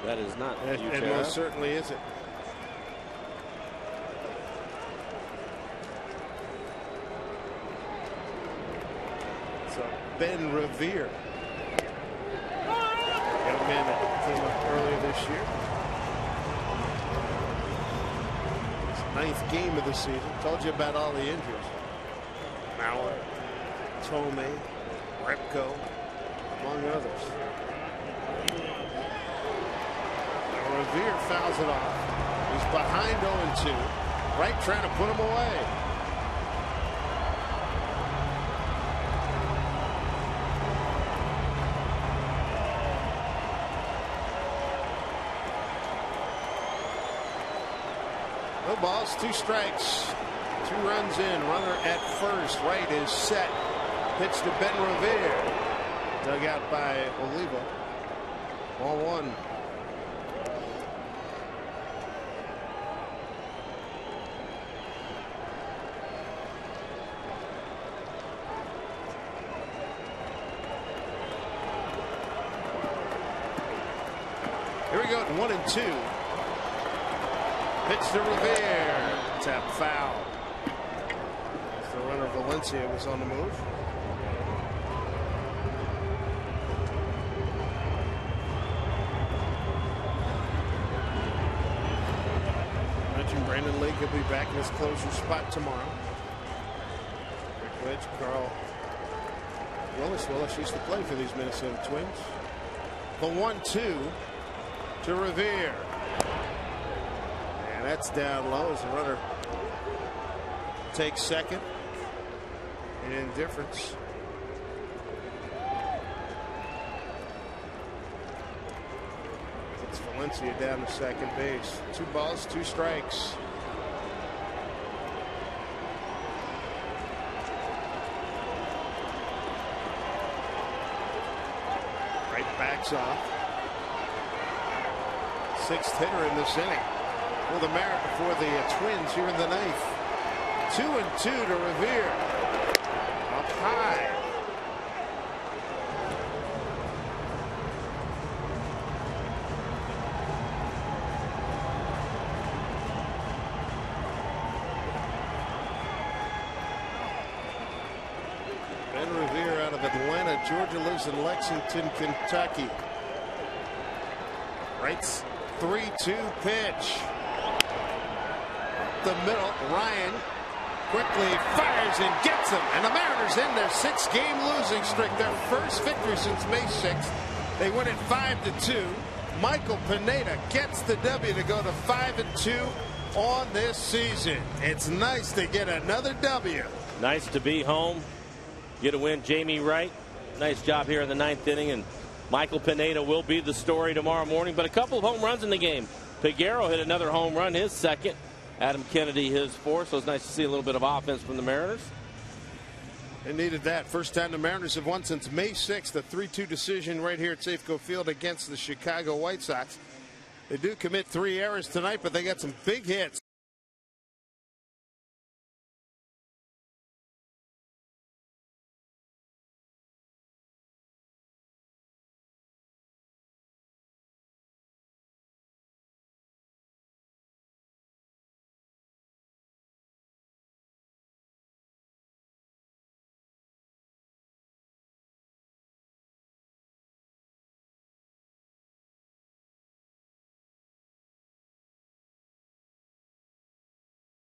That is not It most certainly isn't. So Ben Revere, young man that came up earlier this year. His 9th game of the season. Told you about all the injuries. Mauer, Thome, Repko, among others. Now Revere fouls it off. He's behind 0-2. Wright trying to put him away. No balls, 2 strikes. 2 runs in. Runner at first. Wright is set. Pitch to Ben Revere. Dug out by Oliva. 1-1. Here we go, 1-2. Pitch to Revere. Tap foul. The runner Valencia was on the move. Mentioned Brandon Lee could be back in his closer spot tomorrow. Rick Wedge, Carl Willis used to play for these Minnesota Twins. The 1-2 to Revere. And that's down low as the runner takes second. Indifference. It's Valencia down to second base. 2 balls, 2 strikes. Wright backs off. 6th hitter in this inning for the Twins here in the 9th. 2-2 to Revere. Up high. Ben Revere out of Atlanta, Georgia, lives in Lexington, Kentucky. Wright's 3-2 pitch. Up the middle, Ryan quickly fires and gets him. And the Mariners end their 6-game losing streak. Their first victory since May 6th. They win it 5-2. Michael Pineda gets the W to go to 5-2 on this season. It's nice to get another W. Nice to be home. Get a win, Jamie Wright. Nice job here in the 9th inning. And Michael Pineda will be the story tomorrow morning. But a couple of home runs in the game. Peguero hit another home run, his second. Adam Kennedy his 4th. So it's nice to see a little bit of offense from the Mariners. They needed that. First time the Mariners have won since May 6th. A 3-2 decision right here at Safeco Field against the Chicago White Sox. They do commit 3 errors tonight, but they got some big hits.